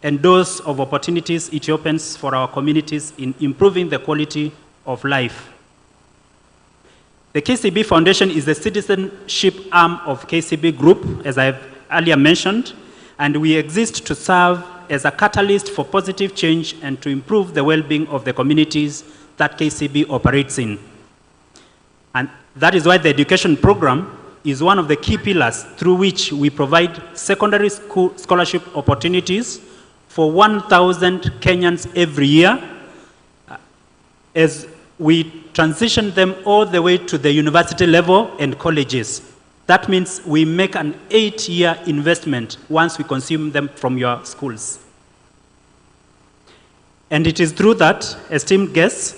and doors of opportunities it opens for our communities in improving the quality of life. The KCB Foundation is the citizenship arm of KCB Group, as I've earlier mentioned, and we exist to serve as a catalyst for positive change and to improve the well-being of the communities that KCB operates in. And that is why the education program is one of the key pillars through which we provide secondary school scholarship opportunities for 1,000 Kenyans every year as we transition them all the way to the university level and colleges. That means we make an 8-year investment once we consume them from your schools. And it is through that, esteemed guests,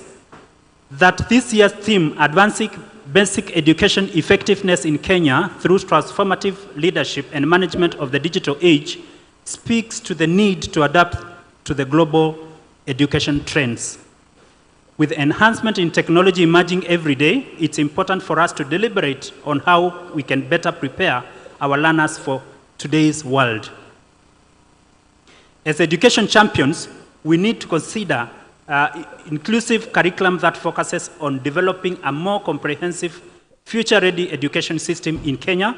that this year's theme, Advancing Basic Education Effectiveness in Kenya through Transformative Leadership and Management of the Digital Age, speaks to the need to adapt to the global education trends. With enhancement in technology emerging every day, it's important for us to deliberate on how we can better prepare our learners for today's world. As education champions, we need to consider inclusive curriculum that focuses on developing a more comprehensive, future-ready education system in Kenya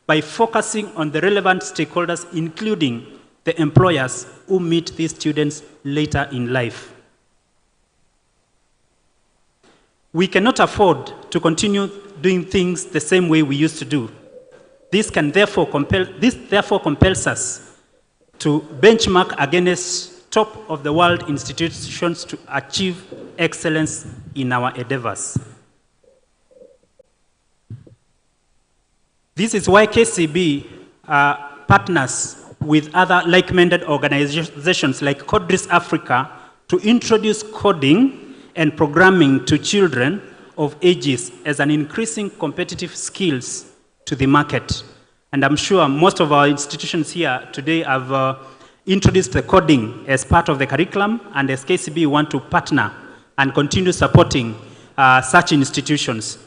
by focusing on the relevant stakeholders, including the employers who meet these students later in life. We cannot afford to continue doing things the same way we used to do. This therefore compels us to benchmark against top-of-the-world institutions to achieve excellence in our endeavors. This is why KCB partners with other like-minded organizations like Codris Africa to introduce coding and programming to children of ages as an increasing competitive skills to the market. And I'm sure most of our institutions here today have introduced the coding as part of the curriculum, and as KCB want to partner and continue supporting such institutions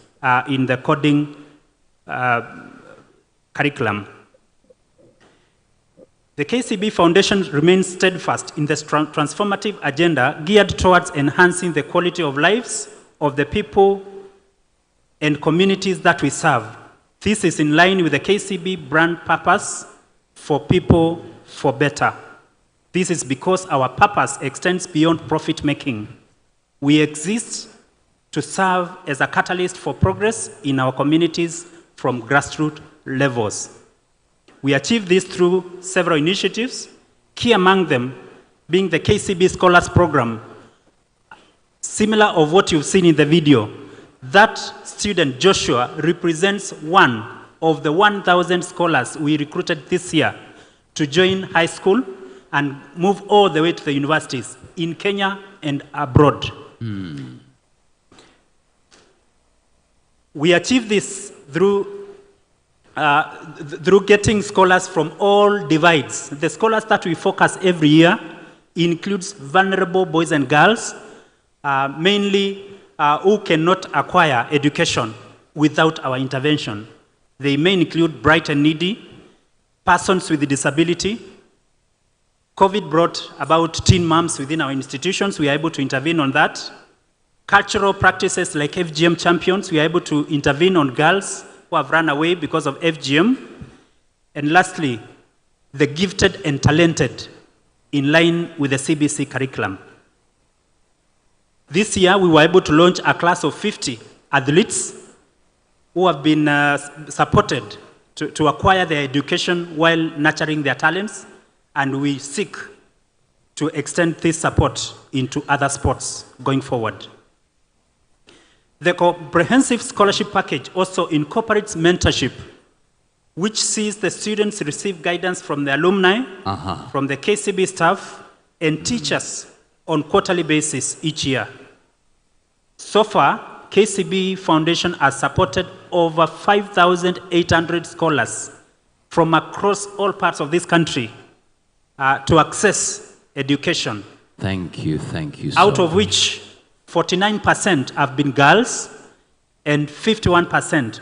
in the coding curriculum. The KCB Foundation remains steadfast in the transformative agenda geared towards enhancing the quality of lives of the people and communities that we serve. This is in line with the KCB brand purpose, for people, for better. This is because our purpose extends beyond profit making. We exist to serve as a catalyst for progress in our communities from grassroots levels. We achieve this through several initiatives, key among them being the KCB Scholars Program, similar of what you've seen in the video. That student, Joshua, represents one of the 1,000 scholars we recruited this year to join high school and move all the way to the universities in Kenya and abroad. We achieve this through getting scholars from all divides. The scholars that we focus every year includes vulnerable boys and girls, mainly who cannot acquire education without our intervention. They may include bright and needy, persons with disability. COVID brought about teen moms within our institutions. We are able to intervene on that. Cultural practices like FGM champions, we are able to intervene on girls who have run away because of FGM. And lastly, the gifted and talented, in line with the CBC curriculum. This year, we were able to launch a class of 50 athletes who have been supported to acquire their education while nurturing their talents, and we seek to extend this support into other sports going forward. The comprehensive scholarship package also incorporates mentorship, which sees the students receive guidance from the alumni, from the KCB staff, and teachers on quarterly basis each year. So far, KCB Foundation has supported over 5,800 scholars from across all parts of this country to access education. Thank you so Out of which 49% have been girls and 51%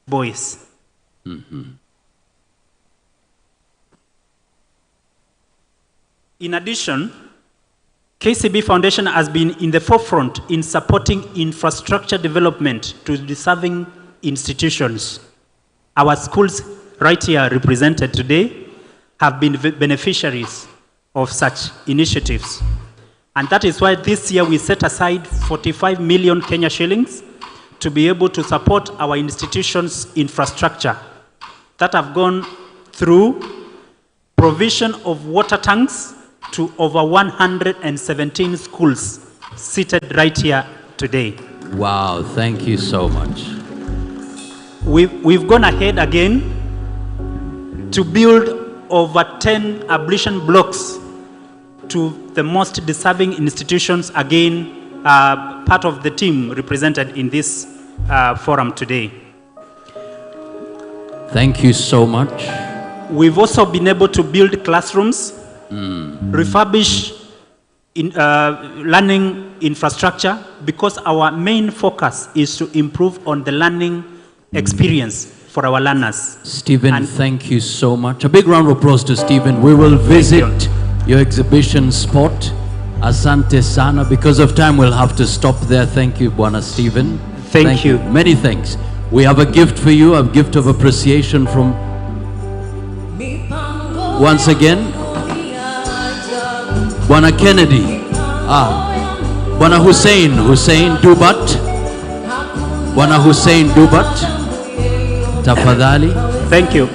boys. In addition, KCB Foundation has been in the forefront in supporting infrastructure development to deserving institutions. Our schools right here represented today have been beneficiaries of such initiatives. And that is why this year we set aside 45 million Kenya shillings to be able to support our institutions' infrastructure that have gone through provision of water tanks to over 117 schools seated right here today. Wow, thank you so much. We've gone ahead again to build over 10 ablution blocks to the most deserving institutions, again, part of the team represented in this forum today. Thank you so much. We've also been able to build classrooms, refurbish learning infrastructure, because our main focus is to improve on the learning experience for our learners. Stephen, thank you so much. A big round of applause to Stephen. We will visit your exhibition spot. Asante sana. Because of time, we'll have to stop there. Thank you, Bwana Stephen. Thank you. Many thanks. We have a gift for you, a gift of appreciation from, once again, Bwana Kennedy. Bwana Hussein Dubat. Bwana Hussein Dubat. Tafadhali. Thank you.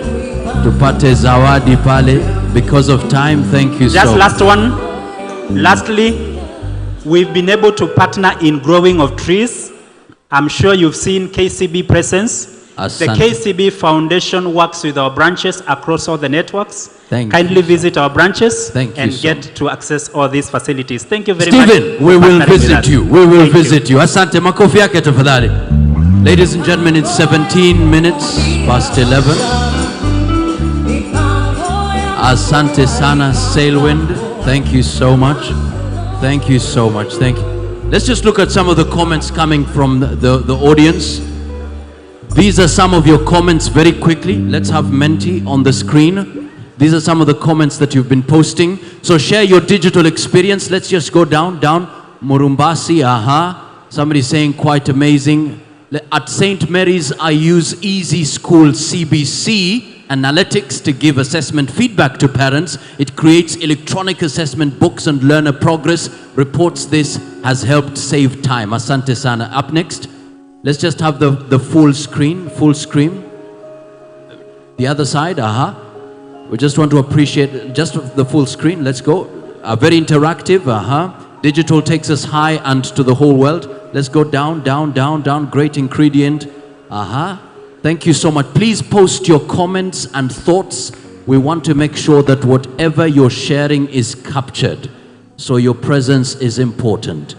Tupate zawadi pale. Because of time, thank you so much. Just last one. Lastly, we've been able to partner in growing of trees. I'm sure you've seen KCB presence The Asante. KCB Foundation works with our branches across all the networks. Thank Kindly you. visit our branches Thank you and so get to access all these facilities. Thank you very much. Stephen, we for will partnering with visit us. you. We will Thank you. visit you. Asante, makofi yake tafadhali. Ladies and gentlemen, it's 17 minutes past 11. Asante sana, Sailwind. Thank you so much. Thank you so much. Thank you. Let's just look at some of the comments coming from the audience. These are some of your comments very quickly. Let's have Menti on the screen. These are some of the comments that you've been posting. So share your digital experience. Let's just go down. Murumbasi, aha. Somebody saying quite amazing. At St. Mary's, I use Easy School CBC analytics to give assessment feedback to parents. It creates electronic assessment books and learner progress reports. This has helped save time. Asante sana. Up next, let's just have the full screen. The other side, aha. We just want to appreciate just the full screen. Let's go. Very interactive, aha. Digital takes us high and to the whole world. Let's go down. Great ingredient, aha. Thank you so much. Please post your comments and thoughts. We want to make sure that whatever you're sharing is captured. So your presence is important.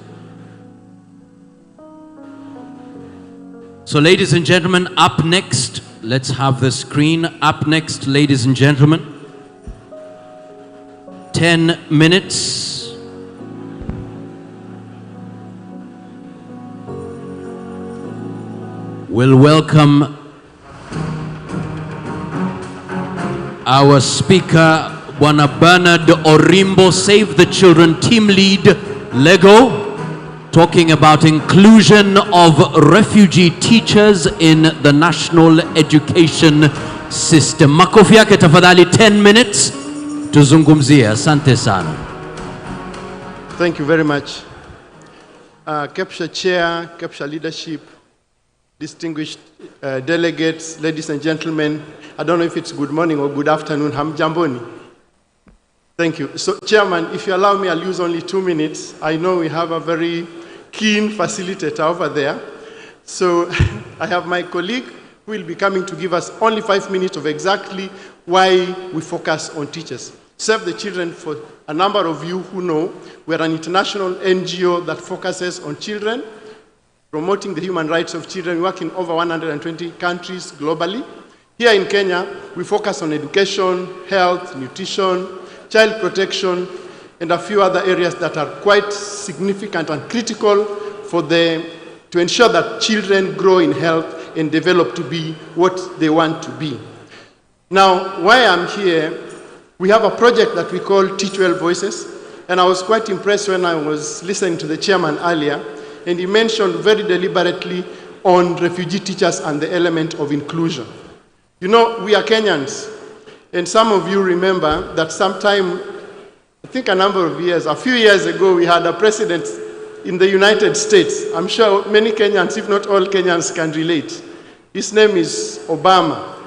So ladies and gentlemen, up next, let's have the screen. Up next, ladies and gentlemen, 10 minutes. We'll welcome our speaker, Bwana Bernard Orimbo, Save the Children Team Lead, Lego, talking about inclusion of refugee teachers in the national education system. Makofi yake tafadhali, 10 minutes. Tuzungumzie. Asante sana. Thank you very much. Kepsha Chair, Kepsha Leadership, distinguished delegates, ladies and gentlemen, I don't know if it's good morning or good afternoon. Hamjamboni. Thank you. So, Chairman, if you allow me, I'll use only 2 minutes. I know we have a very keen facilitator over there. So, I have my colleague who will be coming to give us only 5 minutes of exactly why we focus on teachers. Save the Children, for a number of you who know, we're an international NGO that focuses on children, promoting the human rights of children. We work in over 120 countries globally. Here in Kenya, we focus on education, health, nutrition, child protection, and a few other areas that are quite significant and critical to ensure that children grow in health and develop to be what they want to be. Now, why I'm here, we have a project that we call Teach12 Voices, and I was quite impressed when I was listening to the chairman earlier, and he mentioned very deliberately on refugee teachers and the element of inclusion. You know, we are Kenyans, and some of you remember that sometime, I think a few years ago, we had a president in the United States. I'm sure many Kenyans, if not all Kenyans, can relate. His name is Obama.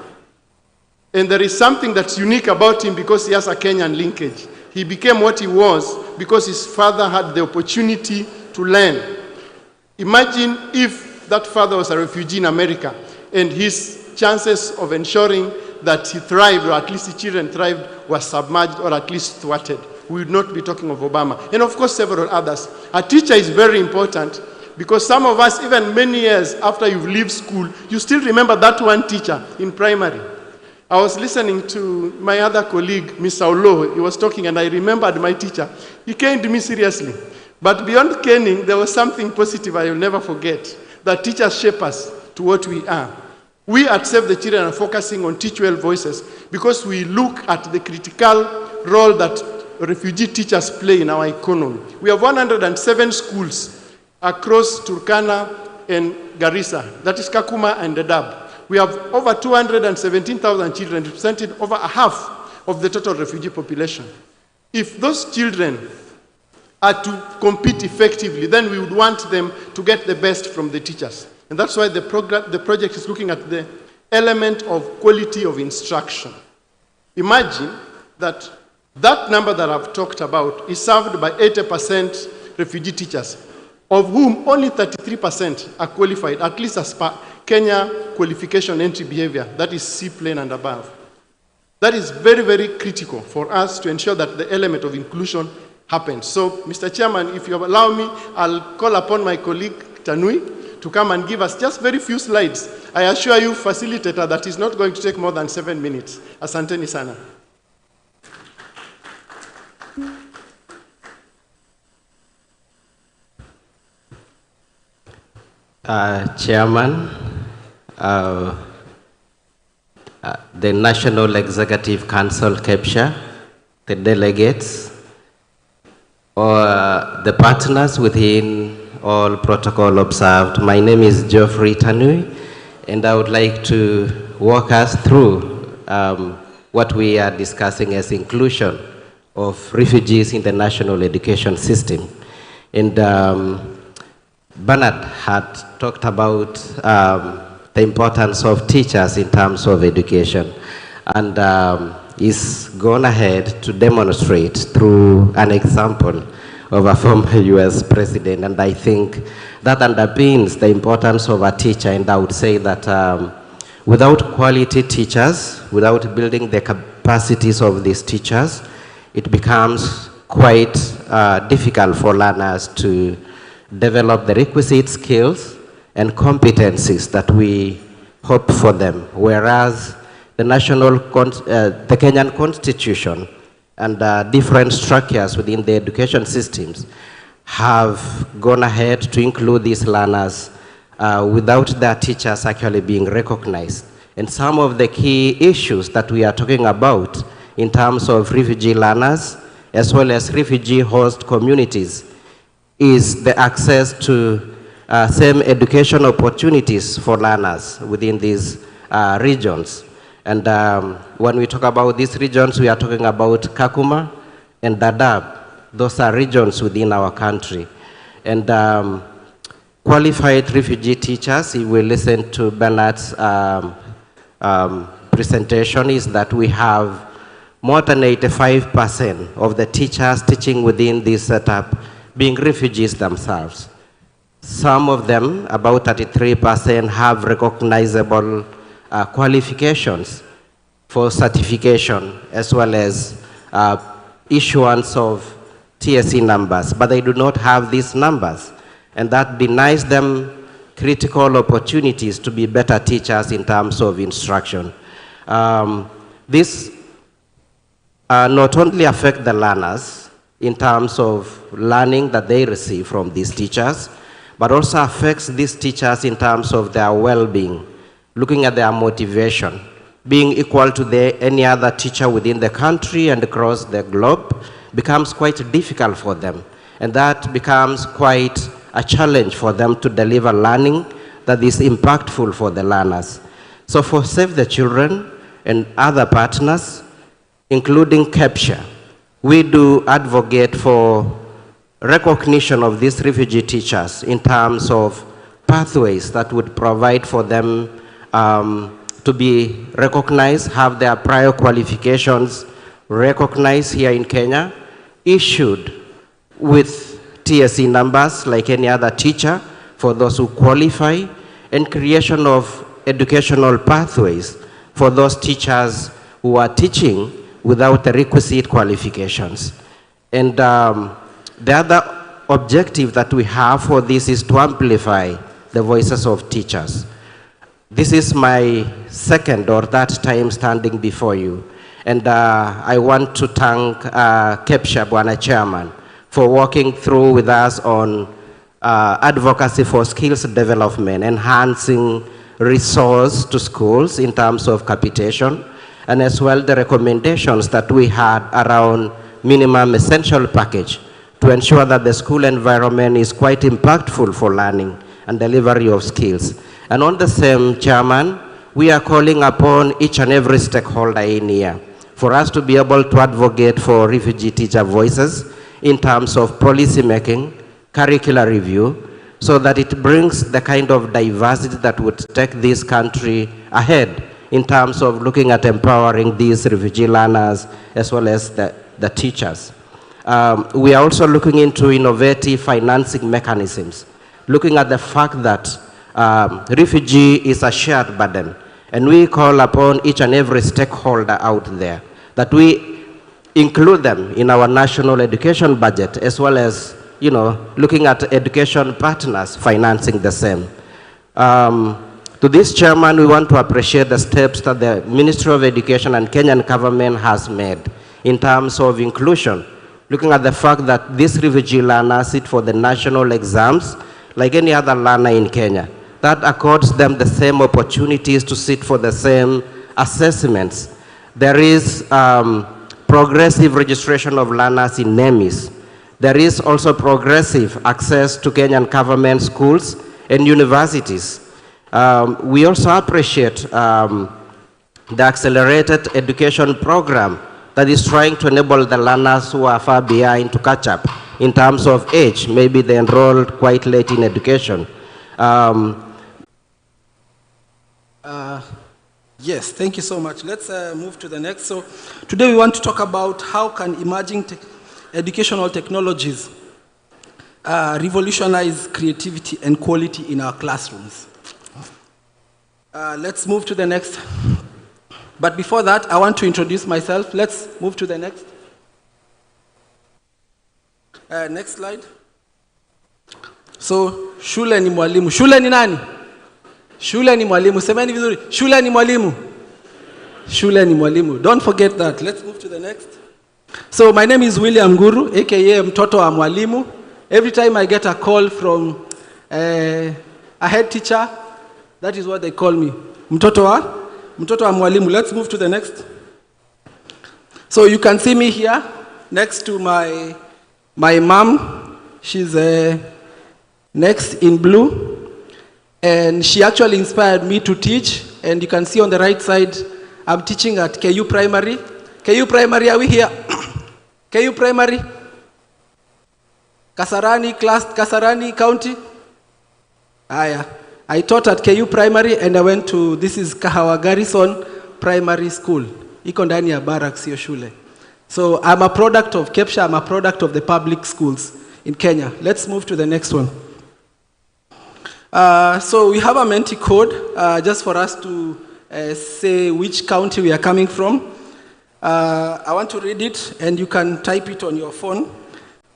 And there is something that's unique about him because he has a Kenyan linkage. He became what he was because his father had the opportunity to learn. Imagine if that father was a refugee in America and his chances of ensuring that he thrived, or at least his children thrived, were submerged or at least thwarted. We would not be talking of Obama. And of course, several others. A teacher is very important because some of us, even many years after you leave school, you still remember that one teacher in primary. I was listening to my other colleague, Mr. Olo. He was talking and I remembered my teacher. He caned me seriously. But beyond caning, there was something positive I will never forget. That teachers shape us to what we are. We at Save the Children are focusing on Teach12 Voices because we look at the critical role that refugee teachers play in our economy. We have 107 schools across Turkana and Garissa, that is Kakuma and Dadaab. We have over 217,000 children, representing over a half of the total refugee population. If those children are to compete effectively, then we would want them to get the best from the teachers. And that's why the project is looking at the element of quality of instruction. Imagine that number that I've talked about is served by 80% refugee teachers, of whom only 33% are qualified, at least as per Kenya qualification entry behavior, that is C plane and above. That is very, very critical for us to ensure that the element of inclusion happens. So, Mr. Chairman, if you allow me, I'll call upon my colleague Tanui to come and give us just very few slides. I assure you, facilitator, that is not going to take more than 7 minutes. Asanteni sana. Chairman, the National Executive Council, Kepsha, the delegates, or the partners within all protocol observed. My name is Geoffrey Tanui, and I would like to walk us through what we are discussing as inclusion of refugees in the national education system. And Bernard had talked about the importance of teachers in terms of education, and he's gone ahead to demonstrate through an example of a former US president, and I think that underpins the importance of a teacher. And I would say that without quality teachers, without building the capacities of these teachers, it becomes quite difficult for learners to develop the requisite skills and competencies that we hope for them. Whereas the the Kenyan Constitution and different structures within the education systems have gone ahead to include these learners without their teachers actually being recognized. And some of the key issues that we are talking about in terms of refugee learners as well as refugee host communities is the access to same education opportunities for learners within these regions. And when we talk about these regions, we are talking about Kakuma and Dadaab. Those are regions within our country. And qualified refugee teachers, if we listen to Bernard's presentation, is that we have more than 85% of the teachers teaching within this setup being refugees themselves. Some of them, about 33%, have recognizable qualifications for certification as well as issuance of TSC numbers, but they do not have these numbers, and that denies them critical opportunities to be better teachers in terms of instruction. This not only affect the learners in terms of learning that they receive from these teachers, but also affects these teachers in terms of their well-being, looking at their motivation, being equal to any other teacher within the country and across the globe becomes quite difficult for them. And that becomes quite a challenge for them to deliver learning that is impactful for the learners. So for Save the Children and other partners, including Kepsha, we do advocate for recognition of these refugee teachers in terms of pathways that would provide for them to be recognized, have their prior qualifications recognized here in Kenya, issued with TSC numbers like any other teacher for those who qualify, and creation of educational pathways for those teachers who are teaching without the requisite qualifications. And the other objective that we have for this is to amplify the voices of teachers. This is my second or third time standing before you. And I want to thank Kepsha, Bwana Chairman, for working through with us on advocacy for skills development, enhancing resource to schools in terms of capitation, and as well the recommendations that we had around minimum essential package to ensure that the school environment is quite impactful for learning and delivery of skills. And on the same, Chairman, we are calling upon each and every stakeholder in here for us to be able to advocate for refugee teacher voices in terms of policy making, curricular review, so that it brings the kind of diversity that would take this country ahead in terms of looking at empowering these refugee learners as well as the teachers. We are also looking into innovative financing mechanisms, looking at the fact that refugee is a shared burden. And we call upon each and every stakeholder out there that we include them in our national education budget, as well as, looking at education partners financing the same. To this chairman, we want to appreciate the steps that the Ministry of Education and Kenyan government has made in terms of inclusion, looking at the fact that these refugee learners sit for the national exams like any other learner in Kenya. That accords them the same opportunities to sit for the same assessments. There is progressive registration of learners in NEMIS. There is also progressive access to Kenyan government schools and universities. We also appreciate the accelerated education program that is trying to enable the learners who are far behind to catch up in terms of age. Maybe they enrolled quite late in education. Yes, thank you so much. Let's move to the next. So today we want to talk about how can emerging educational technologies revolutionize creativity and quality in our classrooms. Let's move to the next. But before that, I want to introduce myself. Let's move to the next. Next slide. So, shule ni mwalimu. Shule ni nani? Shule ni mwalimu. Semeni vizuri. Shule ni mwalimu. Shule ni mwalimu. Don't forget that. Let's move to the next. So, my name is William Guru, aka mtoto wa mwalimu. Every time I get a call from a head teacher, that is what they call me. Mtoto wa mwalimu. Let's move to the next. So you can see me here next to my mom. She's next in blue. And she actually inspired me to teach. And you can see on the right side, I'm teaching at KU Primary. KU Primary, are we here? KU Primary? Kasarani County? Yeah. I taught at KU Primary and I went to, this is Kahawa Garrison Primary School. Iko ndani ya barracks hiyo shule. So I'm a product of Kepsha, I'm a product of the public schools in Kenya. Let's move to the next one. So we have a Menti code just for us to say which county we are coming from. I want to read it and you can type it on your phone.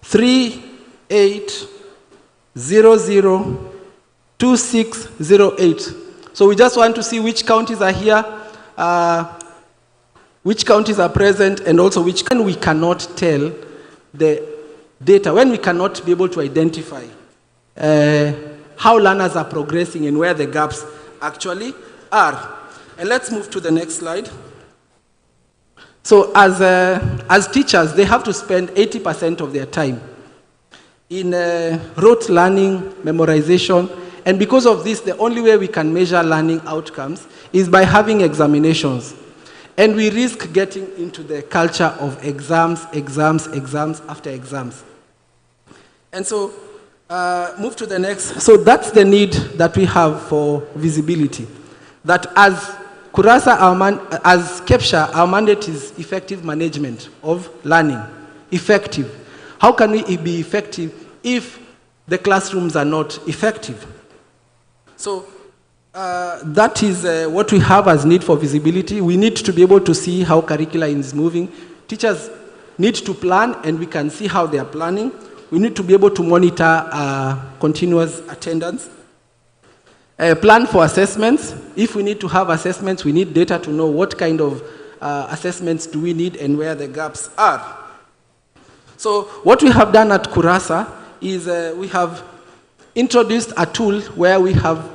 38002608. So we just want to see which counties are here, which counties are present, and also which we cannot tell the data, when we cannot be able to identify how learners are progressing and where the gaps actually are. And let's move to the next slide. So as teachers, they have to spend 80% of their time in rote learning, memorization, and because of this, the only way we can measure learning outcomes is by having examinations. And we risk getting into the culture of exams after exams. And so, move to the next. So that's the need that we have for visibility. That as Kurasa, as Kepsha, our mandate is effective management of learning. Effective. How can we be effective if the classrooms are not effective? So that is what we have as need for visibility. We need to be able to see how curriculum is moving. Teachers need to plan and we can see how they are planning. We need to be able to monitor continuous attendance. Plan for assessments. If we need to have assessments, we need data to know what kind of assessments do we need and where the gaps are. So what we have done at Kurasa is we have introduced a tool where we have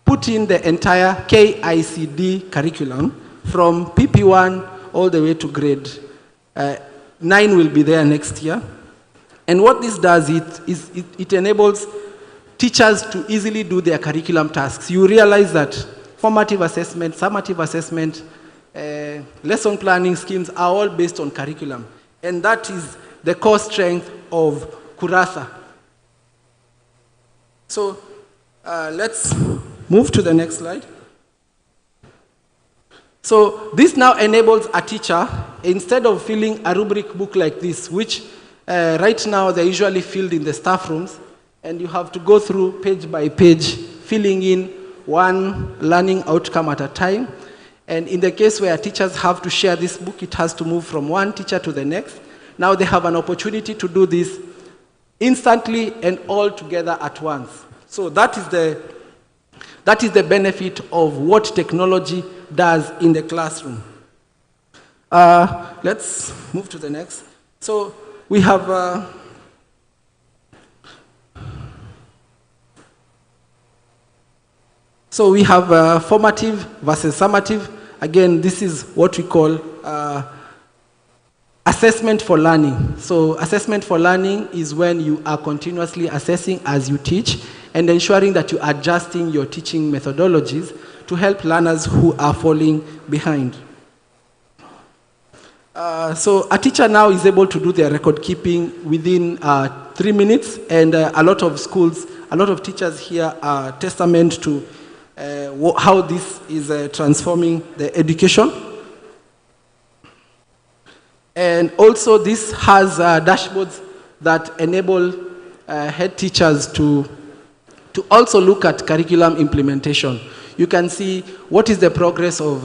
put in the entire KICD curriculum from PP1 all the way to grade 9 will be there next year. And what this does is it enables teachers to easily do their curriculum tasks. You realize that formative assessment, summative assessment, lesson planning schemes are all based on curriculum. And that is the core strength of Kurasa. So let's move to the next slide. So this now enables a teacher, instead of filling a rubric book like this, which right now they're usually filled in the staff rooms, and you have to go through page by page, filling in one learning outcome at a time. And in the case where teachers have to share this book, it has to move from one teacher to the next. Now they have an opportunity to do this instantly and all together at once. So that is the benefit of what technology does in the classroom. Let's move to the next. So we have formative versus summative. Again, this is what we call assessment for learning. So assessment for learning is when you are continuously assessing as you teach and ensuring that you are adjusting your teaching methodologies to help learners who are falling behind. So a teacher now is able to do their record keeping within 3 minutes, and a lot of schools, a lot of teachers here are testament to how this is transforming the education. And also this has dashboards that enable head teachers to also look at curriculum implementation. You can see what is the progress of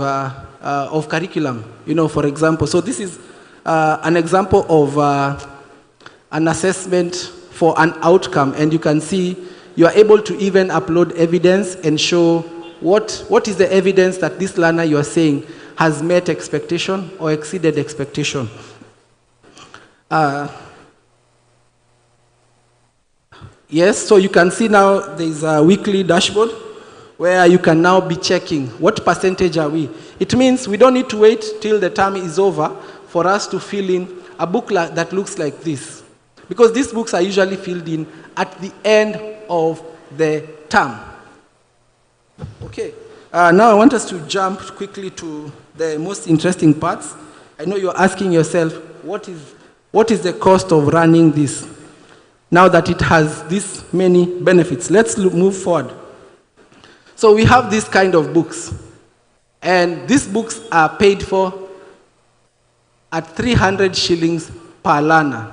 curriculum, for example. So this is an example of an assessment for an outcome, and you can see you are able to even upload evidence and show what is the evidence that this learner you are saying has met expectation or exceeded expectation. Yes, so you can see now there is a weekly dashboard where you can now be checking what percentage are we. It means we don't need to wait till the term is over for us to fill in a book that looks like this, because these books are usually filled in at the end of the term. Okay, now I want us to jump quickly to the most interesting parts. I know you're asking yourself, what is the cost of running this now that it has this many benefits? Let's move forward. So we have this kind of books, and these books are paid for at 300 shillings per learner.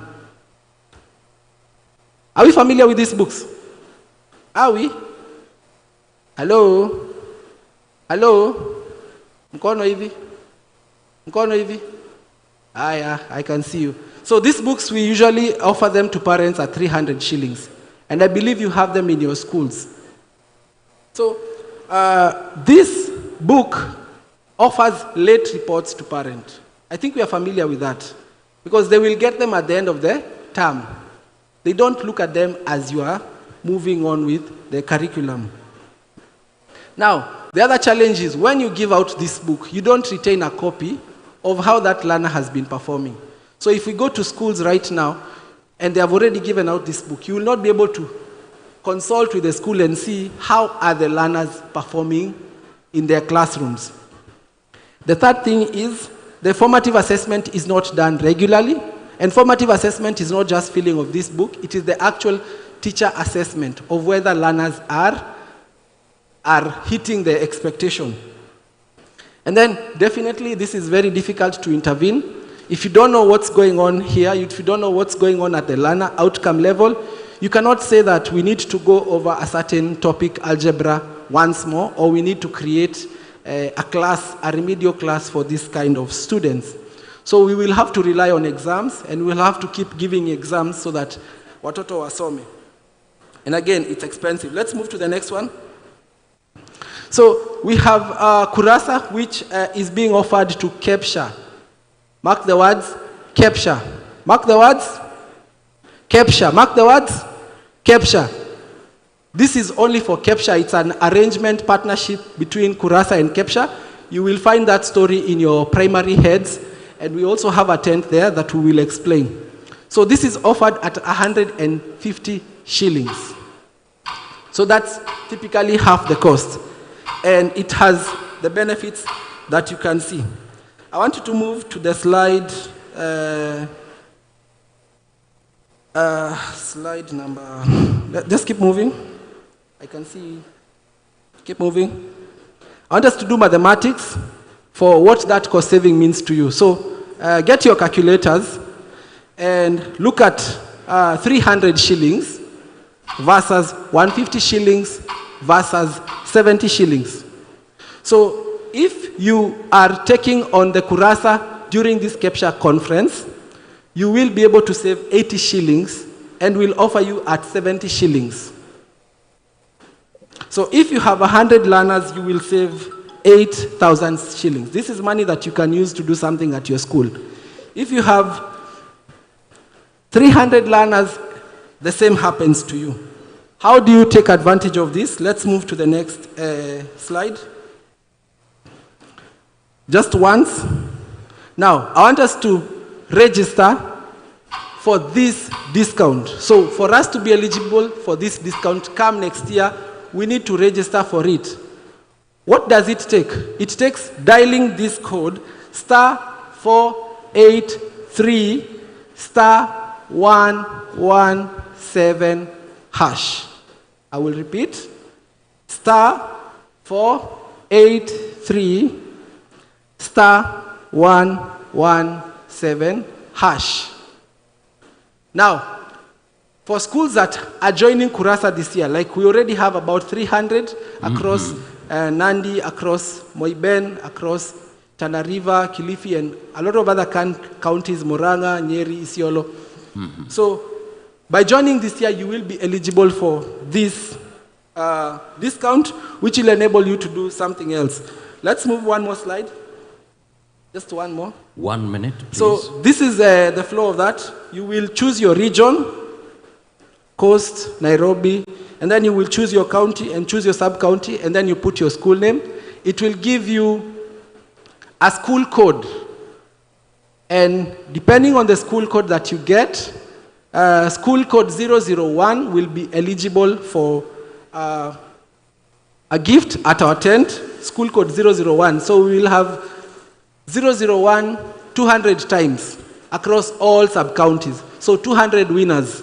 Are we familiar with these books? Are we? Hello? Hello? Mkono hivi? Mkono hivi? Yeah, I can see you. So these books, we usually offer them to parents at 300 shillings. And I believe you have them in your schools. So this book offers late reports to parents. I think we are familiar with that, because they will get them at the end of the term. They don't look at them as you are moving on with the curriculum. Now, the other challenge is when you give out this book, you don't retain a copy of how that learner has been performing. So if we go to schools right now, and they have already given out this book, you will not be able to consult with the school and see how are the learners performing in their classrooms. The third thing is the formative assessment is not done regularly, and formative assessment is not just filling of this book, it is the actual teacher assessment of whether learners are hitting the expectation. And then definitely this is very difficult to intervene. If you don't know what's going on here, if you don't know what's going on at the learner outcome level, you cannot say that we need to go over a certain topic, algebra, once more, or we need to create a class, a remedial class for this kind of students. So we will have to rely on exams, and we'll have to keep giving exams so that watoto wasome. And again, it's expensive. Let's move to the next one. So we have Kurasa, which is being offered to Kepsha. Mark the words, Kepsha. Mark the words, Kepsha. Mark the words, Kepsha. This is only for Kepsha. It's an arrangement partnership between Kurasa and Kepsha. You will find that story in your primary heads, and we also have a tent there that we will explain. So this is offered at 150 shillings. So that's typically half the cost. And it has the benefits that you can see. I want you to move to the slide, slide number, just keep moving. I can see, keep moving. I want us to do mathematics for what that cost saving means to you. So get your calculators and look at 300 shillings versus 150 shillings versus 70 shillings. So if you are taking on the Kurasa during this Kepsha conference, you will be able to save 80 shillings and we'll offer you at 70 shillings. So if you have 100 learners, you will save 8,000 shillings. This is money that you can use to do something at your school. If you have 300 learners, the same happens to you. How do you take advantage of this? Let's move to the next slide. Just once. Now, I want us to register for this discount. So for us to be eligible for this discount come next year, we need to register for it. What does it take? It takes dialing this code *483 *117 #. I will repeat. *483 *117 #. Now, for schools that are joining Kurasa this year, like we already have about 300 across Nandi, across Moiben, across Tana River, Kilifi, and a lot of other counties, Moranga, Nyeri, Isiolo. So by joining this year, you will be eligible for this discount, which will enable you to do something else. Let's move one more slide. Just one more. 1 minute, please. So this is the flow of that. You will choose your region, Coast, Nairobi, and then you will choose your county and choose your sub-county, and then you put your school name. It will give you a school code. And depending on the school code that you get, school code 001 will be eligible for a gift at our tent, school code 001. So we will have 001 200 times across all sub-counties. So 200 winners.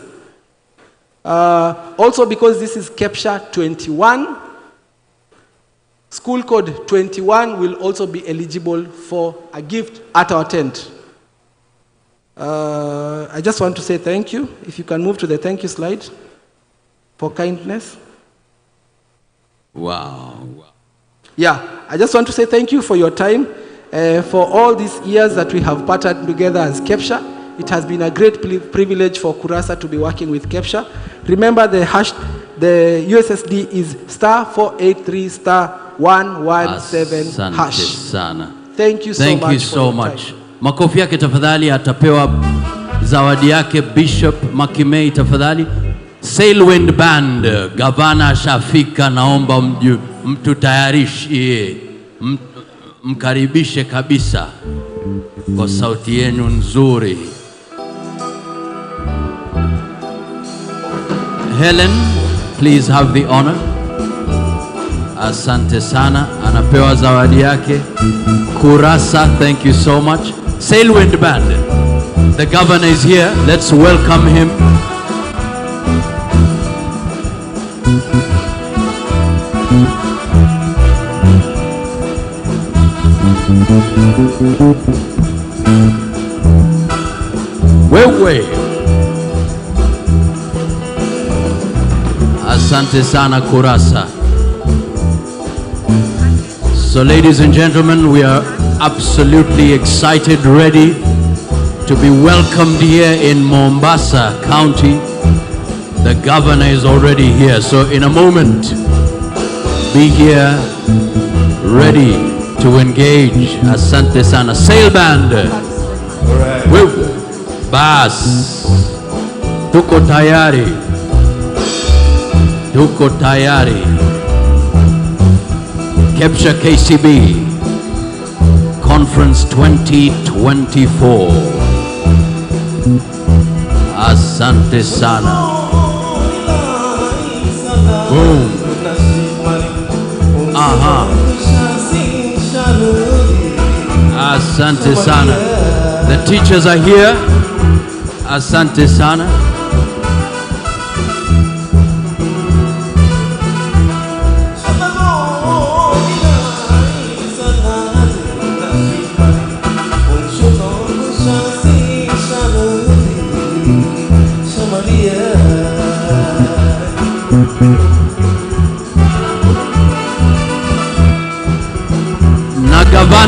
Also, because this is Kepsha 21, school code 21 will also be eligible for a gift at our tent. I just want to say thank you. If you can move to the thank you slide for kindness. Wow. Yeah, I just want to say thank you for your time. For all these years that we have partnered together as Kepsha, it has been a great privilege for Kurasa to be working with Kepsha. Remember the USSD is *483 *117 #. Sana. Thank you so much. Thank you so much. Makofi yake tafadhali, atapewa zawadi yake Bishop Makimei tafadhali. Sailwind Band, Gavana Shafika, naomba mtutayarishie, mkaribishe kabisa kwa sauti yenu nzuri. Helen, please have the honor. Asante sana, anapewa zawadi yake. Kurasa, thank you so much. Sailwind Band, the governor is here. Let's welcome him. Wewe. Asante sana Kurasa. So ladies and gentlemen, we are absolutely excited, ready to be welcomed here in Mombasa County. The governor is already here, so in a moment, be here, ready to engage. Asante sana. Sail Band. Wewe. Bas. Tuko tayari. Tuko tayari. Kepsha KCB Conference 2024. Asante sana. Boom. Aha. Asante sana. The teachers are here. Asante sana.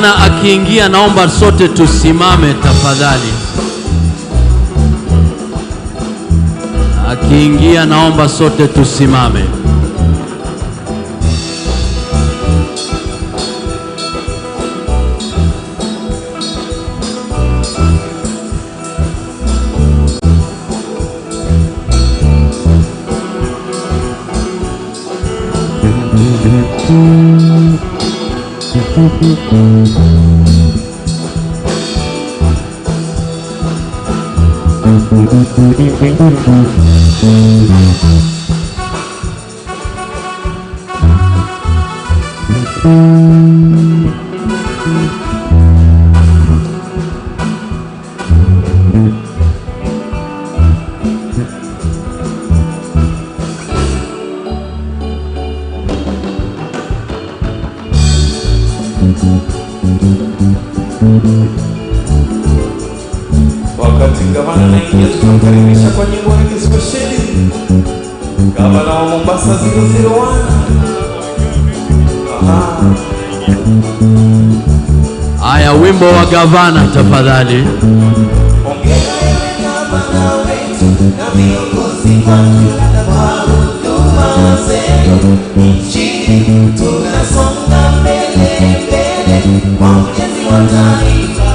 gavana akiingia, naomba sote tusimame tafadhali. Akiingia, naomba sote tusimame. Wakati gavana anaingia, tunamkaribisha kwa nyimbo hii spesheli. Gavana wa Mombasa 001. Aya, wimbo wa gavana tafadhali. Ongera ewe gavana wetu na viongozi wako kwa huduma zenu nchini. Tunasonga mbele mbele kwa ujenzi wa taifa.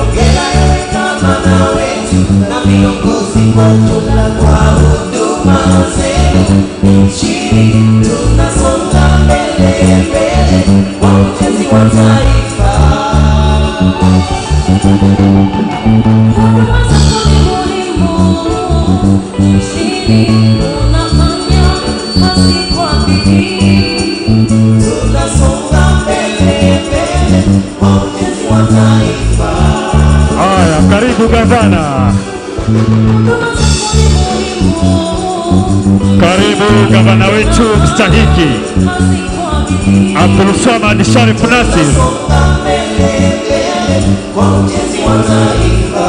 Ongera ewe gavana wetu na viongozi wako kwa huduma zenu nchini. Tunasonga mbele mbele kwa ujenzi wa taifa. Huduma zako ni muhimu nchini, unafanya kazi kwa bidii. Tunasonga mbele mbele kwa ujenzi wa taifa. Haya, karibu gavana. Karibu gavana wetu mstahiki Abdul Samad Sharif Nasir. Kwa ujenzi wa taifa.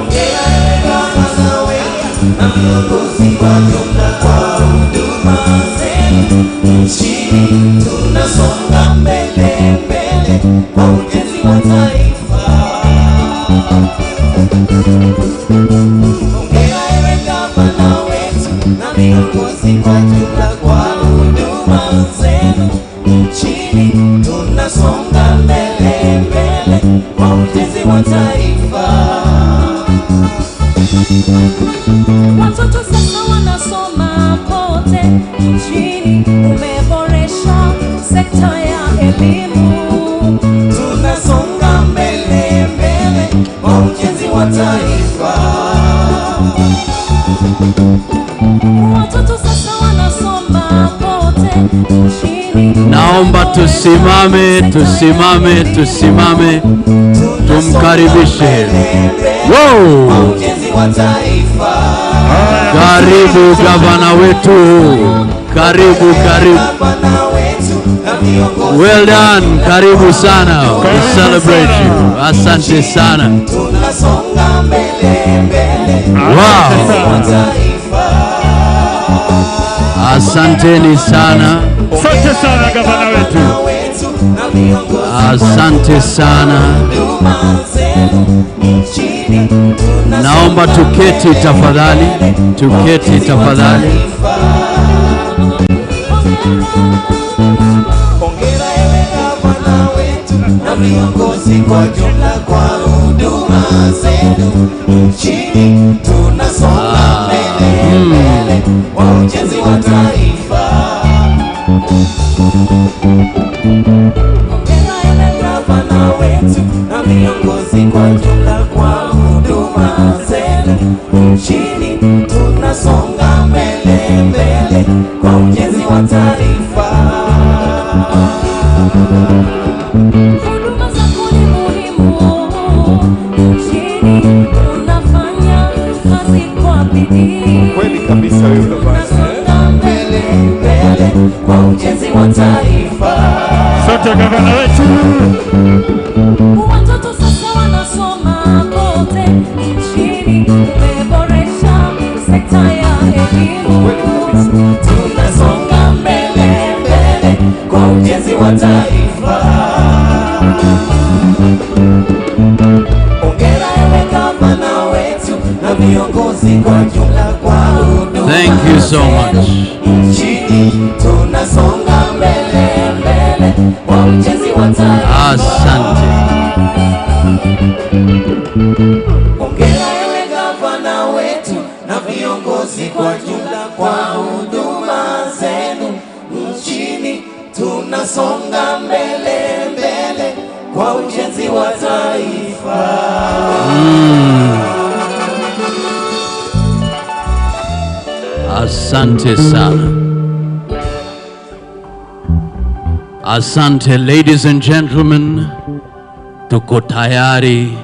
Ongera ewe gavana wetu na viongozi wa jumla kwa huduma zenu nchini. Tunasonga mbele mbele kwa ujenzi wa taifa. Ongera ewe gavana wetu na viongozi wa jumla kwa huduma zenu nchini. Tunasonga mbele mbele kwa ujenzi wa taifa. Watoto sasa wanasoma kote nchini, umeboresha sekta ya elimu. Tunasonga mbele mbele kwa ujenzi wa taifa. Watoto sasa wanasoma kote nchini. Naomba tusimame, tusimame, tusimame, tumkaribishe. Wow! Karibu gavana wetu, karibu, karibu. Well done, karibu sana. We celebrate you. Asante sana. Wow! Asanteni sana. Asante sana gavana wetu. Asante sana. Naomba tuketi tafadhali, tuketi tafadhali. Ongera ewe gavana wetu na viongozi kwa jumla kwa huduma zenu nchini. Tunasonga mbele mbele kwa ujenzi wa taifa. Ongera ewe gavana wetu na viongozi kwa jumla kwa huduma zenu nchini. Tunasonga mbele mbele kwa ujenzi wa taifa. Huduma zako ni muhimu nchini, unafanya kazi kwa bidii. Kweli kabisa wewe gavana. Mbele mbele kwa ujenzi wa taifa. Asante gavana wetu. Watoto sasa wanasoma kote nchini, umeboresha sekta ya elimu. wetu, tunasonga mbele mbele kwa ujenzi wa taifa. Hongera ewe gavana wetu na viongozi kwa jumla kwa huduma. Thank you so much. Nchini tunasonga mbele mbele kwa ujenzi wa taifa. Asante. Hongera ewe gavana wetu na viongozi kwa jumla kwa huduma zenu. Nchini tunasonga mbele mbele kwa ujenzi wa taifa. Asante sana. Asante, ladies and gentlemen. Tuko tayari,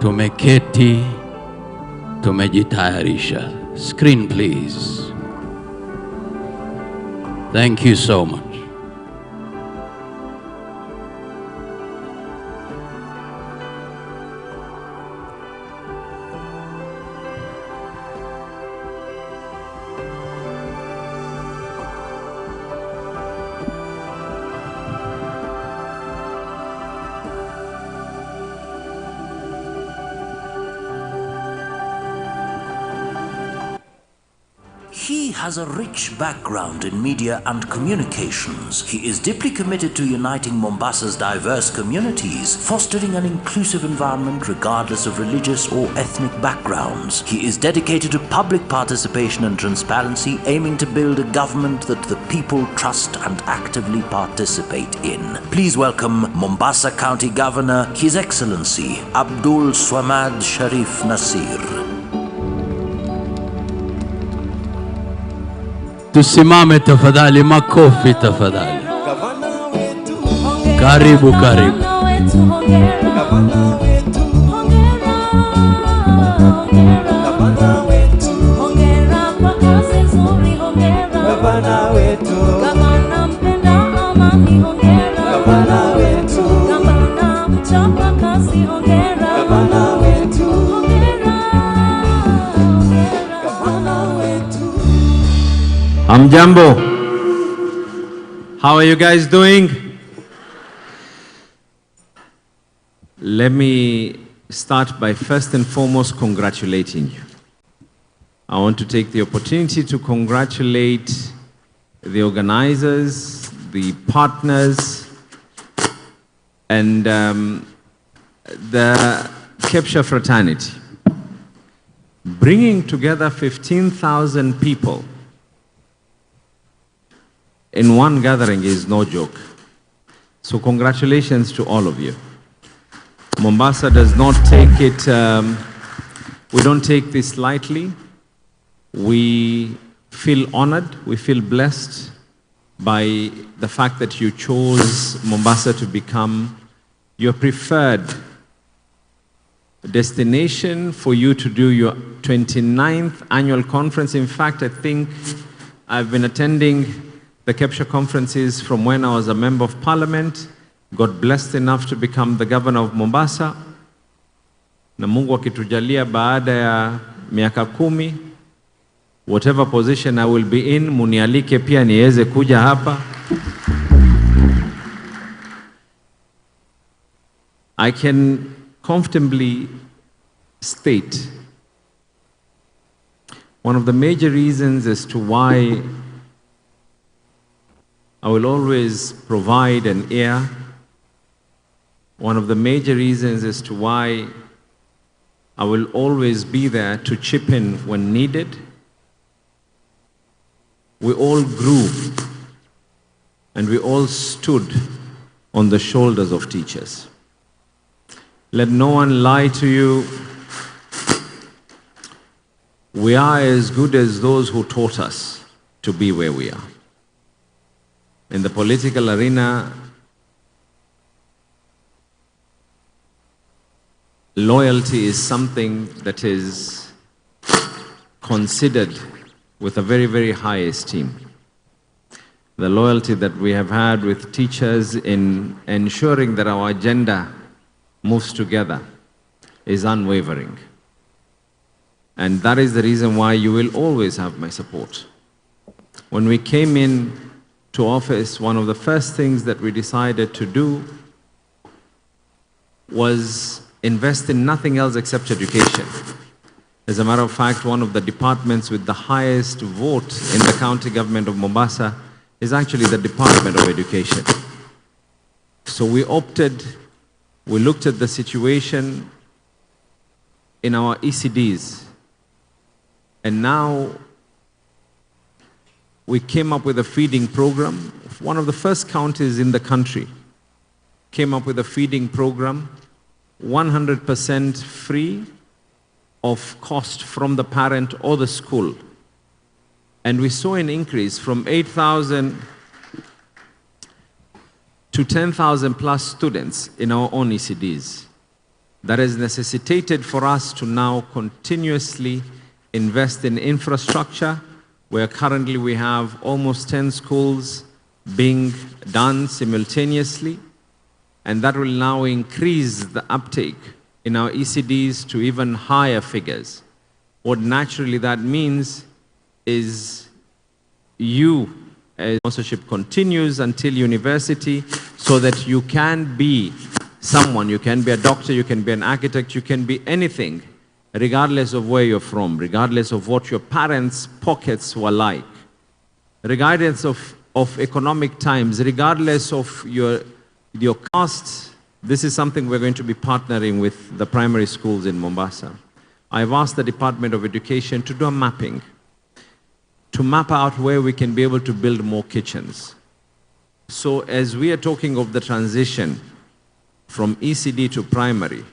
tumeketi, tumejitayarisha. Screen please. Thank you so much. He has a rich background in media and communications. He is deeply committed to uniting Mombasa's diverse communities, fostering an inclusive environment regardless of religious or ethnic backgrounds. He is dedicated to public participation and transparency, aiming to build a government that the people trust and actively participate in. Please welcome Mombasa County Governor, His Excellency Abdul Swamad Sharif Nasir. Tusimame tafadhali, makofi tafadhali. Karibu, karibu. Hamjambo. How are you guys doing? Let me start by first and foremost congratulating you. I want to take the opportunity to congratulate the organizers, the partners, and the Kepsha fraternity. Bringing together 15,000 people in one gathering is no joke. So congratulations to all of you. Mombasa does not take it, we don't take this lightly. We feel honored, we feel blessed by the fact that you chose Mombasa to become your preferred destination for you to do your 29th annual conference. In fact, I think I've been attending the Kepsha conferences from when I was a member of parliament, got blessed enough to become the governor of Mombasa. Na Mungu akitujalia baada ya miaka 10, whatever position I will be in, munialike pia niweze kuja hapa. I can comfortably state one of the major reasons as to why I will always provide an ear. One of the major reasons as to why I will always be there to chip in when needed. We all grew and we all stood on the shoulders of teachers. Let no one lie to you. We are as good as those who taught us to be where we are. In the political arena, loyalty is something that is considered with a very, very high esteem. The loyalty that we have had with teachers in ensuring that our agenda moves together is unwavering. And that is the reason why you will always have my support. When we came in to office, one of the first things that we decided to do was invest in nothing else except education. As a matter of fact, one of the departments with the highest vote in the county government of Mombasa is actually the Department of Education. So we looked at the situation in our ECDs, and now we came up with a feeding program. One of the first counties in the country came up with a feeding program, 100% free of cost from the parent or the school. And we saw an increase from 8,000 to 10,000 plus students in our own ECDs. That has necessitated for us to now continuously invest in infrastructure, where currently we have almost 10 schools being done simultaneously, and that will now increase the uptake in our ECDs to even higher figures. What naturally that means is sponsorship continues until university, so that you can be someone, you can be a doctor, you can be an architect, you can be anything, regardless of where you're from, regardless of what your parents' pockets were like, regardless of economic times, regardless of your caste. This is something we're going to be partnering with the primary schools in Mombasa. I've asked the Department of Education to do a mapping, to map out where we can be able to build more kitchens. So as we are talking of the transition from ECD to primary,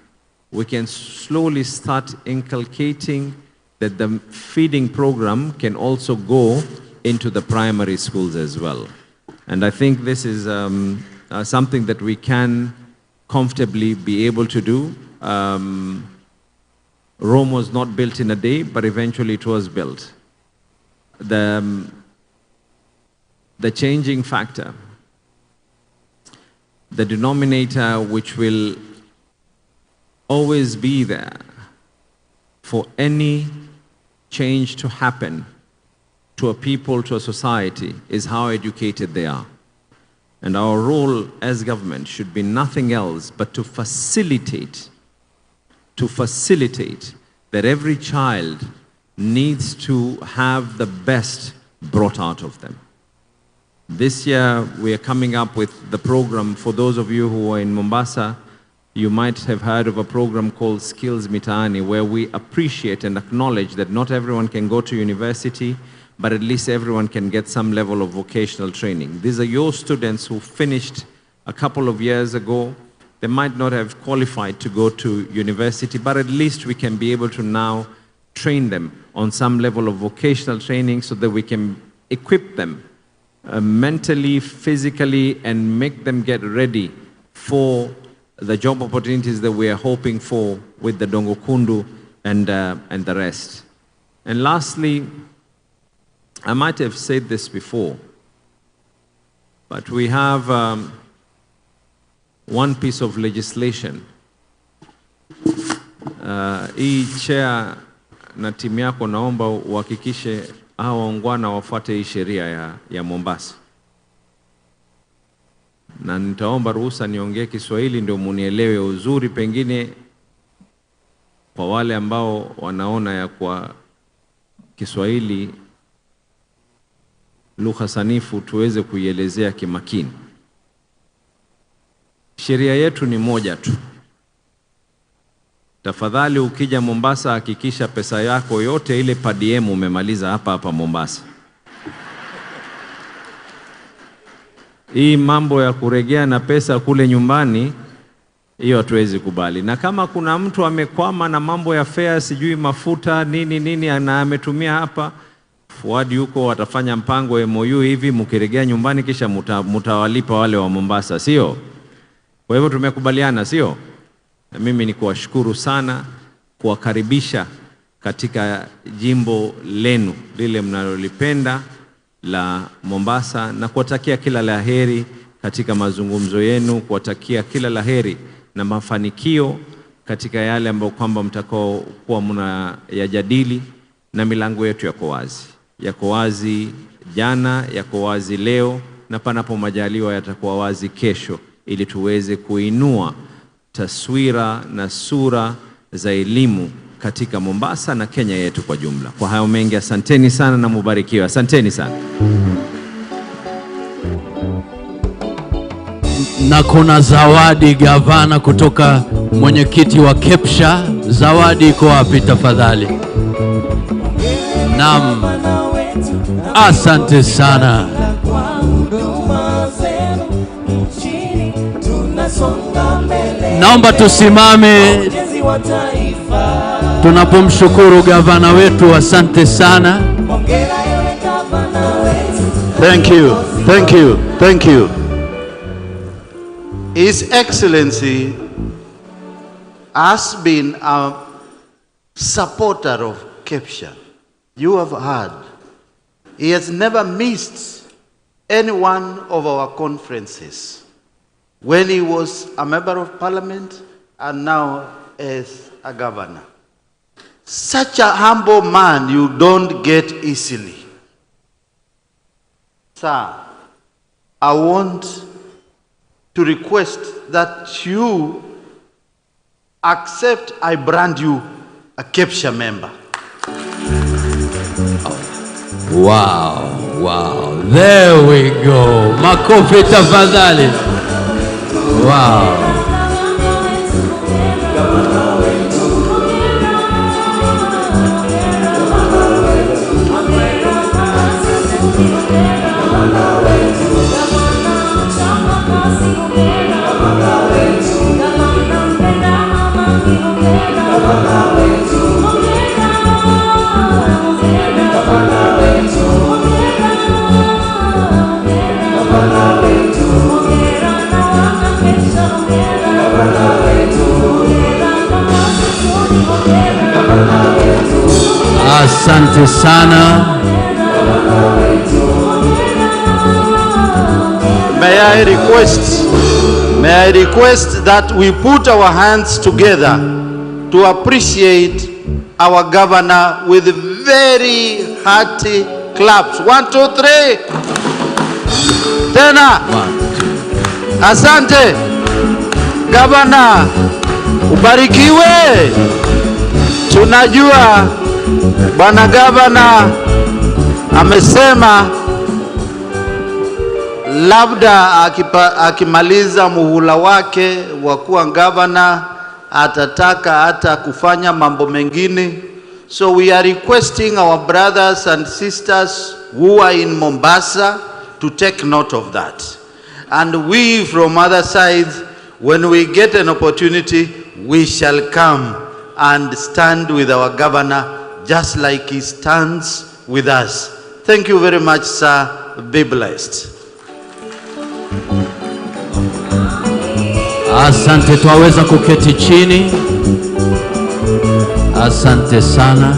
we can slowly start inculcating that the feeding program can also go into the primary schools as well. And I think this is something that we can comfortably be able to do. Rome was not built in a day, but eventually it was built. The changing factor, the denominator which will always be there for any change to happen to a people, to a society, is how educated they are. And our role as government should be nothing else but to facilitate that every child needs to have the best brought out of them. This year, we are coming up with the program. For those of you who are in Mombasa, you might have heard of a program called Skills Mitaani, where we appreciate and acknowledge that not everyone can go to university, but at least everyone can get some level of vocational training. These are your students who finished a couple of years ago. They might not have qualified to go to university, but at least we can be able to now train them on some level of vocational training so that we can equip them mentally, physically, and make them get ready for the job opportunities that we are hoping for with the Dongokundu and the rest. And lastly, I might have said this before, but we have one piece of legislation. Hii chair na timu yako naomba uhakikishe hawa waungwana wafuate hii sheria ya Mombasa. Na nitaomba ruhusa niongee Kiswahili ndio munielewe uzuri, pengine kwa wale ambao wanaona ya kwa Kiswahili lugha sanifu tuweze kuielezea kimakini. Sheria yetu ni moja tu. Tafadhali ukija Mombasa hakikisha pesa yako yote ile per diem umemaliza hapa Mombasa. Hii mambo ya kuregea na pesa kule nyumbani, hiyo hatuwezi kubali. Na kama kuna mtu amekwama na mambo ya fare, sijui mafuta nini na ametumia hapa, Fuadi huko watafanya mpango MOU hivi, mkiregea nyumbani kisha mutawalipa wale wa Mombasa, sio? Kwa hivyo tumekubaliana, sio? Na mimi ni kuwashukuru sana, kuwakaribisha katika jimbo lenu lile mnalolipenda la Mombasa, na kuwatakia kila laheri katika mazungumzo yenu, kuwatakia kila laheri na mafanikio katika yale ambayo kwamba mtakao kuwa mnayajadili, na milango yetu yako wazi jana, yako wazi leo, na panapo majaliwa yatakuwa wazi kesho, ili tuweze kuinua taswira na sura za elimu katika Mombasa na Kenya yetu kwa jumla. Kwa hayo mengi, asanteni sana na mubarikiwe. Asanteni sana. Na kuna zawadi gavana kutoka mwenyekiti wa Kepsha. Zawadi iko wapi tafadhali? Naam. Asante sana. Naomba tusimame tunapomshukuru gavana wetu. Asante sana. Thank you. Thank you. Thank you. His Excellency has been a supporter of Kepsha. You have heard. He has never missed any one of our conferences when he was a member of parliament and now as a governor. Such a humble man you don't get easily. Sir, I want to request that you accept I brand you a Kepsha member. Wow, wow. There we go. Makofi tafadhali. Wow. Asante sana. May I request that we put our hands together to appreciate our governor with very hearty claps. 1, 2, 3. Tena. Asante. Governor, ubarikiwe. Tunajua Bwana Governor amesema labda akimaliza muhula wake wa kuwa governor atataka hata kufanya mambo mengine. So we are requesting our brothers and sisters who are in Mombasa to take note of that. And we from other sides, when we get an opportunity, we shall come and stand with our governor just like he stands with us. Thank you very much, sir. Be blessed. Asante, twaweza kuketi chini. Asante sana.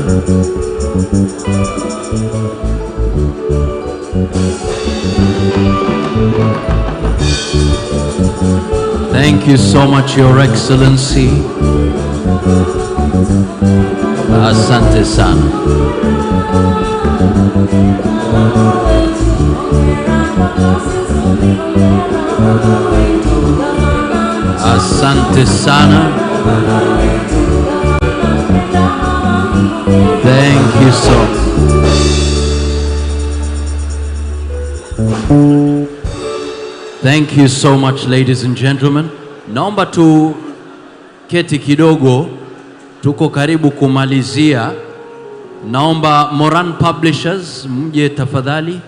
Thank you so much, Your Excellency. Asante sana. Asante sana. Thank you so much. Thank you so much, ladies and gentlemen. Naomba tu keti kidogo, tuko karibu kumalizia. Naomba Moran Publishers mje tafadhali.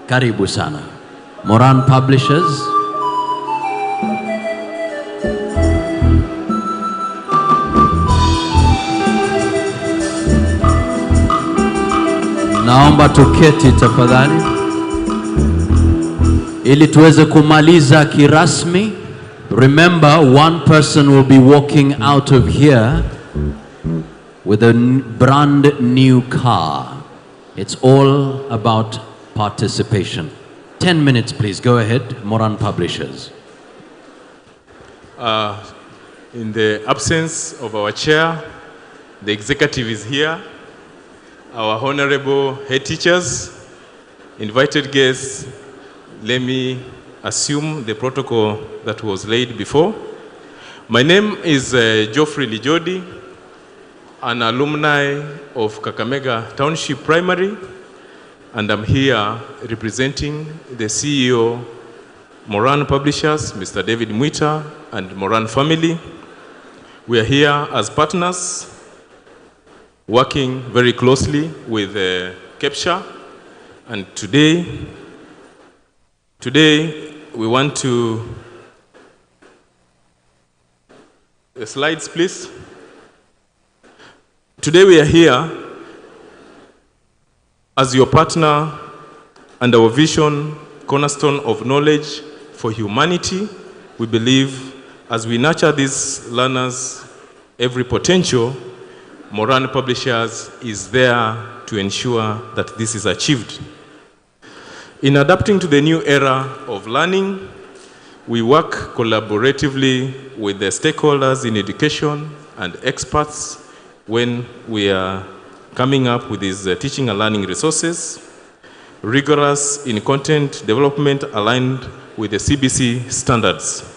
Karibu sana. Moran Publishers. Naomba tuketi tafadhali ili tuweze kumaliza kirasmi. Remember, one person will be walking out of here with a brand new car. It's all about participation. 10 minutes, please. Go ahead, Moran Publishers. In the absence of our chair, the executive is here. our honorable head teachers, invited guests, let me assume the protocol that was laid before. My name is Geoffrey Lijodi, an alumni of Kakamega Township Primary, and I'm here representing the CEO, Moran Publishers, Mr. David Mwita, and Moran family. We are here as partners, working very closely with Kepsha, and today we want to, the slides please. Today we are here as your partner and our vision, cornerstone of knowledge for humanity. We believe as we nurture these learners, every potential, Moran Publishers is there to ensure that this is achieved. In adapting to the new era of learning, we work collaboratively with the stakeholders in education and experts when we are coming up with these teaching and learning resources, rigorous in content development aligned with the CBC standards.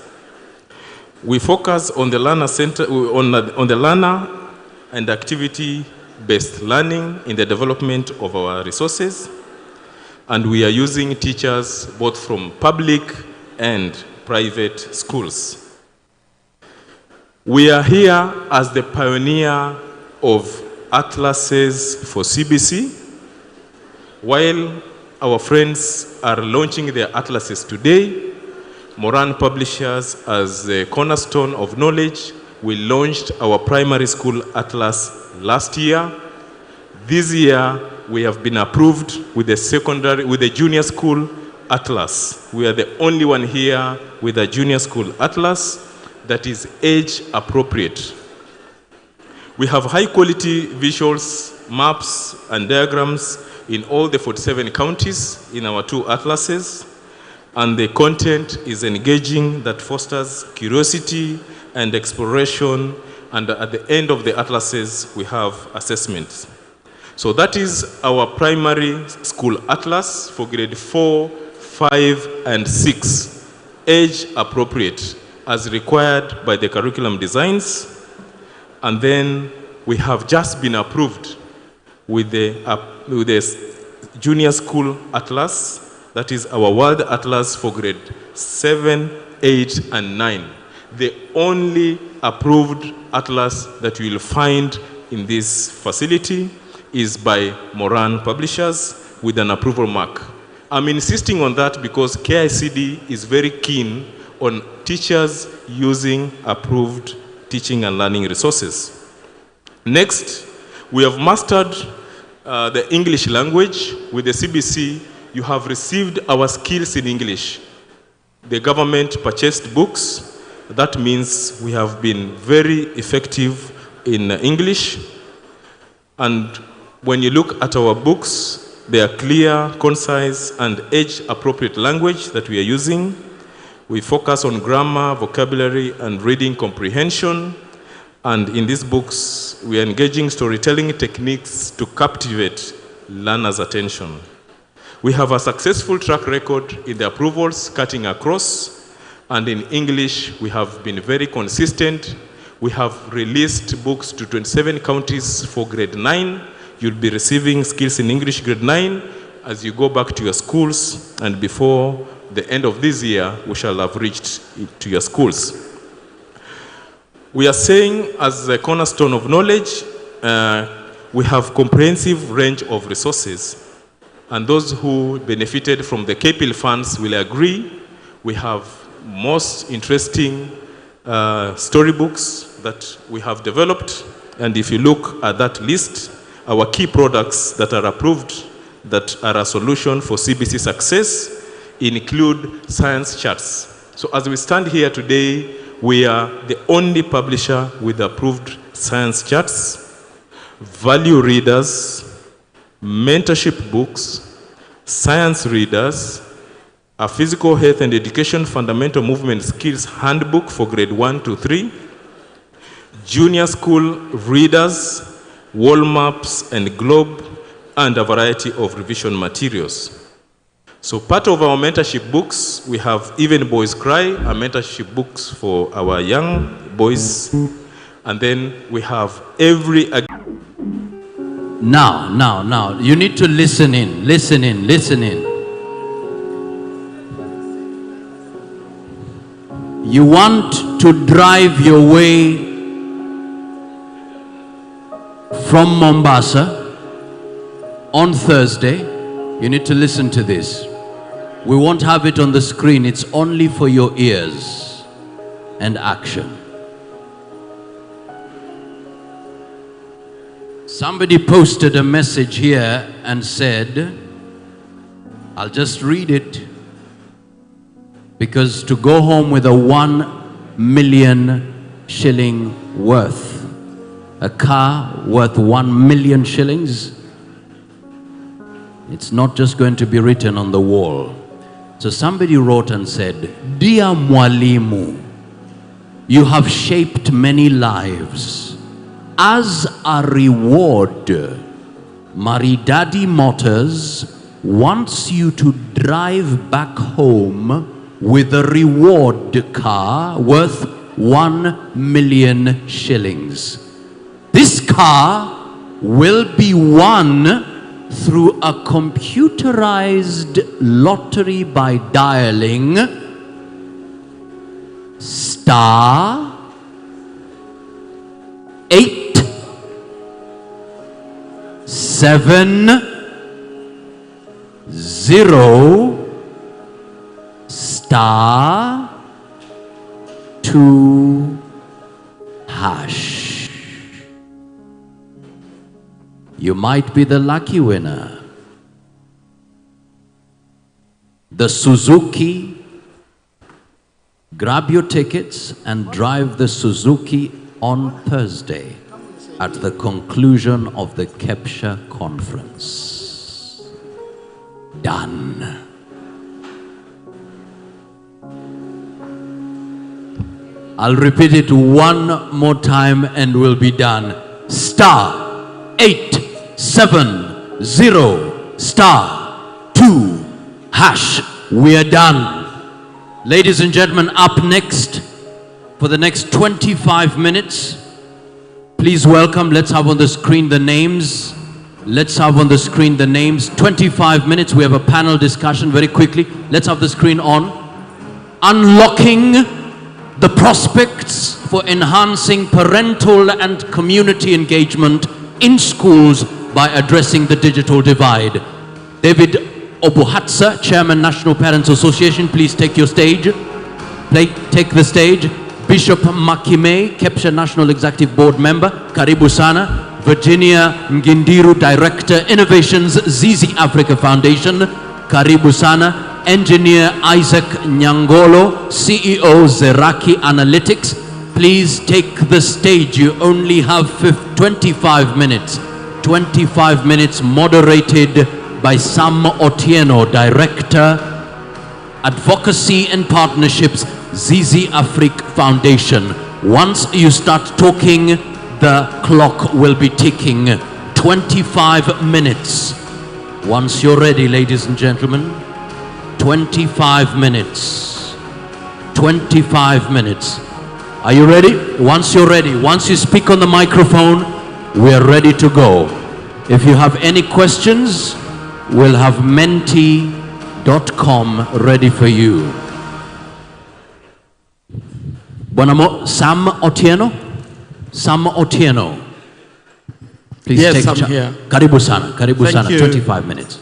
We focus on the learner on the learner and activity-based learning in the development of our resources, and we are using teachers both from public and private schools. We are here as the pioneer of atlases for CBC. While our friends are launching their atlases today, Moran Publishers, as the cornerstone of knowledge, we launched our primary school atlas last year. This year, we have been approved with the junior school atlas. We are the only one here with a junior school atlas that is age appropriate. We have high quality visuals, maps, and diagrams in all the 47 counties in our 2 atlases, and the content is engaging that fosters curiosity and exploration, and at the end of the atlases, we have assessments. So that is our primary school atlas for grade 4, 5, and 6, age appropriate, as required by the curriculum designs. And then we have just been approved with the junior school atlas, that is our world atlas for grade 7, 8, and 9. The only approved atlas that you will find in this facility is by Moran Publishers with an approval mark. I'm insisting on that because KICD is very keen on teachers using approved teaching and learning resources. Next, we have mastered the English language. With the CBC, you have received our skills in English. The government purchased books. That means we have been very effective in English. And when you look at our books, they are clear, concise, and age-appropriate language that we are using. We focus on grammar, vocabulary, and reading comprehension. And in these books, we are engaging storytelling techniques to captivate learners' attention. We have a successful track record in the approvals cutting across. And in English, we have been very consistent. We have released books to 27 counties for grade 9. You'll be receiving skills in English grade 9 as you go back to your schools. And before the end of this year, we shall have reached to your schools. We are saying, as a cornerstone of knowledge, we have comprehensive range of resources. And those who benefited from the KPIL funds will agree. We have most interesting storybooks that we have developed. And if you look at that list, our key products that are approved, that are a solution for CBC success, include science charts. So as we stand here today, we are the only publisher with approved science charts, value readers, mentorship books, science readers, a physical health and education fundamental movement skills handbook for grade 1 to 3, junior school readers, wall maps and globe, and a variety of revision materials. So part of our mentorship books, we have Even Boys Cry, a mentorship books for our young boys. And then we have every... Now, you need to listen in. You want to drive your way from Mombasa on Thursday. You need to listen to this. We won't have it on the screen. It's only for your ears. And action. Somebody posted a message here and said, I'll just read it, because to go home with a 1 million shilling worth, a car worth 1 million shillings, it's not just going to be written on the wall. So somebody wrote and said, Dear Mwalimu, you have shaped many lives. As a reward, Maridadi Motors wants you to drive back home with a reward car worth 1 million shillings. This car will be won through a computerized lottery by dialing *870 *2#. You might be the lucky winner. The Suzuki, grab your tickets and drive the Suzuki on Thursday at the conclusion of the Kepsha conference. Done. I'll repeat it one more time and we'll be done. *870*2#. We are done. Ladies and gentlemen, up next for the next 25 minutes, please welcome, let's have on the screen the names. 25 minutes, we have a panel discussion very quickly. Let's have the screen on. Unlocking the prospects for enhancing parental and community engagement in schools by addressing the digital divide. David Obuhatsa, Chairman, National Parents Association, please take your stage. Take the stage. Bishop Makime, Kepsha National Executive Board Member, Karibu Sana. Virginia Ngindiru, Director, Innovations, Zizi Africa Foundation, Karibu Sana. Engineer Isaac Nyangolo, CEO, Zeraki Analytics, please take the stage. You only have 25 minutes. 25 minutes, moderated by Sam Otieno, Director, Advocacy and Partnerships, Zizi Africa Foundation. Once you start talking, the clock will be ticking. 25 minutes. Once you're ready, ladies and gentlemen, 25 minutes. 25 minutes. Are you ready? Once you're ready, once you speak on the microphone, we're ready to go. If you have any questions, we'll have menti.com ready for you. Sam Otieno? Sam Otieno. Please yes, take I'm here. Karibu Sana, Thank 25 minutes.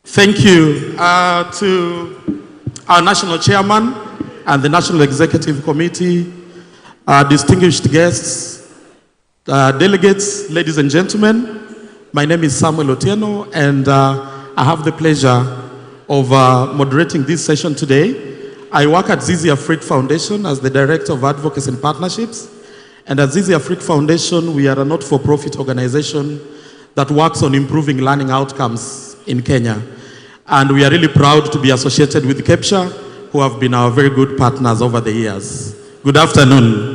Thank you to our national chairman and the National Executive Committee, distinguished guests, delegates, ladies and gentlemen. My name is Samuel Otieno, and I have the pleasure of moderating this session today. I work at Zizi Africa Foundation as the Director of Advocacy and Partnerships. And at Zizi Africa Foundation, we are a not-for-profit organization that works on improving learning outcomes in Kenya. And we are really proud to be associated with Kepsha, who have been our very good partners over the years. Good afternoon.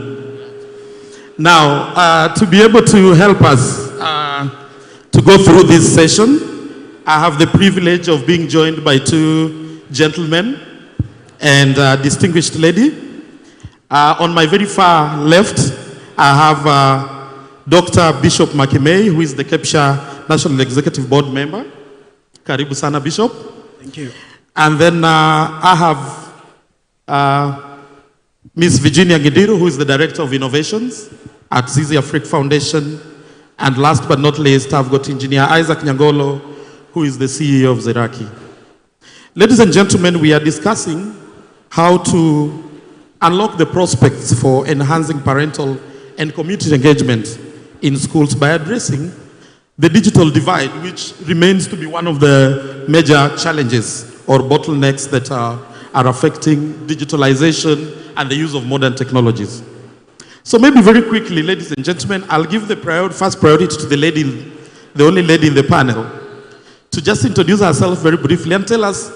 Now, to be able to help us to go through this session. I have the privilege of being joined by two gentlemen and a distinguished lady. On my very far left, I have Dr. Bishop Makimei, who is the Kepsha National Executive Board member. Karibu sana, Bishop. Thank you. And then I have Ms. Virginia Gidiru, who is the Director of Innovations at Zizi Afrique Foundation. And last but not least, I've got Engineer Isaac Nyangolo, who is the CEO of Zeraki. Ladies and gentlemen, we are discussing how to unlock the prospects for enhancing parental and community engagement in schools by addressing the digital divide, which remains to be one of the major challenges or bottlenecks that are affecting digitalization and the use of modern technologies. So maybe very quickly, ladies and gentlemen, I'll give the first priority to the only lady in the panel, to just introduce herself very briefly and tell us,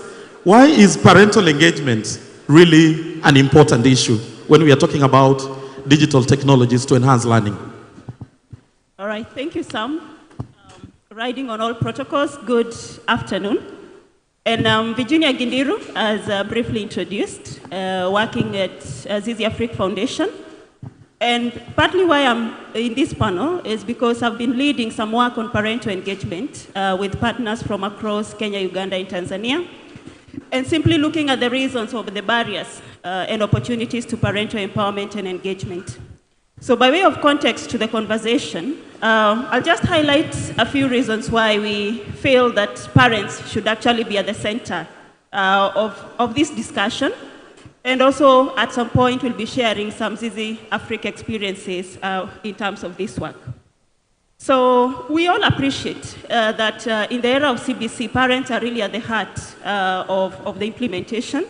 why is parental engagement really an important issue when we are talking about digital technologies to enhance learning? All right, thank you, Sam. Riding on all protocols, good afternoon. And Virginia Gindiru, as briefly introduced, working at Zizi Afrique Foundation. And partly why I'm in this panel is because I've been leading some work on parental engagement with partners from across Kenya, Uganda, and Tanzania. And simply looking at the reasons of the barriers and opportunities to parental empowerment and engagement. So by way of context to the conversation, I'll just highlight a few reasons why we feel that parents should actually be at the center of this discussion. And also, at some point, we'll be sharing some Zizi Afrique experiences in terms of this work. So we all appreciate that in the era of CBC, parents are really at the heart of the implementation.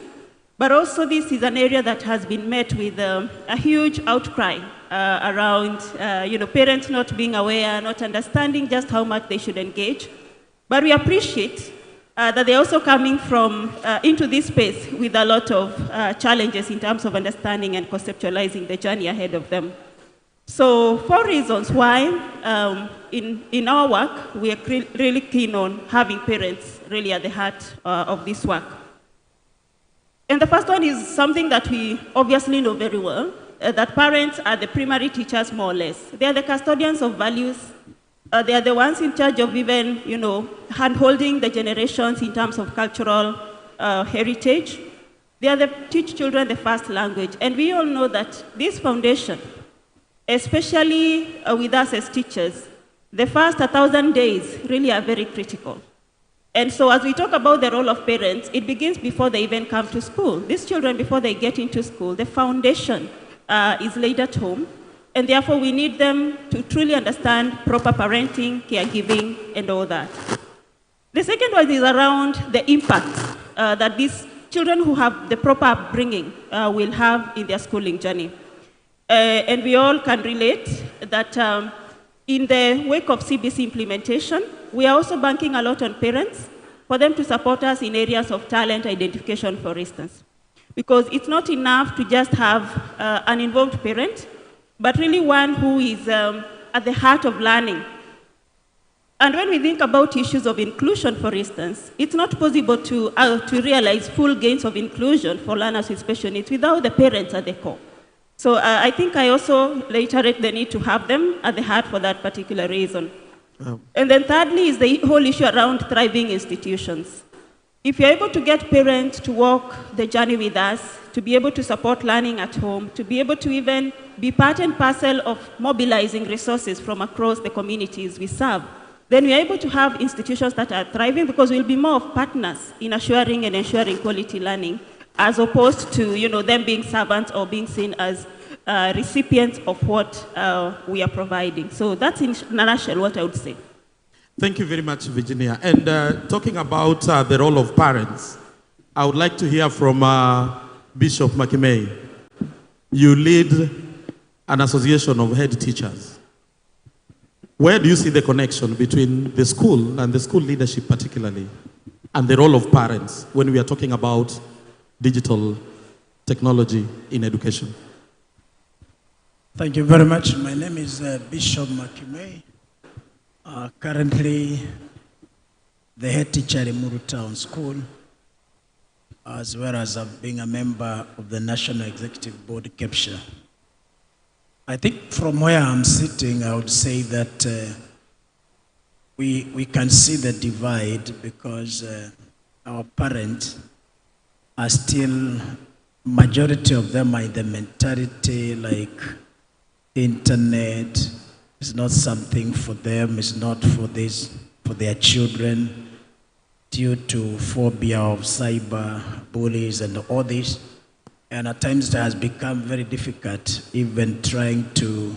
But also, this is an area that has been met with a huge outcry around parents not being aware, not understanding just how much they should engage. But we appreciate that they're also coming into this space with a lot of challenges in terms of understanding and conceptualizing the journey ahead of them. So 4 reasons why in our work, we are really keen on having parents really at the heart of this work. And the first one is something that we obviously know very well, that parents are the primary teachers, more or less. They are the custodians of values. They are the ones in charge of even, hand-holding the generations in terms of cultural heritage. They are the teach children the first language. And we all know that this foundation, especially with us as teachers, the first 1,000 days really are very critical. And so as we talk about the role of parents, it begins before they even come to school. These children, before they get into school, the foundation is laid at home. And therefore, we need them to truly understand proper parenting, caregiving, and all that. The second one is around the impact that these children who have the proper upbringing will have in their schooling journey. And we all can relate that in the wake of CBC implementation, we are also banking a lot on parents for them to support us in areas of talent identification, for instance. Because it's not enough to just have an involved parent, but really one who is at the heart of learning. And when we think about issues of inclusion, for instance, it's not possible to realize full gains of inclusion for learners with special needs without the parents at the core. So I think I also reiterate the need to have them at the heart for that particular reason. And then thirdly is the whole issue around thriving institutions. If you're able to get parents to walk the journey with us, to be able to support learning at home, to be able to even be part and parcel of mobilizing resources from across the communities we serve, then we're able to have institutions that are thriving because we'll be more of partners in assuring and ensuring quality learning, as opposed to them being servants or being seen as recipients of what we are providing. So that's in a nutshell what I would say. Thank you very much, Virginia. And talking about the role of parents, I would like to hear from Bishop Makimei. You lead an association of head teachers. Where do you see the connection between the school and the school leadership particularly, and the role of parents when we are talking about digital technology in education? Thank you very much. My name is Bishop Makimei. Currently, the head teacher at Muru Town School, as well as being a member of the National Executive Board, Kepsha. I think from where I'm sitting, I would say that we can see the divide because our parents are still, majority of them are in the mentality like internet is not something for them, it's not for this, for their children, due to phobia of cyber bullies and all this. And at times it has become very difficult even trying to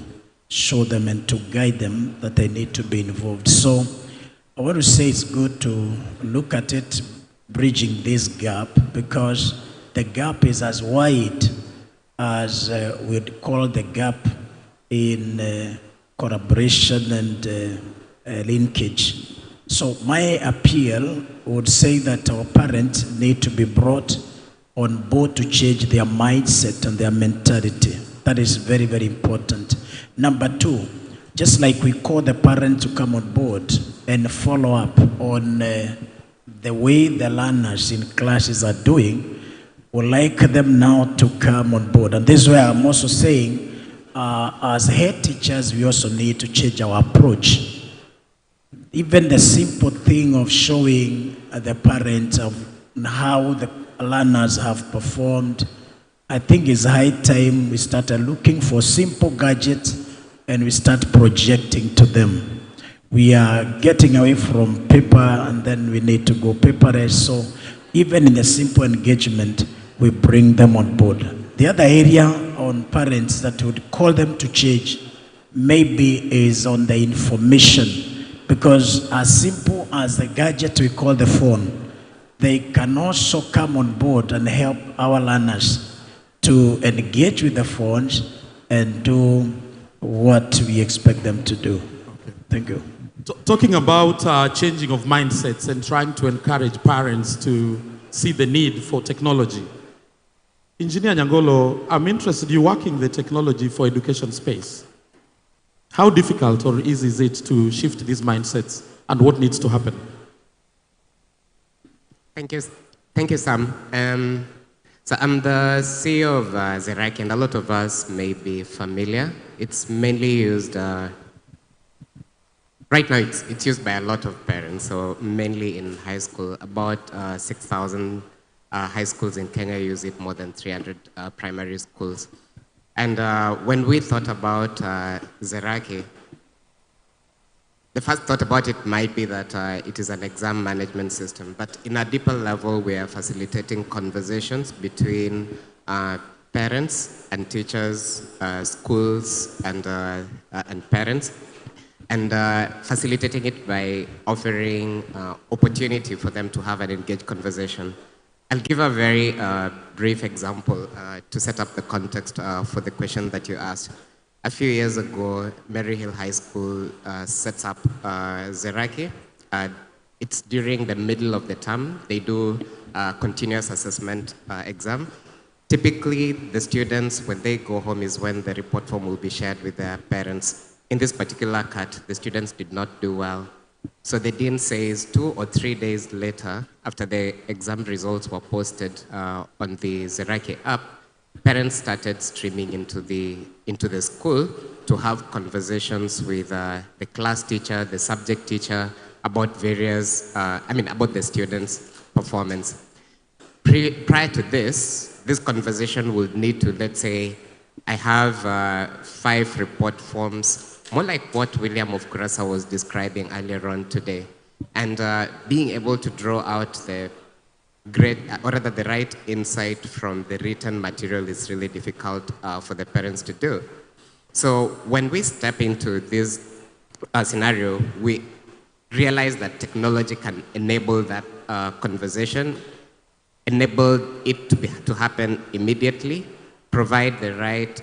show them and to guide them that they need to be involved. So I want to say it's good to look at it, bridging this gap, because the gap is as wide as we'd call the gap in collaboration and linkage. So my appeal would say that our parents need to be brought on board to change their mindset and their mentality. That is very, very important. Number two, just like we call the parents to come on board and follow up on the way the learners in classes are doing, we'd like them now to come on board. And this is where I'm also saying, as head teachers, we also need to change our approach. Even the simple thing of showing the parents of how the learners have performed, I think it's high time we started looking for simple gadgets and we start projecting to them. We are getting away from paper and then we need to go paperless. So even in the simple engagement, we bring them on board. The other area on parents that would call them to change maybe is on the information. Because as simple as the gadget we call the phone, they can also come on board and help our learners to engage with the phones and do what we expect them to do. Okay. Thank you. Talking about changing of mindsets and trying to encourage parents to see the need for technology. Engineer Nyangolo, I'm interested, you working the technology for education space. How difficult or easy is it to shift these mindsets and what needs to happen? Thank you, Sam. So I'm the CEO of Zeraki, and a lot of us may be familiar. It's mainly used, right now it's used by a lot of parents, so mainly in high school. About 6,000 high schools in Kenya use it, more than 300 primary schools. And when we thought about Zeraki, the first thought about it might be that it is an exam management system, but in a deeper level, we are facilitating conversations between parents and teachers, schools and parents, and facilitating it by offering opportunity for them to have an engaged conversation. I'll give a very brief example to set up the context for the question that you asked. A few years ago, Mary Hill High School sets up Zeraki. It's during the middle of the term. They do a continuous assessment exam. Typically, the students, when they go home, is when the report form will be shared with their parents. In this particular cut, the students did not do well. So the dean says 2 or 3 days later, after the exam results were posted on the Zeraki app, parents started streaming into the school to have conversations with the class teacher, the subject teacher, about various, about the students' performance. Prior to this conversation would need to, let's say, I have 5 report forms, more like what William of Kurasa was describing earlier on today. And being able to draw out the the right insight from the written material is really difficult for the parents to do. So when we step into this scenario, we realize that technology can enable that conversation, enable it to happen immediately, provide the right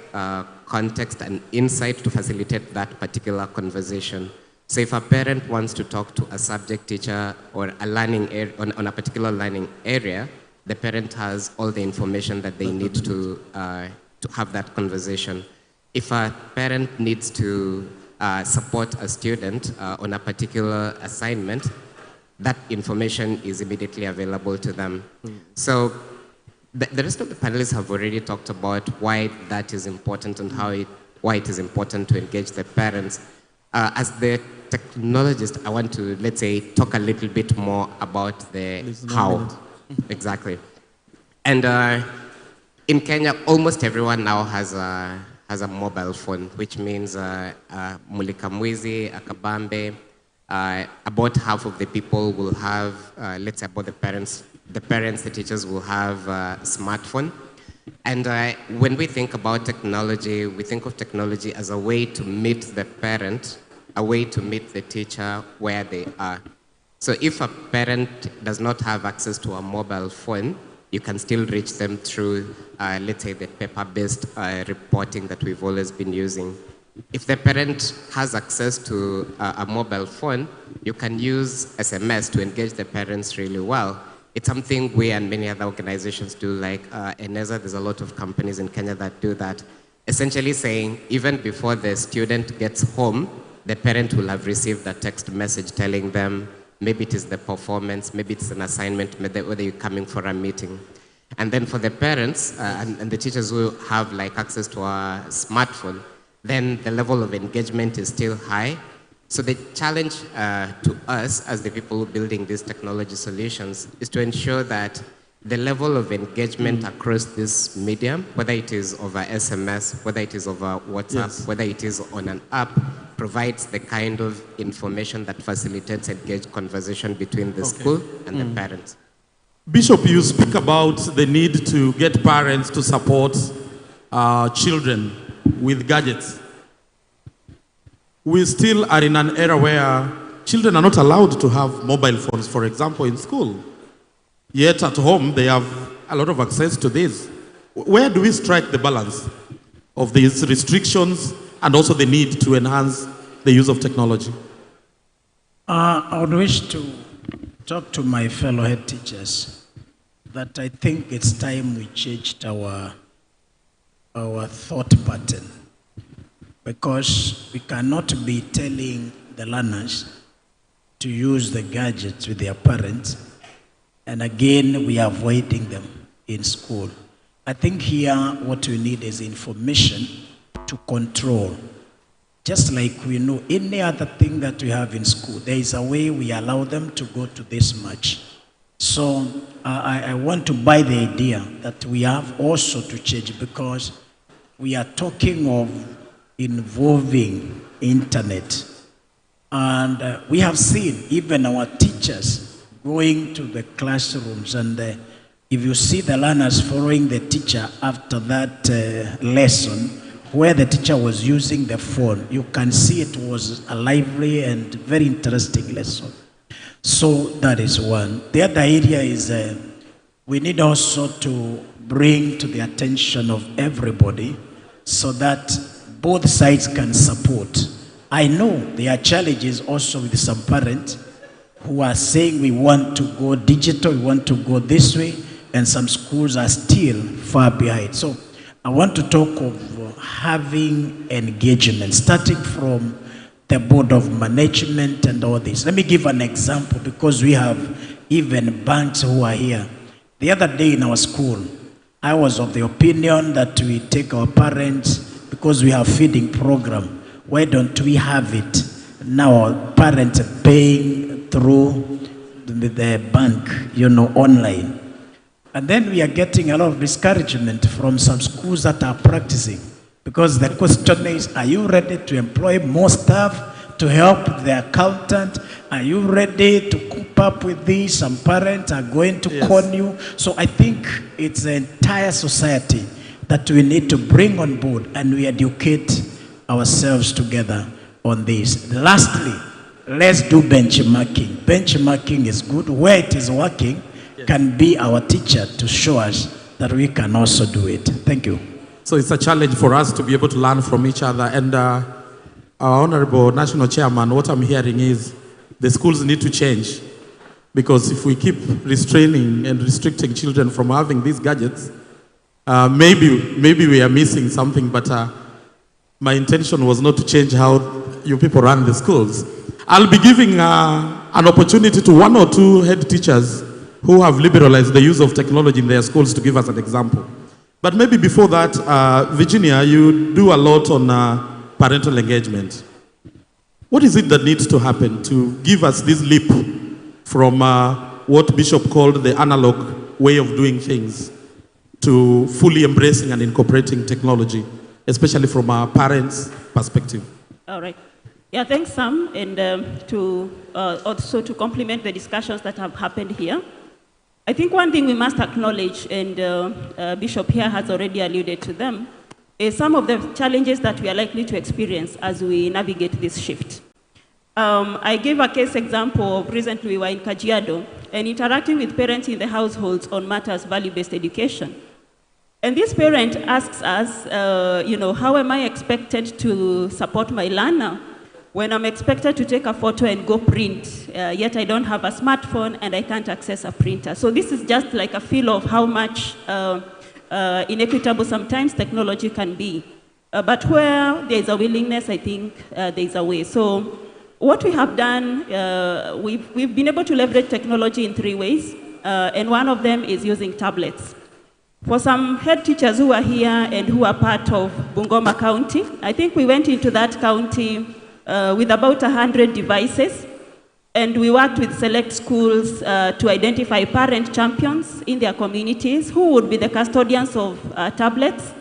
context and insight to facilitate that particular conversation. So if a parent wants to talk to a subject teacher or a learning on a particular learning area, the parent has all the information that they need to have that conversation. If a parent needs to support a student on a particular assignment, that information is immediately available to them. So the rest of the panelists have already talked about why that is important and why it is important to engage the parents. As the technologist, I want to, let's say, talk a little bit more about the how. Exactly. And in Kenya, almost everyone now has a mobile phone, which means mulika mwizi, akabambe. About half of the people will have, let's say, about the parents, the teachers will have a smartphone. And when we think about technology, we think of technology as a way to meet the parent, a way to meet the teacher where they are. So if a parent does not have access to a mobile phone, you can still reach them through, let's say, the paper-based reporting that we've always been using. If the parent has access to a mobile phone, you can use SMS to engage the parents really well. It's something we and many other organizations do, like Eneza. There's a lot of companies in Kenya that do that. Essentially saying, even before the student gets home, the parent will have received a text message telling them, maybe it is the performance, maybe it's an assignment, whether you're coming for a meeting. And then for the parents and the teachers who have like access to a smartphone, then the level of engagement is still high. So the challenge to us as the people building these technology solutions is to ensure that the level of engagement across this medium, whether it is over SMS, whether it is over WhatsApp, whether it is on an app, provides the kind of information that facilitates engaged conversation between the school and the parents. Bishop, you speak about the need to get parents to support children with gadgets. We still are in an era where children are not allowed to have mobile phones, for example, in school. Yet at home, they have a lot of access to this. Where do we strike the balance of these restrictions and also the need to enhance the use of technology? I would wish to talk to my fellow head teachers that I think it's time we changed our thought pattern, because we cannot be telling the learners to use the gadgets with their parents, and again we are avoiding them in school. I think here what we need is information to control. Just like we know any other thing that we have in school, there is a way we allow them to go to this much. So I want to buy the idea that we have also to change, because we are talking of involving internet. And we have seen even our teachers going to the classrooms, and if you see the learners following the teacher after that lesson, where the teacher was using the phone, you can see it was a lively and very interesting lesson. So that is one. The other area is we need also to bring to the attention of everybody so that both sides can support. I know there are challenges also with some parents who are saying we want to go digital, we want to go this way, and some schools are still far behind. So I want to talk of having engagement, starting from the board of management and all this. Let me give an example, because we have even banks who are here. The other day in our school, I was of the opinion that we take our parents, because we have feeding program, why don't we have it now, parents are paying through the bank, online. And then we are getting a lot of discouragement from some schools that are practicing, because the question is, are you ready to employ more staff to help the accountant? Are you ready to cope up with this? Some parents are going to con you. So I think it's the entire society that we need to bring on board, and we educate ourselves together on this. Lastly, let's do benchmarking. Benchmarking is good. Where it is working can be our teacher to show us that we can also do it. Thank you. So it's a challenge for us to be able to learn from each other. And our Honorable National Chairman, what I'm hearing is the schools need to change. Because if we keep restraining and restricting children from having these gadgets, maybe we are missing something. But my intention was not to change how you people run the schools. I'll be giving an opportunity to 1 or 2 head teachers who have liberalized the use of technology in their schools to give us an example. But maybe before that, Virginia, you do a lot on parental engagement. What is it that needs to happen to give us this leap from what Bishop called the analog way of doing things to fully embracing and incorporating technology, especially from our parents' perspective? All right. Yeah, thanks, Sam, and to also to complement the discussions that have happened here. I think one thing we must acknowledge, and Bishop here has already alluded to them, is some of the challenges that we are likely to experience as we navigate this shift. I gave a case example of recently we were in Kajiado and interacting with parents in the households on matters value-based education. And this parent asks us, how am I expected to support my learner when I'm expected to take a photo and go print, yet I don't have a smartphone and I can't access a printer. So this is just like a feel of how much inequitable sometimes technology can be. But where there's a willingness, I think there's a way. So what we have done, we've been able to leverage technology in 3 ways, and one of them is using tablets. For some head teachers who are here and who are part of Bungoma County, I think we went into that county with about 100 devices, and we worked with select schools to identify parent champions in their communities who would be the custodians of tablets,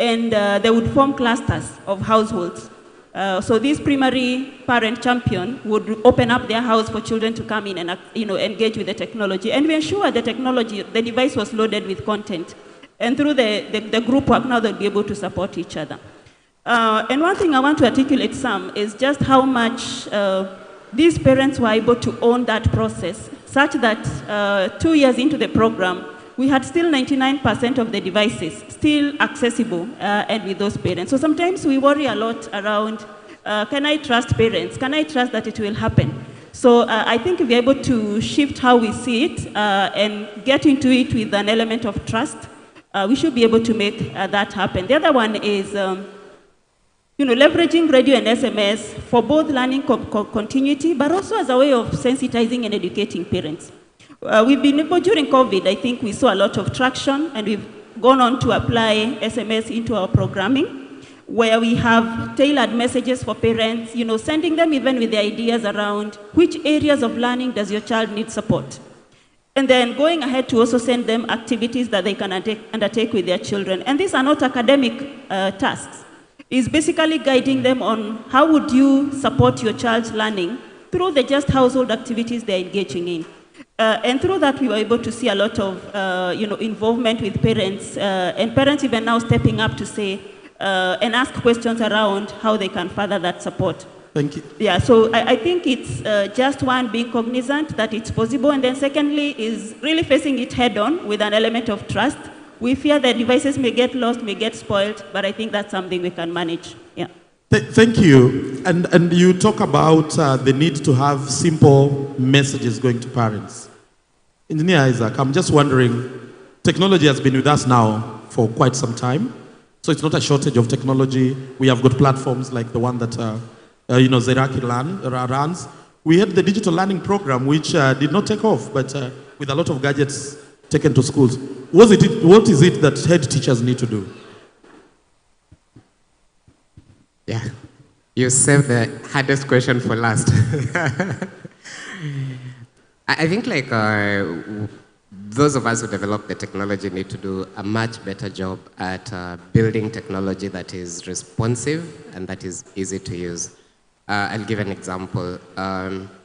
and they would form clusters of households. So this primary parent champion would open up their house for children to come in and engage with the technology, and we ensure the technology, the device was loaded with content, and through the group work now they'll be able to support each other. And one thing I want to articulate, Sam, is just how much these parents were able to own that process, such that 2 years into the program, we had still 99% of the devices still accessible and with those parents. So sometimes we worry a lot around, can I trust parents? Can I trust that it will happen? So I think if we're able to shift how we see it and get into it with an element of trust, we should be able to make that happen. The other one is leveraging radio and SMS for both learning continuity, but also as a way of sensitizing and educating parents. We've been able, during COVID, I think we saw a lot of traction, and we've gone on to apply SMS into our programming, where we have tailored messages for parents, sending them even with the ideas around which areas of learning does your child need support. And then going ahead to also send them activities that they can undertake with their children. And these are not academic tasks. It's basically guiding them on how would you support your child's learning through the just household activities they're engaging in. And through that, we were able to see a lot of, involvement with parents, and parents even now stepping up to say, and ask questions around how they can further that support. Thank you. Yeah, so I think it's just one, being cognizant that it's possible, and then secondly is really facing it head on with an element of trust. We fear that devices may get lost, may get spoiled, but I think that's something we can manage. Yeah. Thank you. And you talk about the need to have simple messages going to parents. Engineer Isaac, I'm just wondering, technology has been with us now for quite some time, so it's not a shortage of technology. We have got platforms like the one that Zeraki runs. We had the digital learning program, which did not take off, but with a lot of gadgets taken to schools. What is it that head teachers need to do? Yeah, you saved the hardest question for last. I think those of us who develop the technology need to do a much better job at building technology that is responsive and that is easy to use. I'll give an example.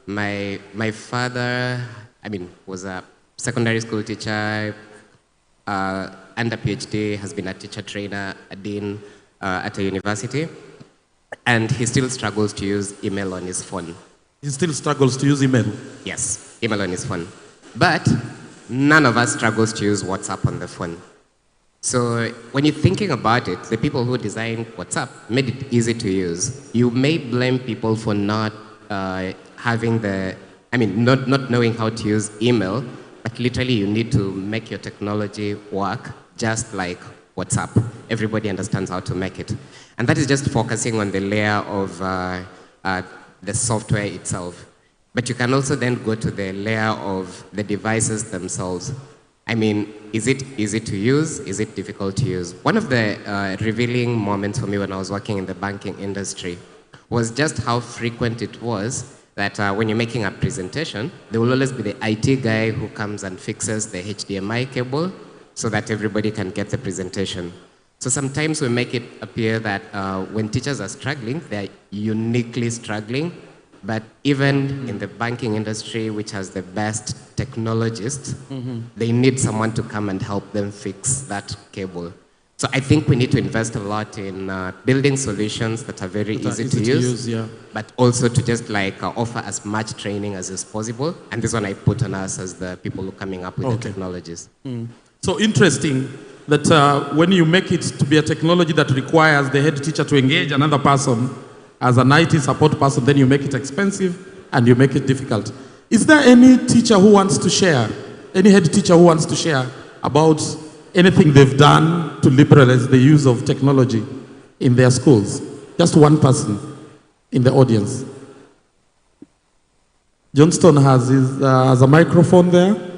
My father, was a secondary school teacher, under PhD, has been a teacher trainer, a dean at a university, and he still struggles to use email on his phone. He still struggles to use email? Yes, email on his phone. But none of us struggles to use WhatsApp on the phone. So when you're thinking about it, the people who designed WhatsApp made it easy to use. You may blame people for not having not knowing how to use email, but literally you need to make your technology work just like WhatsApp. Everybody understands how to make it. And that is just focusing on the layer of the software itself. But you can also then go to the layer of the devices themselves. I mean, is it easy to use? Is it difficult to use? One of the revealing moments for me when I was working in the banking industry was just how frequent it was that when you're making a presentation, there will always be the IT guy who comes and fixes the HDMI cable so that everybody can get the presentation. So sometimes we make it appear that when teachers are struggling, they're uniquely struggling. But even in the banking industry, which has the best technologists, they need someone to come and help them fix that cable. So I think we need to invest a lot in building solutions that are very easy to use, but also to just like offer as much training as is possible. And this one I put on us as the people who are coming up with the technologies. So interesting that when you make it to be a technology that requires the head teacher to engage another person as an IT support person, then you make it expensive and you make it difficult. Is there any teacher who wants to share, any head teacher who wants to share about anything they've done to liberalize the use of technology in their schools? Just one person in the audience. Johnston has a microphone there.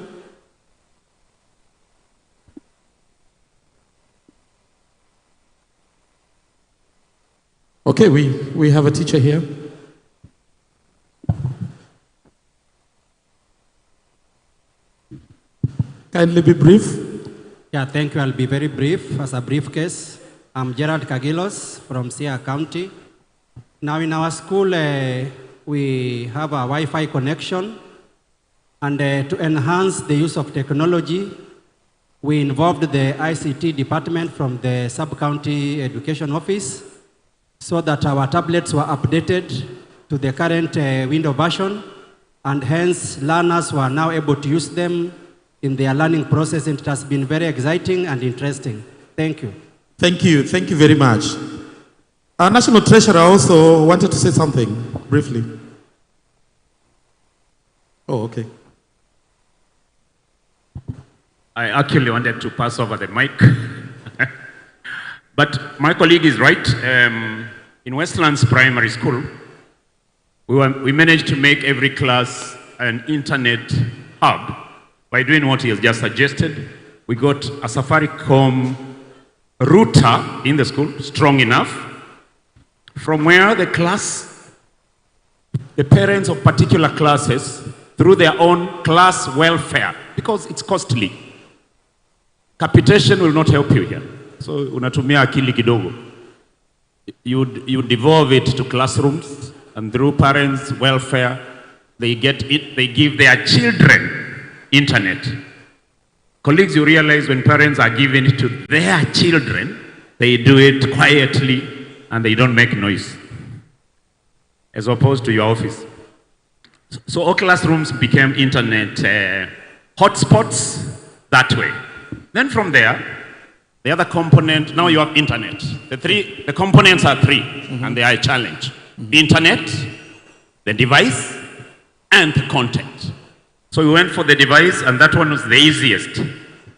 Okay, we have a teacher here. Kindly be brief. Yeah, thank you. I'll be very brief. As a brief case, I'm Gerald Kagilos from Sia County. Now in our school, we have a Wi-Fi connection, and to enhance the use of technology, we involved the ICT department from the sub-county education office so that our tablets were updated to the current window version, and hence learners were now able to use them in their learning process, and it has been very exciting and interesting. Thank you. Thank you. Thank you very much. Our National Treasurer also wanted to say something briefly. Oh, okay. I actually wanted to pass over the mic. But my colleague is right. In Westlands Primary School, we managed to make every class an internet hub by doing what he has just suggested. We got a Safaricom router in the school, strong enough, from where the parents of particular classes, through their own class welfare, because it's costly. Capitation will not help you here. So unatumia akili kidogo. You devolve it to classrooms, and through parents' welfare, they give their children internet. Colleagues, you realize when parents are giving it to their children, they do it quietly and they don't make noise, as opposed to your office. So all classrooms became internet hotspots that way. Then from there, the other component, now you have internet. The components are three, and they are a challenge. The internet, the device, and the content. So we went for the device, and that one was the easiest.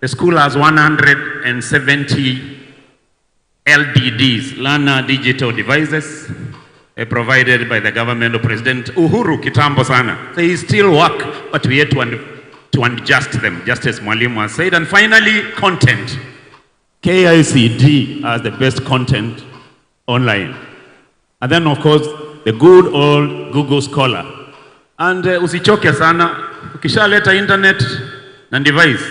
The school has 170 LDDs, learner digital devices, provided by the government of President Uhuru Kitambo Sana. They still work, but we had to adjust them, just as Mwalimu has said. And finally, content. KICD has the best content online. And then, of course, the good old Google Scholar. And usichoke sana, ukishaleta internet and device,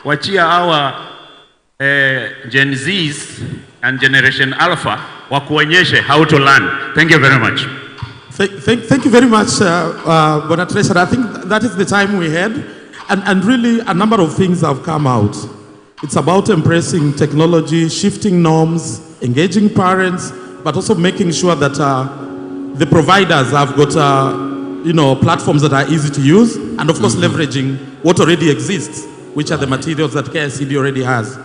wachia our Gen Zs and Generation Alpha wakuonyeshe how to learn. Thank you very much. Thank you very much, Bona Treasurer. I think that is the time we had. And really, a number of things have come out. It's about embracing technology, shifting norms, engaging parents, but also making sure that the providers have got platforms that are easy to use, and of course leveraging what already exists, which are the materials that KICD already has.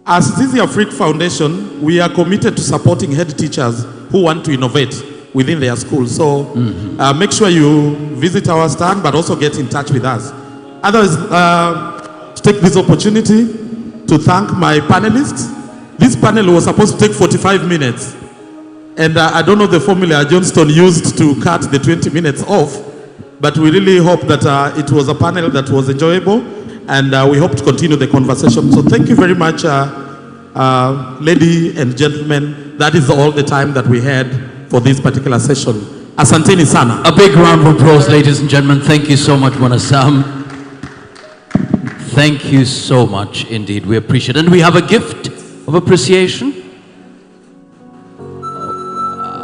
As Zizi Afrique Foundation, we are committed to supporting head teachers who want to innovate within their school. So make sure you visit our stand, but also get in touch with us. Otherwise, to take this opportunity to thank my panelists. This panel was supposed to take 45 minutes. And I don't know the formula Johnston used to cut the 20 minutes off, but we really hope that it was a panel that was enjoyable, and we hope to continue the conversation. So thank you very much, ladies and gentlemen. That is all the time that we had for this particular session. Asanteni sana. A big round of applause, ladies and gentlemen. Thank you so much, Mwanasam. Thank you so much indeed. We appreciate it. And we have a gift of appreciation.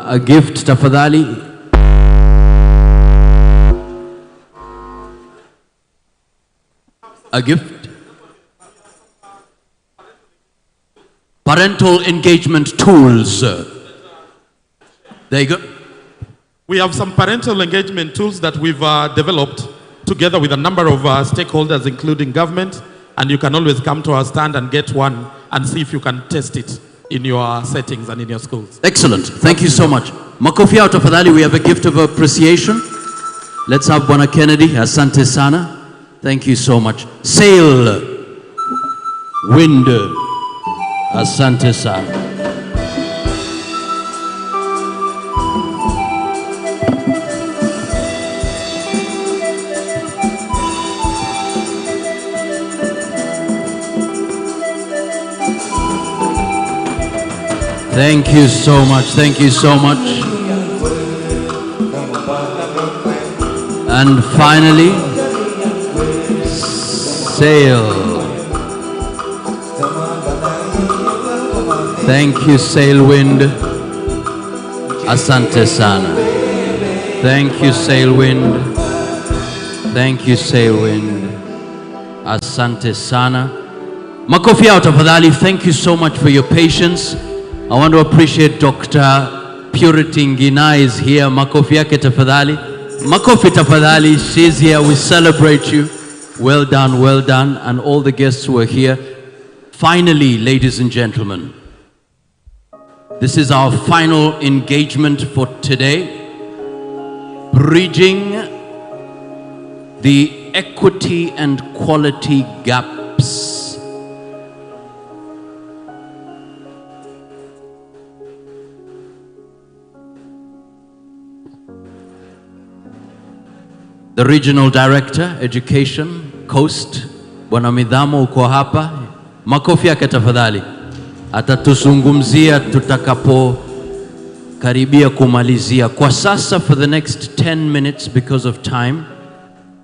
A gift, tafadhali. A gift. Parental engagement tools. There you go. We have some parental engagement tools that we've developed together with a number of stakeholders, including government, and you can always come to our stand and get one and see if you can test it in your settings and in your schools. Excellent. Thank you so much. Makofi out of Adali, we have a gift of appreciation. Let's have Bwana Kennedy. Asante sana. Thank you so much. Sail. Wind. Asante sana. Thank you so much. Thank you so much. And finally, sail. Thank you, Sailwind. Asante sana. Thank you, Sailwind. Thank you, Sailwind. Asante sana. Makofi out of Adali. Thank you so much for your patience. I want to appreciate Dr. Purity Ngina is here. Makofi yake tafadhali. Makofi tafadhali. She's here. We celebrate you. Well done, well done. And all the guests who are here. Finally, ladies and gentlemen, this is our final engagement for today. Bridging the equity and quality gaps. The Regional Director, Education, Coast, Bwana Midhamo uko hapa. Makofi yake tafadhali. Atatuzungumzia tutakapo karibia kumalizia. Kwa sasa, for the next 10 minutes because of time,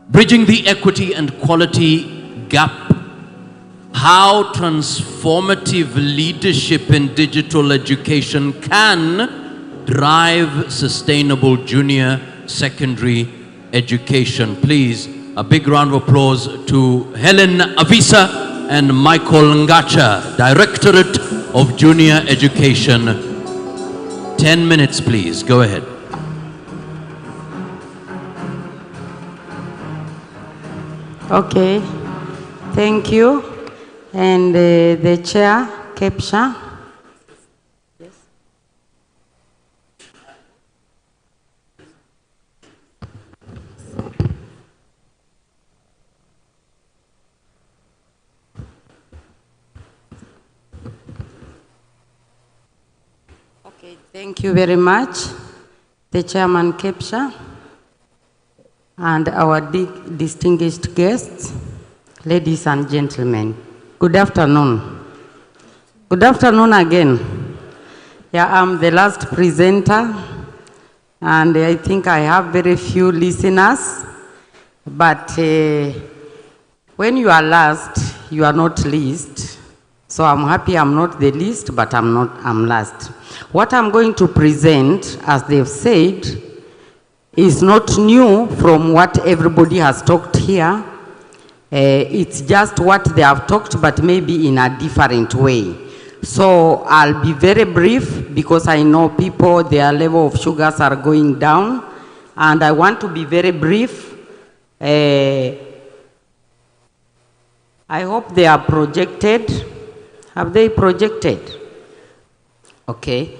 bridging the equity and quality gap. How transformative leadership in digital education can drive sustainable junior secondary education. Please, a big round of applause to Helen Avisa and Michael Ngacha, Directorate of Junior Education. 10 minutes, please. Go ahead. Okay, thank you. And the chair, Kepsha. Yes. Okay, thank you very much, the chairman Kepsha, and our distinguished guests, ladies and gentlemen. Good afternoon. Good afternoon again. Yeah, I'm the last presenter, and I think I have very few listeners, but when you are last, you are not least. So I'm happy I'm not the least, but I'm last. What I'm going to present, as they've said, is not new from what everybody has talked here. It's just what they have talked, but maybe in a different way. So I'll be very brief because I know people, their level of sugars are going down, and I want to be very brief. I hope they are projected. Have they projected? Okay.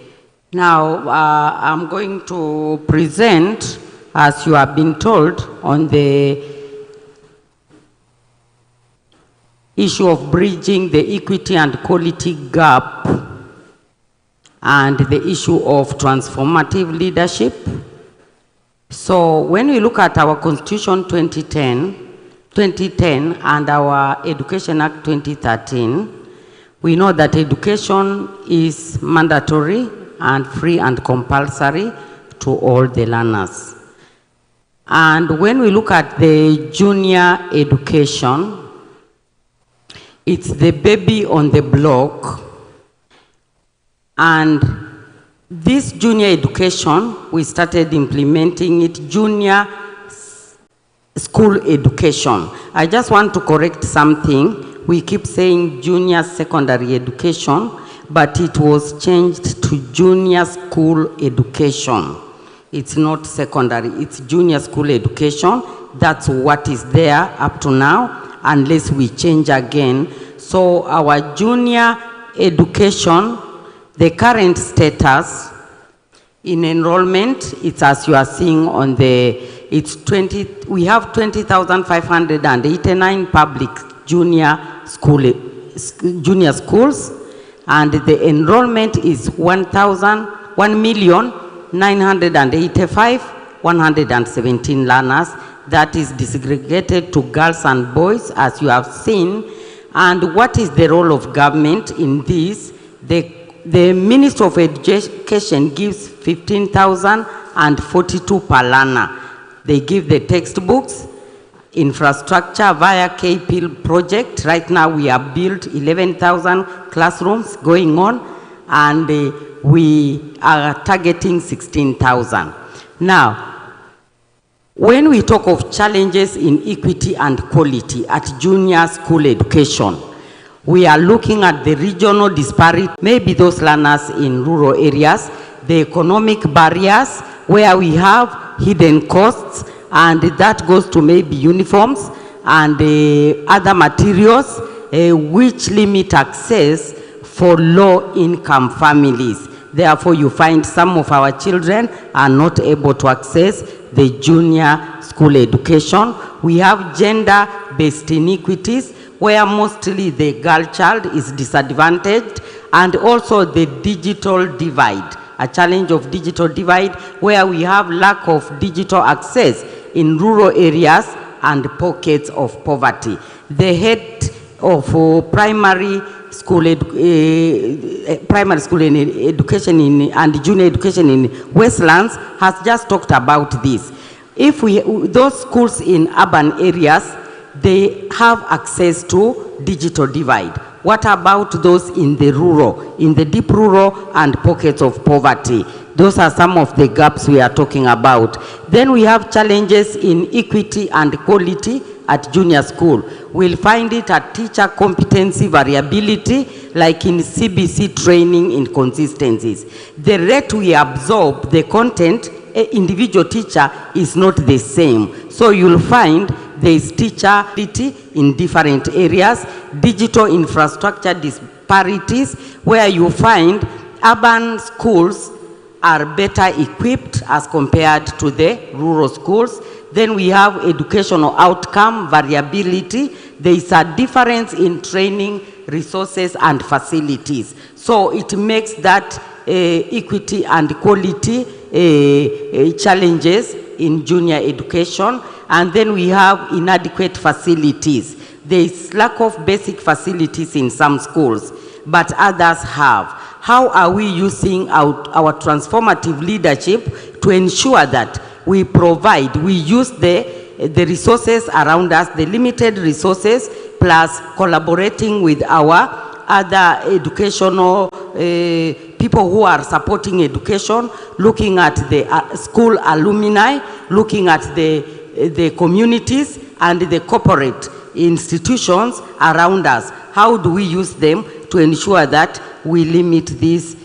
Now I'm going to present, as you have been told, on the issue of bridging the equity and quality gap and the issue of transformative leadership. So when we look at our Constitution 2010 and our Education Act 2013, we know that education is mandatory and free and compulsory to all the learners. And when we look at the junior education, it's the baby on the block. And this junior education, we started implementing it, junior school education. I just want to correct something. We keep saying junior secondary education, but it was changed to junior school education. It's not secondary, it's junior school education. That's what is there up to now, unless we change again. So our junior education, the current status in enrollment, it's as you are seeing on the, we have 20,589 public junior schools, and the enrollment is 1,985,117 learners. That is desegregated to girls and boys, as you have seen. And what is the role of government in this? The Minister of Education gives 15,042 per learner. They give the textbooks, infrastructure via KPIL project. Right now we have built 11,000 classrooms going on, and we are targeting 16,000. Now, when we talk of challenges in equity and quality at junior school education, we are looking at the regional disparity, maybe those learners in rural areas, the economic barriers where we have hidden costs, and that goes to maybe uniforms and other materials which limit access for low-income families. Therefore, you find some of our children are not able to access the junior school education. We have gender-based inequities, where mostly the girl child is disadvantaged, and also the digital divide, a challenge of digital divide, where we have lack of digital access in rural areas and pockets of poverty. The head of primary school education and junior education in Westlands has just talked about this. If those schools in urban areas, they have access to digital divide. What about those in the rural, in the deep rural and pockets of poverty? Those are some of the gaps we are talking about. Then we have challenges in equity and quality at junior school. We'll find it at teacher competency variability, like in CBC training inconsistencies. The rate we absorb the content, individual teacher is not the same. So you'll find there is teacher in different areas, digital infrastructure disparities, where you find urban schools are better equipped as compared to the rural schools. Then we have educational outcome variability. There is a difference in training, resources, and facilities. So it makes that equity and quality challenges in junior education. And then we have inadequate facilities. There is lack of basic facilities in some schools, but others have. How are we using our transformative leadership to ensure that we use the resources around us, the limited resources, plus collaborating with our other educational people who are supporting education, looking at the school alumni, looking at the communities and the corporate institutions around us. How do we use them to ensure that we limit these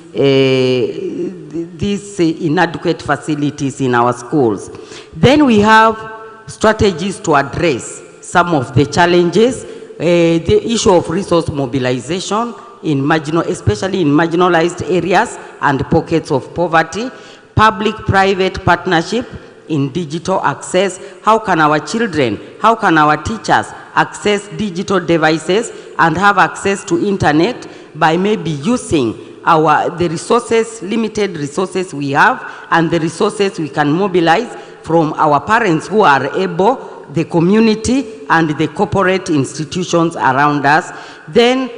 inadequate facilities in our schools? Then we have strategies to address some of the challenges, the issue of resource mobilization in especially in marginalized areas and pockets of poverty, public-private partnership in digital access. How can our children, how can our teachers access digital devices and have access to internet by maybe using the resources, limited resources we have, and the resources we can mobilize from our parents who are able, the community, and the corporate institutions around us. Then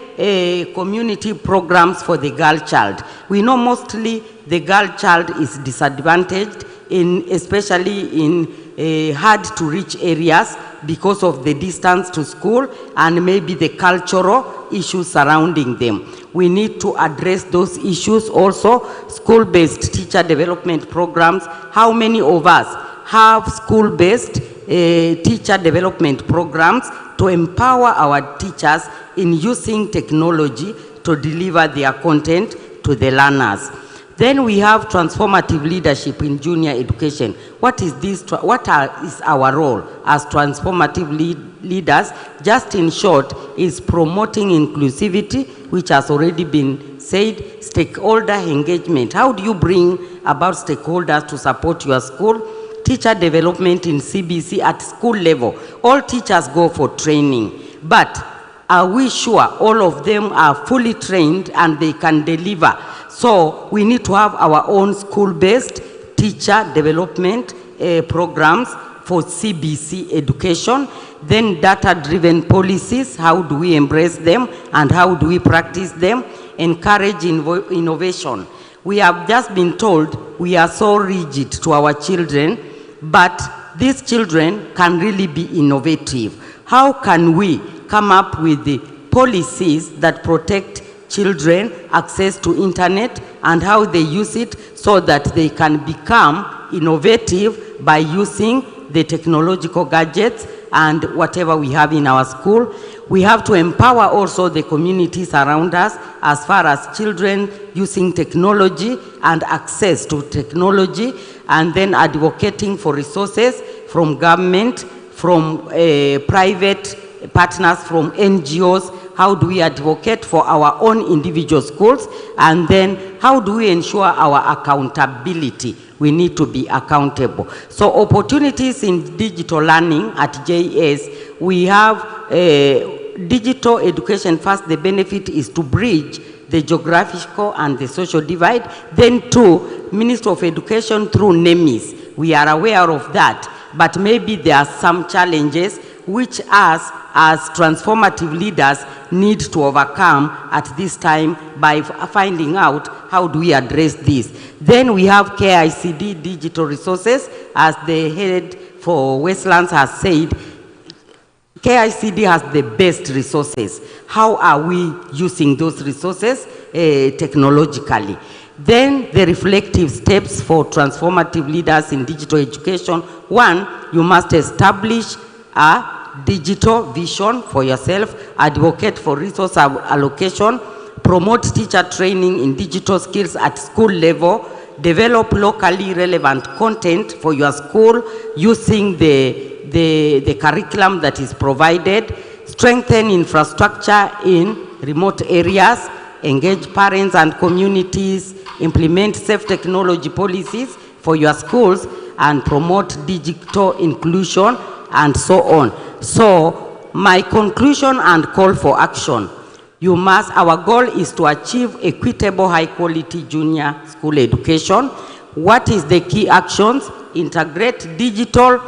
community programs for the girl child. We know mostly the girl child is disadvantaged, especially in hard to reach areas because of the distance to school and maybe the cultural issues surrounding them. We need to address those issues also. School-based teacher development programs. How many of us have school-based teacher development programs to empower our teachers in using technology to deliver their content to the learners? Then we have transformative leadership in junior education. What is this? Is our role as transformative leaders? Just in short, is promoting inclusivity, which has already been said, stakeholder engagement. How do you bring about stakeholders to support your school? Teacher development in CBC at school level. All teachers go for training, but are we sure all of them are fully trained and they can deliver? So we need to have our own school-based teacher development programs for CBC education. Then data-driven policies, how do we embrace them and how do we practice them? Encourage innovation. We have just been told we are so rigid to our children, but these children can really be innovative. How can we come up with the policies that protect children access to internet and how they use it so that they can become innovative by using the technological gadgets and whatever we have in our school? We have to empower also the communities around us as far as children using technology and access to technology, and then advocating for resources from government, from private partners, from NGOs. How do we advocate for our own individual schools? And then how do we ensure our accountability? We need to be accountable. So opportunities in digital learning at JS, we have digital education. First, the benefit is to bridge the geographical and the social divide. Then two, Ministry of Education through NEMIS. We are aware of that, but maybe there are some challenges which us as transformative leaders need to overcome at this time by finding out how do we address this. Then we have KICD digital resources. As the head for Westlands has said, KICD has the best resources. How are we using those resources technologically? Then the reflective steps for transformative leaders in digital education. One, you must establish a digital vision for yourself, advocate for resource allocation, promote teacher training in digital skills at school level, develop locally relevant content for your school using the curriculum that is provided, strengthen infrastructure in remote areas, engage parents and communities, implement safe technology policies for your schools, and promote digital inclusion, and so on. So my conclusion and call for action: our goal is to achieve equitable, high quality junior school education. What is the key actions? Integrate digital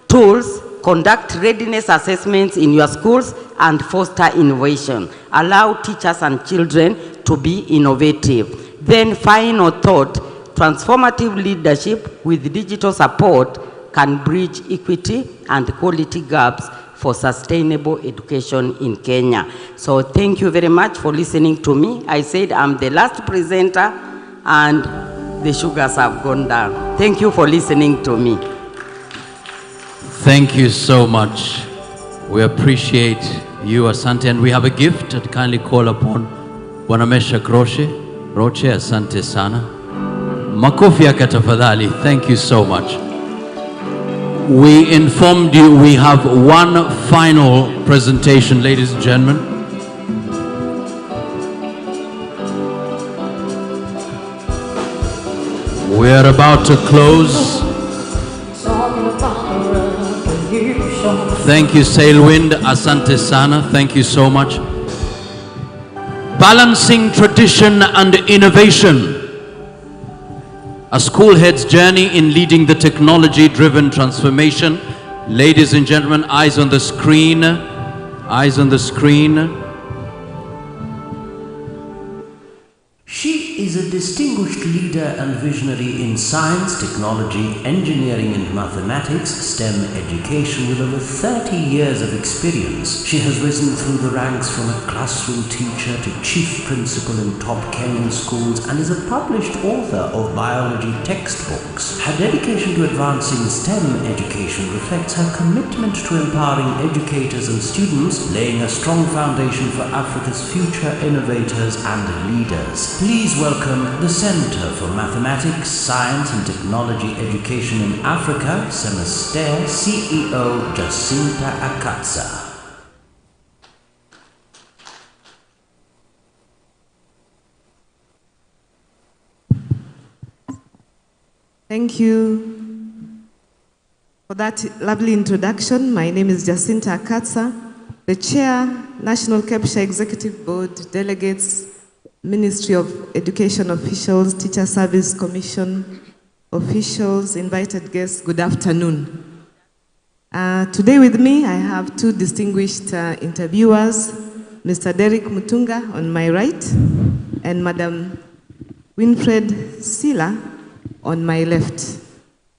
tools, conduct readiness assessments in your schools, and foster innovation. Allow teachers and children to be innovative. Then final thought, transformative leadership with digital support can bridge equity and quality gaps for sustainable education in Kenya. So thank you very much for listening to me. I said I'm the last presenter and the sugars have gone down. Thank you for listening to me. Thank you so much. We appreciate you, Asante, and we have a gift that kindly call upon Wanamesha Roche, Asante sana. Makofi yake tafadhali. Thank you so much. We informed you we have one final presentation, ladies and gentlemen. We are about to close. Thank you, Sailwind, Asante sana. Thank you so much. Balancing tradition and innovation. A school head's journey in leading the technology-driven transformation. Ladies and gentlemen, eyes on the screen. Eyes on the screen. She is a distinguished leader and visionary in science, technology, engineering and mathematics, STEM education with over 30 years of experience. She has risen through the ranks from a classroom teacher to chief principal in top Kenyan schools and is a published author of biology textbooks. Her dedication to advancing STEM education reflects her commitment to empowering educators and students, laying a strong foundation for Africa's future innovators and leaders. Please welcome the Center for Mathematics, Science and Technology Education in Africa, Semester CEO Jacinta Akatsa. Thank you for that lovely introduction. My name is Jacinta Akatsa, the Chair, National Kepsha Executive Board, Delegates, Ministry of Education officials, Teacher Service Commission officials, invited guests, good afternoon. Today with me, I have two distinguished interviewers, Mr. Derek Mutunga on my right, and Madam Winfred Sila on my left.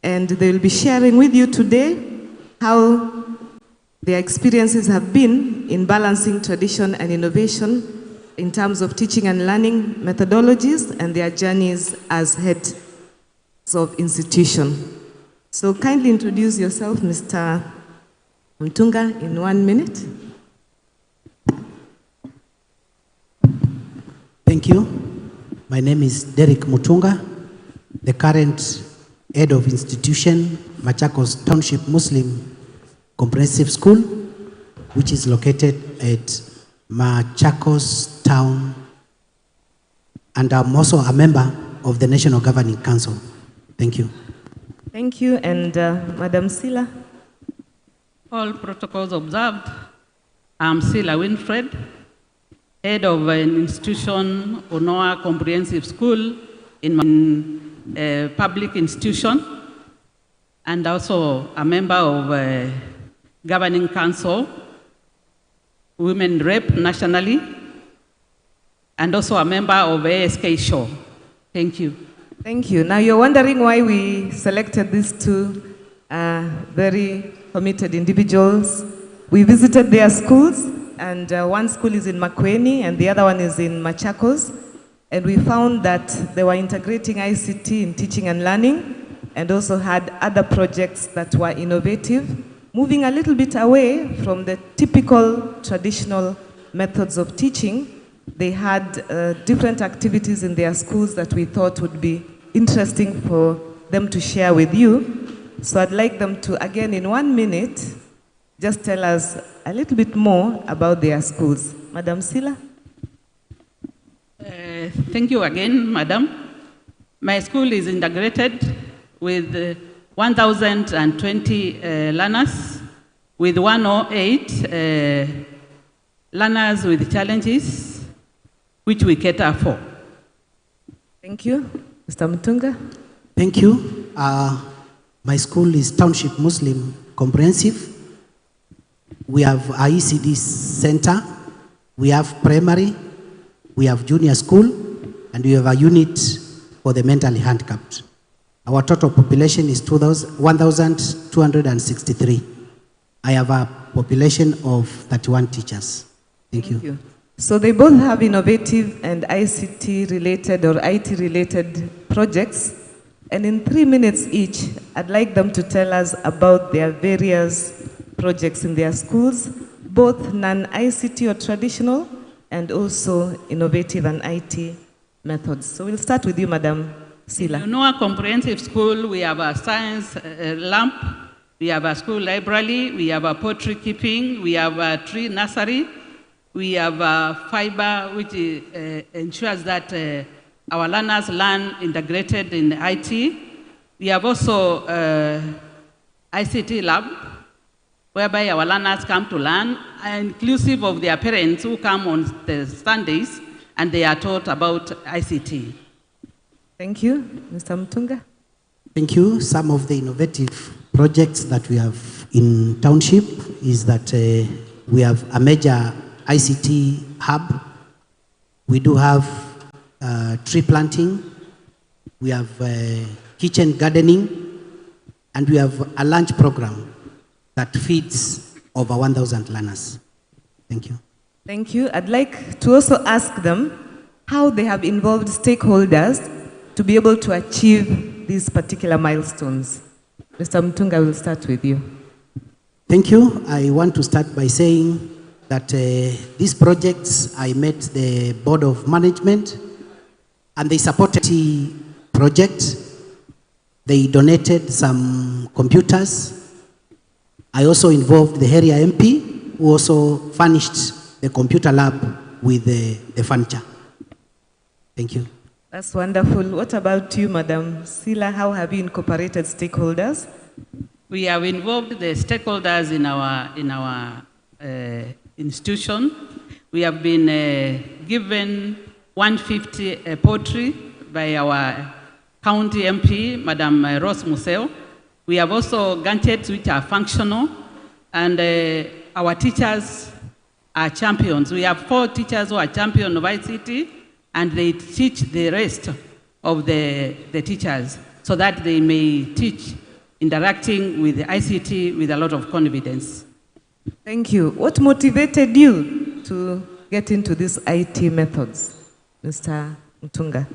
And they will be sharing with you today how their experiences have been in balancing tradition and innovation in terms of teaching and learning methodologies and their journeys as heads of institution. So kindly introduce yourself, Mr. Mutunga, in 1 minute. Thank you. My name is Derek Mutunga, the current head of institution, Machakos Township Muslim Comprehensive School, which is located at Machakos Town, and I'm also a member of the National Governing Council. Thank you. Thank you, and Madam Sila. All protocols observed. I'm Sila Winfred, head of an institution, Onoa Comprehensive School, in a public institution, and also a member of Governing Council, Women Rep nationally, and also a member of ASK Show. Thank you. Thank you. Now you're wondering why we selected these two very committed individuals. We visited their schools, and one school is in Makueni and the other one is in Machakos. And we found that they were integrating ICT in teaching and learning and also had other projects that were innovative, moving a little bit away from the typical traditional methods of teaching. They had different activities in their schools that we thought would be interesting for them to share with you. So I'd like them to, again, in 1 minute, just tell us a little bit more about their schools. Madam Sila? Thank you again, Madam. My school is integrated with 1,020 learners, with 108 learners with challenges, which we cater for. Thank you. Mr. Mutunga? Thank you. My school is Township Muslim Comprehensive. We have a ECD center, we have primary, we have junior school, and we have a unit for the mentally handicapped. Our total population is 1,263. I have a population of 31 teachers. Thank you. So they both have innovative and ICT-related or IT-related projects. And in 3 minutes each, I'd like them to tell us about their various projects in their schools, both non-ICT or traditional, and also innovative and IT methods. So we'll start with you, Madam Sila. In our comprehensive school, we have a science lab, we have a school library, we have a poultry keeping, we have a tree nursery, we have a fiber which ensures that our learners learn integrated in IT. We have also ICT lab, whereby our learners come to learn, inclusive of their parents who come on the Sundays and they are taught about ICT. Thank you. Mr. Mutunga? Thank you. Some of the innovative projects that we have in township is that we have a major ICT hub. We do have tree planting. We have kitchen gardening, and we have a lunch program that feeds over 1,000 learners. Thank you. Thank you. I'd like to also ask them how they have involved stakeholders to be able to achieve these particular milestones. Mr. Mutunga, we'll start with you. Thank you. I want to start by saying that these projects, I met the Board of Management, and they supported the project. They donated some computers. I also involved the area MP, who also furnished the computer lab with the furniture. Thank you. That's wonderful. What about you, Madam Sila? How have you incorporated stakeholders? We have involved the stakeholders in our institution. We have been given 150 poetry by our county MP, Madam Rose Museo. We have also gadgets which are functional, and our teachers are champions. We have 4 teachers who are champions of ICT, and they teach the rest of the teachers so that they may teach interacting with the ICT with a lot of confidence. Thank you. What motivated you to get into these IT methods, Mr. Mutunga?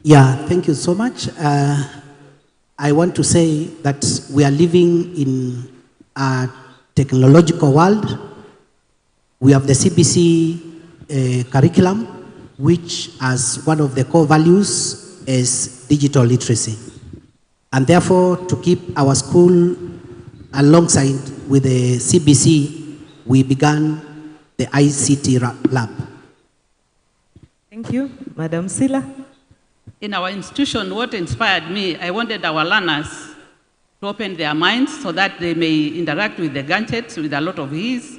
Yeah, thank you so much. I want to say that we are living in a technological world. We have the CBC curriculum, which as one of the core values is digital literacy. And therefore, to keep our school alongside with the CBC, we began the ICT lab. Thank you. Madam Sila? In our institution, what inspired me, I wanted our learners to open their minds so that they may interact with the gadgets with a lot of ease.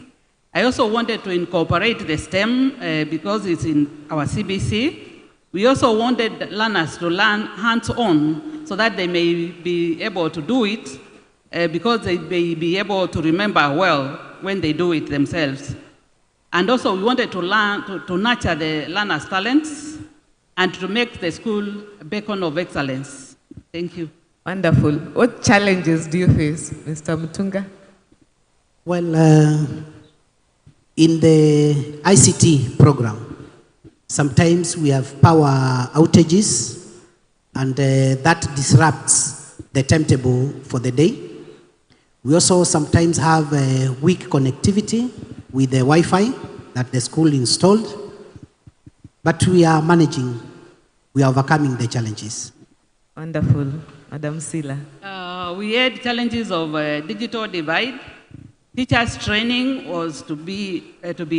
I also wanted to incorporate the STEM because it's in our CBC. We also wanted learners to learn hands-on so that they may be able to do it because they may be able to remember well when they do it themselves. And also we wanted to learn to nurture the learners' talents and to make the school a beacon of excellence. Thank you. Wonderful. What challenges do you face, Mr. Mutunga? Well, in the ICT program, sometimes we have power outages, and that disrupts the timetable for the day. We also sometimes have weak connectivity with the Wi-Fi that the school installed, but we are managing, we are overcoming the challenges. Wonderful. Madam Sila? We had challenges of digital divide. Teachers' training was to be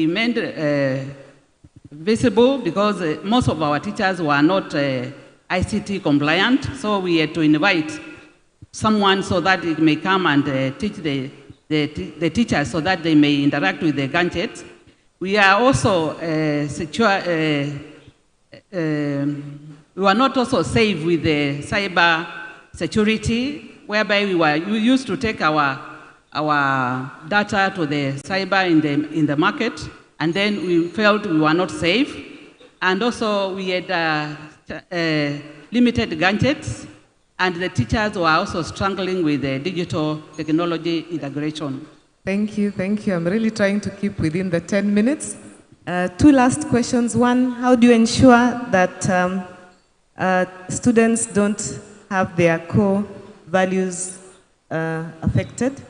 made visible because most of our teachers were not ICT compliant, so we had to invite someone so that it may come and teach the teachers so that they may interact with the gadgets. We are also we were not also safe with the cyber security, whereby we used to take our data to the cyber in the market, and then we felt we were not safe. And also we had limited gadgets, and the teachers were also struggling with the digital technology integration. Thank you, thank you. I'm really trying to keep within the 10 minutes. 2 last questions. One, how do you ensure that students don't have their core values affected?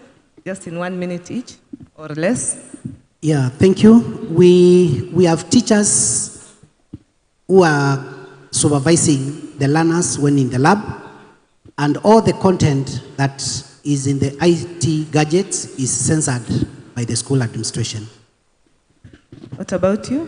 Just in 1 minute each or less. Yeah, thank you. We have teachers who are supervising the learners when in the lab, and all the content that is in the IT gadgets is censored by the school administration. What about you?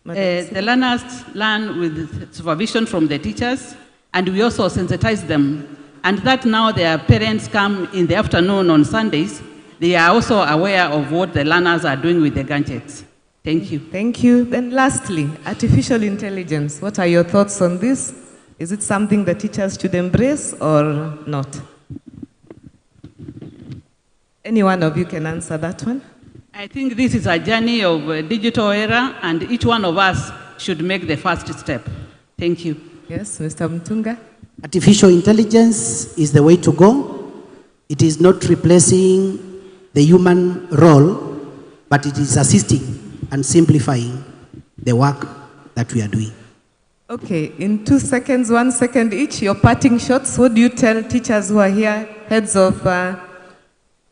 The learners learn with supervision from the teachers, and we also sensitize them. And that now their parents come in the afternoon on Sundays, they are also aware of what the learners are doing with the gadgets. Thank you. Thank you. Then lastly, artificial intelligence. What are your thoughts on this? Is it something that teachers should embrace or not? Any one of you can answer that one. I think this is a journey of a digital era, and each one of us should make the first step. Thank you. Yes, Mr. Mtunga. Artificial intelligence is the way to go. It is not replacing the human role, but it is assisting and simplifying the work that we are doing. Okay, in 2 seconds, 1 second each, your parting shots. What do you tell teachers who are here, heads of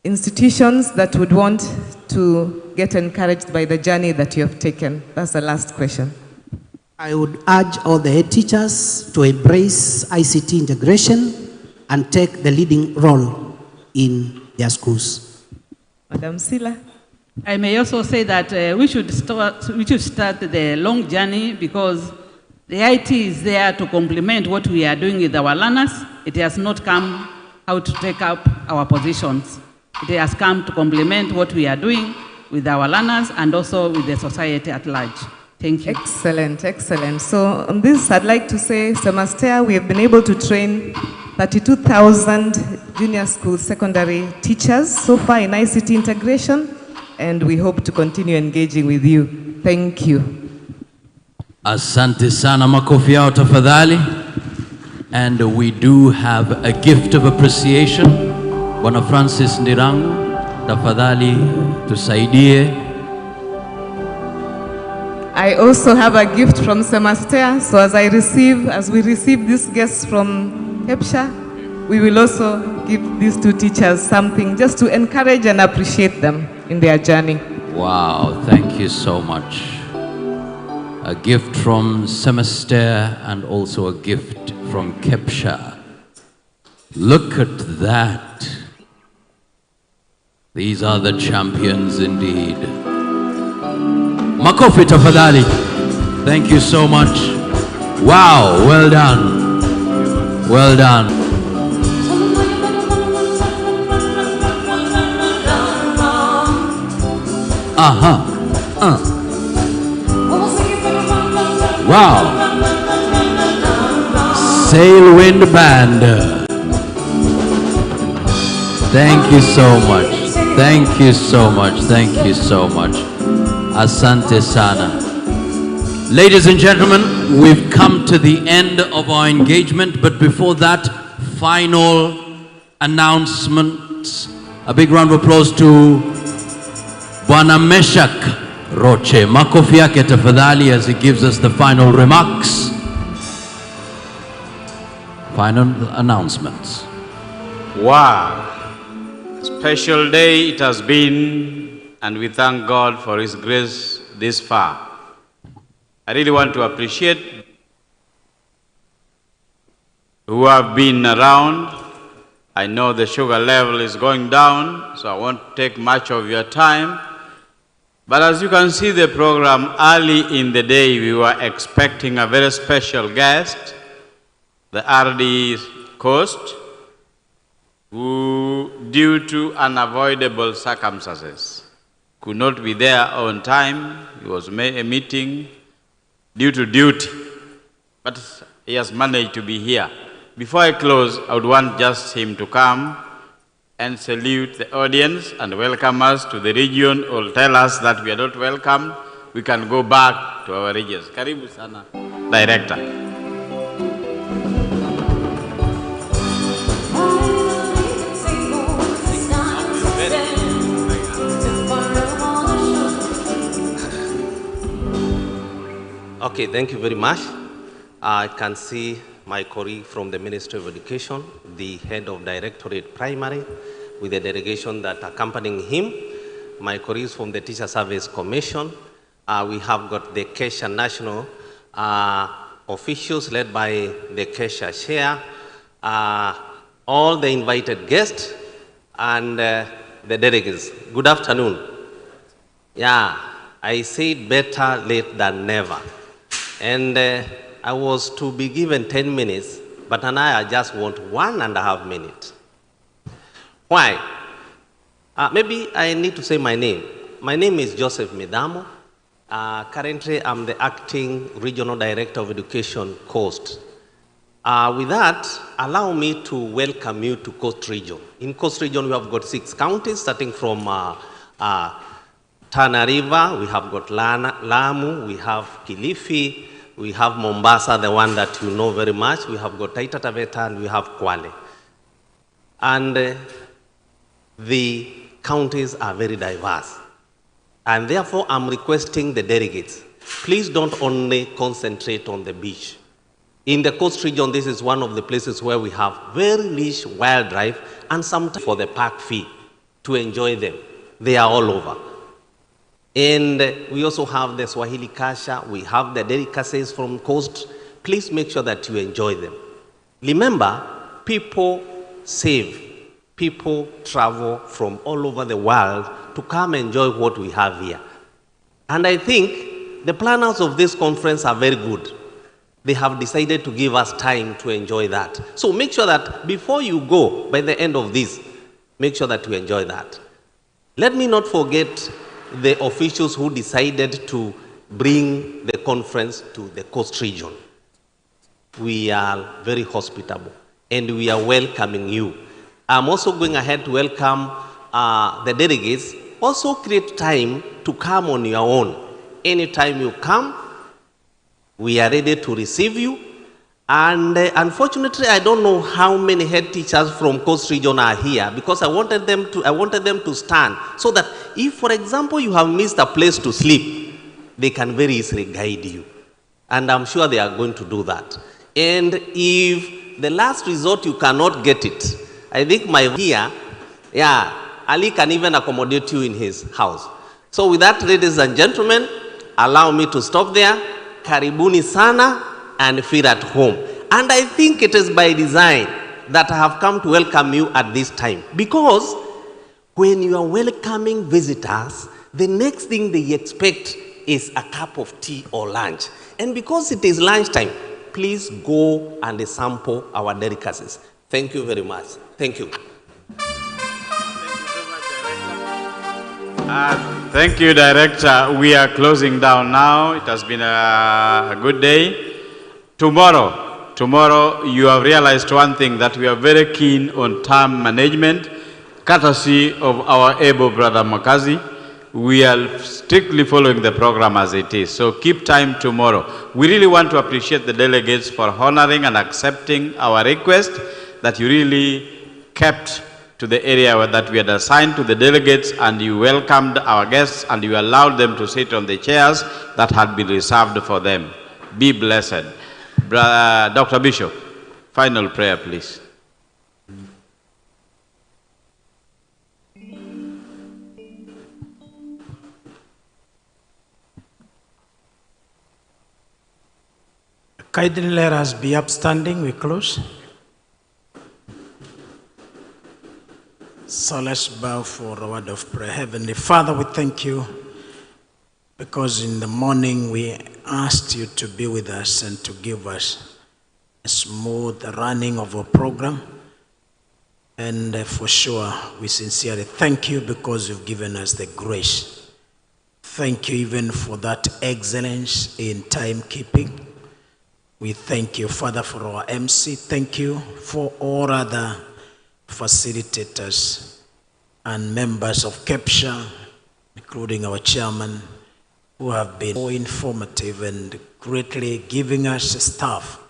institutions that would want to get encouraged by the journey that you have taken? That's the last question. I would urge all the head teachers to embrace ICT integration and take the leading role in their schools. Madam Sila. I may also say that we should start the long journey, because the IT is there to complement what we are doing with our learners. It has not come out to take up our positions. It has come to complement what we are doing with our learners and also with the society at large. Thank you. Excellent, excellent. So on this, I'd like to say, Semastea, we have been able to train 32,000 junior school secondary teachers so far in ICT integration, and we hope to continue engaging with you. Thank you. Asante sana, makofi yao tafadhali. And we do have a gift of appreciation. Bwana Francis Ndirangu, tafadhali tusaidie. I also have a gift from Semastea, so as we receive these guests from Kepsha, we will also give these two teachers something just to encourage and appreciate them in their journey. Wow, thank you so much. A gift from Semastea and also a gift from Kepsha. Look at that. These are the champions indeed. Makofi tafadhali. Thank you so much. Wow, well done. Well done. Wow. Sailwind Band. Thank you so much. Thank you so much. Thank you so much. Asante sana. Ladies and gentlemen, we've come to the end of our engagement, but before that, final announcements. A big round of applause to Bwana Meshak Roche. Makofi yake tafadhali as he gives us the final remarks. Final announcements. Wow. Special day it has been, and we thank God for His grace this far. I really want to appreciate who have been around. I know the sugar level is going down, so I won't take much of your time. But as you can see the program, early in the day we were expecting a very special guest, the RD Coast, who, due to unavoidable circumstances, could not be there on time. He was a meeting due to duty, but he has managed to be here. Before I close, I would want just him to come and salute the audience and welcome us to the region, or tell us that we are not welcome. We can go back to our regions. Karibu sana, Director. Okay, thank you very much. I can see my colleague from the Ministry of Education, the head of Directorate Primary, with the delegation that accompanying him, my colleagues from the Teacher Service Commission. We have got the Keynote national officials led by the Keynote chair, all the invited guests, and the delegates. Good afternoon. Yeah, I said better late than never. And I was to be given 10 minutes, but now I just want 1.5 minutes. Why? Maybe I need to say my name. My name is Joseph Midamo. Currently, I'm the acting regional director of education, Coast. With that, allow me to welcome you to Coast Region. In Coast Region, we have got 6 counties, starting from Tana River, we have got Lamu, we have Kilifi, we have Mombasa, the one that you know very much, we have got Taita Taveta, and we have Kwale. And the counties are very diverse. And therefore, I'm requesting the delegates, please don't only concentrate on the beach. In the Coast Region, this is one of the places where we have very rich wildlife and sometimes for the park fee to enjoy them. They are all over. And we also have the Swahili Kasha, we have the delicacies from Coast. Please make sure that you enjoy them. Remember, people save. People travel from all over the world to come enjoy what we have here. And I think the planners of this conference are very good. They have decided to give us time to enjoy that. So make sure that before you go, by the end of this, make sure that you enjoy that. Let me not forget the officials who decided to bring the conference to the Coast Region. We are very hospitable and we are welcoming you. I'm also going ahead to welcome the delegates. Also create time to come on your own. Anytime you come, we are ready to receive you. And unfortunately, I don't know how many head teachers from Coast Region are here because I wanted them to stand so that if, for example, you have missed a place to sleep, they can very easily guide you. And I'm sure they are going to do that. And if the last resort you cannot get it, I think Ali can even accommodate you in his house. So with that, ladies and gentlemen, allow me to stop there. Karibuni sana and feel at home. And I think it is by design that I have come to welcome you at this time. Because when you are welcoming visitors, the next thing they expect is a cup of tea or lunch. And because it is lunchtime, please go and sample our delicacies. Thank you very much. Thank you. Thank you, Director. We are closing down now. It has been a good day. Tomorrow, you have realized one thing, that we are very keen on time management, courtesy of our able brother Makazi. We are strictly following the program as it is. So keep time tomorrow. We really want to appreciate the delegates for honoring and accepting our request that you really kept to the area that we had assigned to the delegates, and you welcomed our guests and you allowed them to sit on the chairs that had been reserved for them. Be blessed. Dr. Bishop, final prayer, please. Kindly let us be upstanding. We close. So let's bow for a word of prayer. Heavenly Father, we thank you because in the morning we asked you to be with us and to give us a smooth running of our program. And for sure, we sincerely thank you because you've given us the grace. Thank you even for that excellence in timekeeping. We thank you, Father, for our MC. Thank you for all other facilitators and members of Kepsha, including our chairman, who have been so informative and greatly giving us staff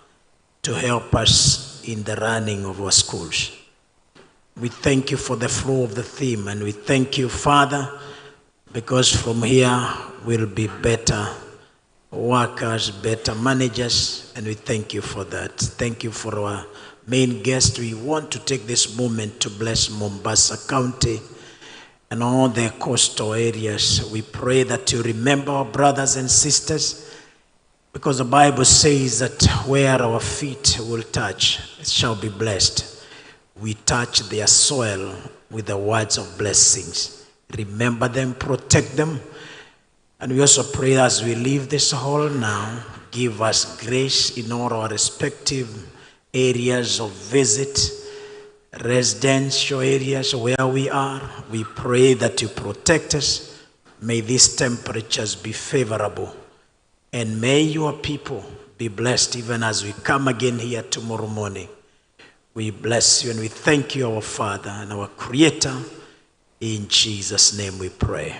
to help us in the running of our schools. We thank you for the flow of the theme, and we thank you, Father, because from here we'll be better workers, better managers, and we thank you for that. Thank you for our main guest. We want to take this moment to bless Mombasa County and all the coastal areas. We pray that you remember our brothers and sisters, because the Bible says that where our feet will touch, it shall be blessed. We touch their soil with the words of blessings. Remember them, protect them. And we also pray as we leave this hall now, give us grace in all our respective areas of visit, residential areas where we are. We pray that you protect us, May these temperatures be favorable. And may your people be blessed even as we come again here tomorrow morning. We bless you and we thank you, our Father and our Creator. In Jesus' name we pray.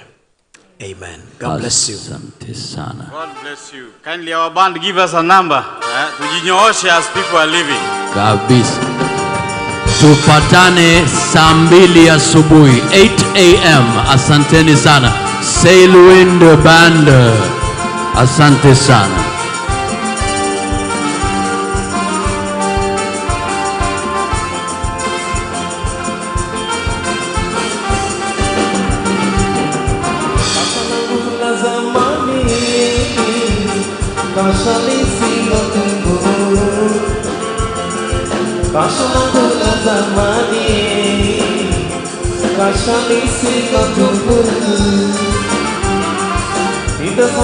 Amen. God bless you. God bless you. Kindly our band give us a number. Tujinyooshe as people are leaving. Kabisa. Tupatane saa 2 asubuhi, 8 a.m. Asanteni sana. Sailwind Band. Asante sana.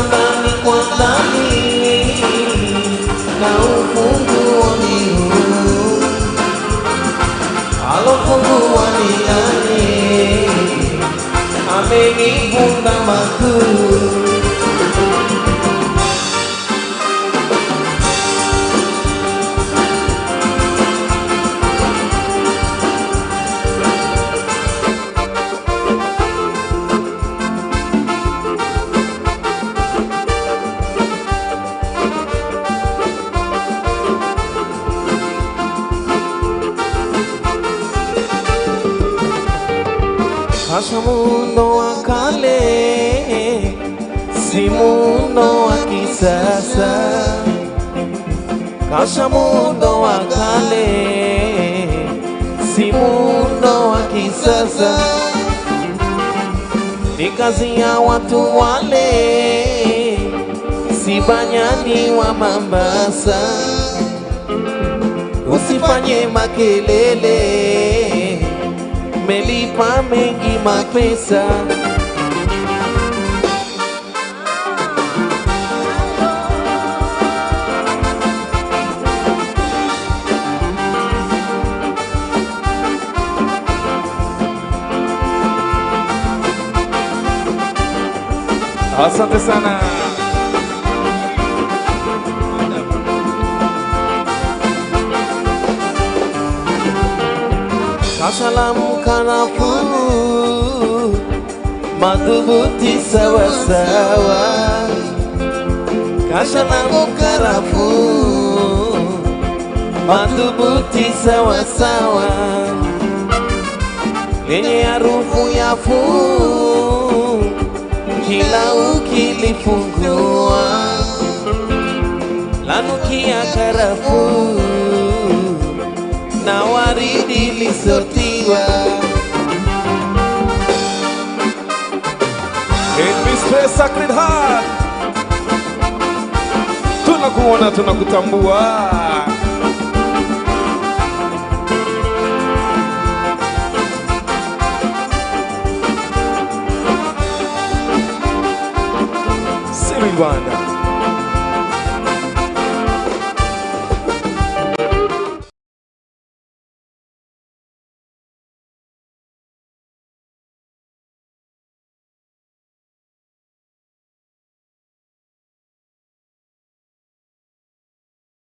Ndani kwa ndani na ufunguo ni huu, alofungua ni nani? Amenifunda makuu. Kasha mundo wa kale, si mundo wa kisasa. Kasha mundo wa kale, si mundo wa kisasa. Ni kazi ya watu wale, si banyani wa Mombasa. Usifanye makelele, melipa mengi mapesa. Asante sana. Kasalamu kanafu, madhubuti sawa sawa. Kasalamu kanafu, madhubuti sawa sawa. Lenye harufu ya fuu, kila ukilifungua, lanukia karafuu na waridi lisotiwa. In this place, Sacred Heart, tunakuona, tunakutambua. Siri Rwanda.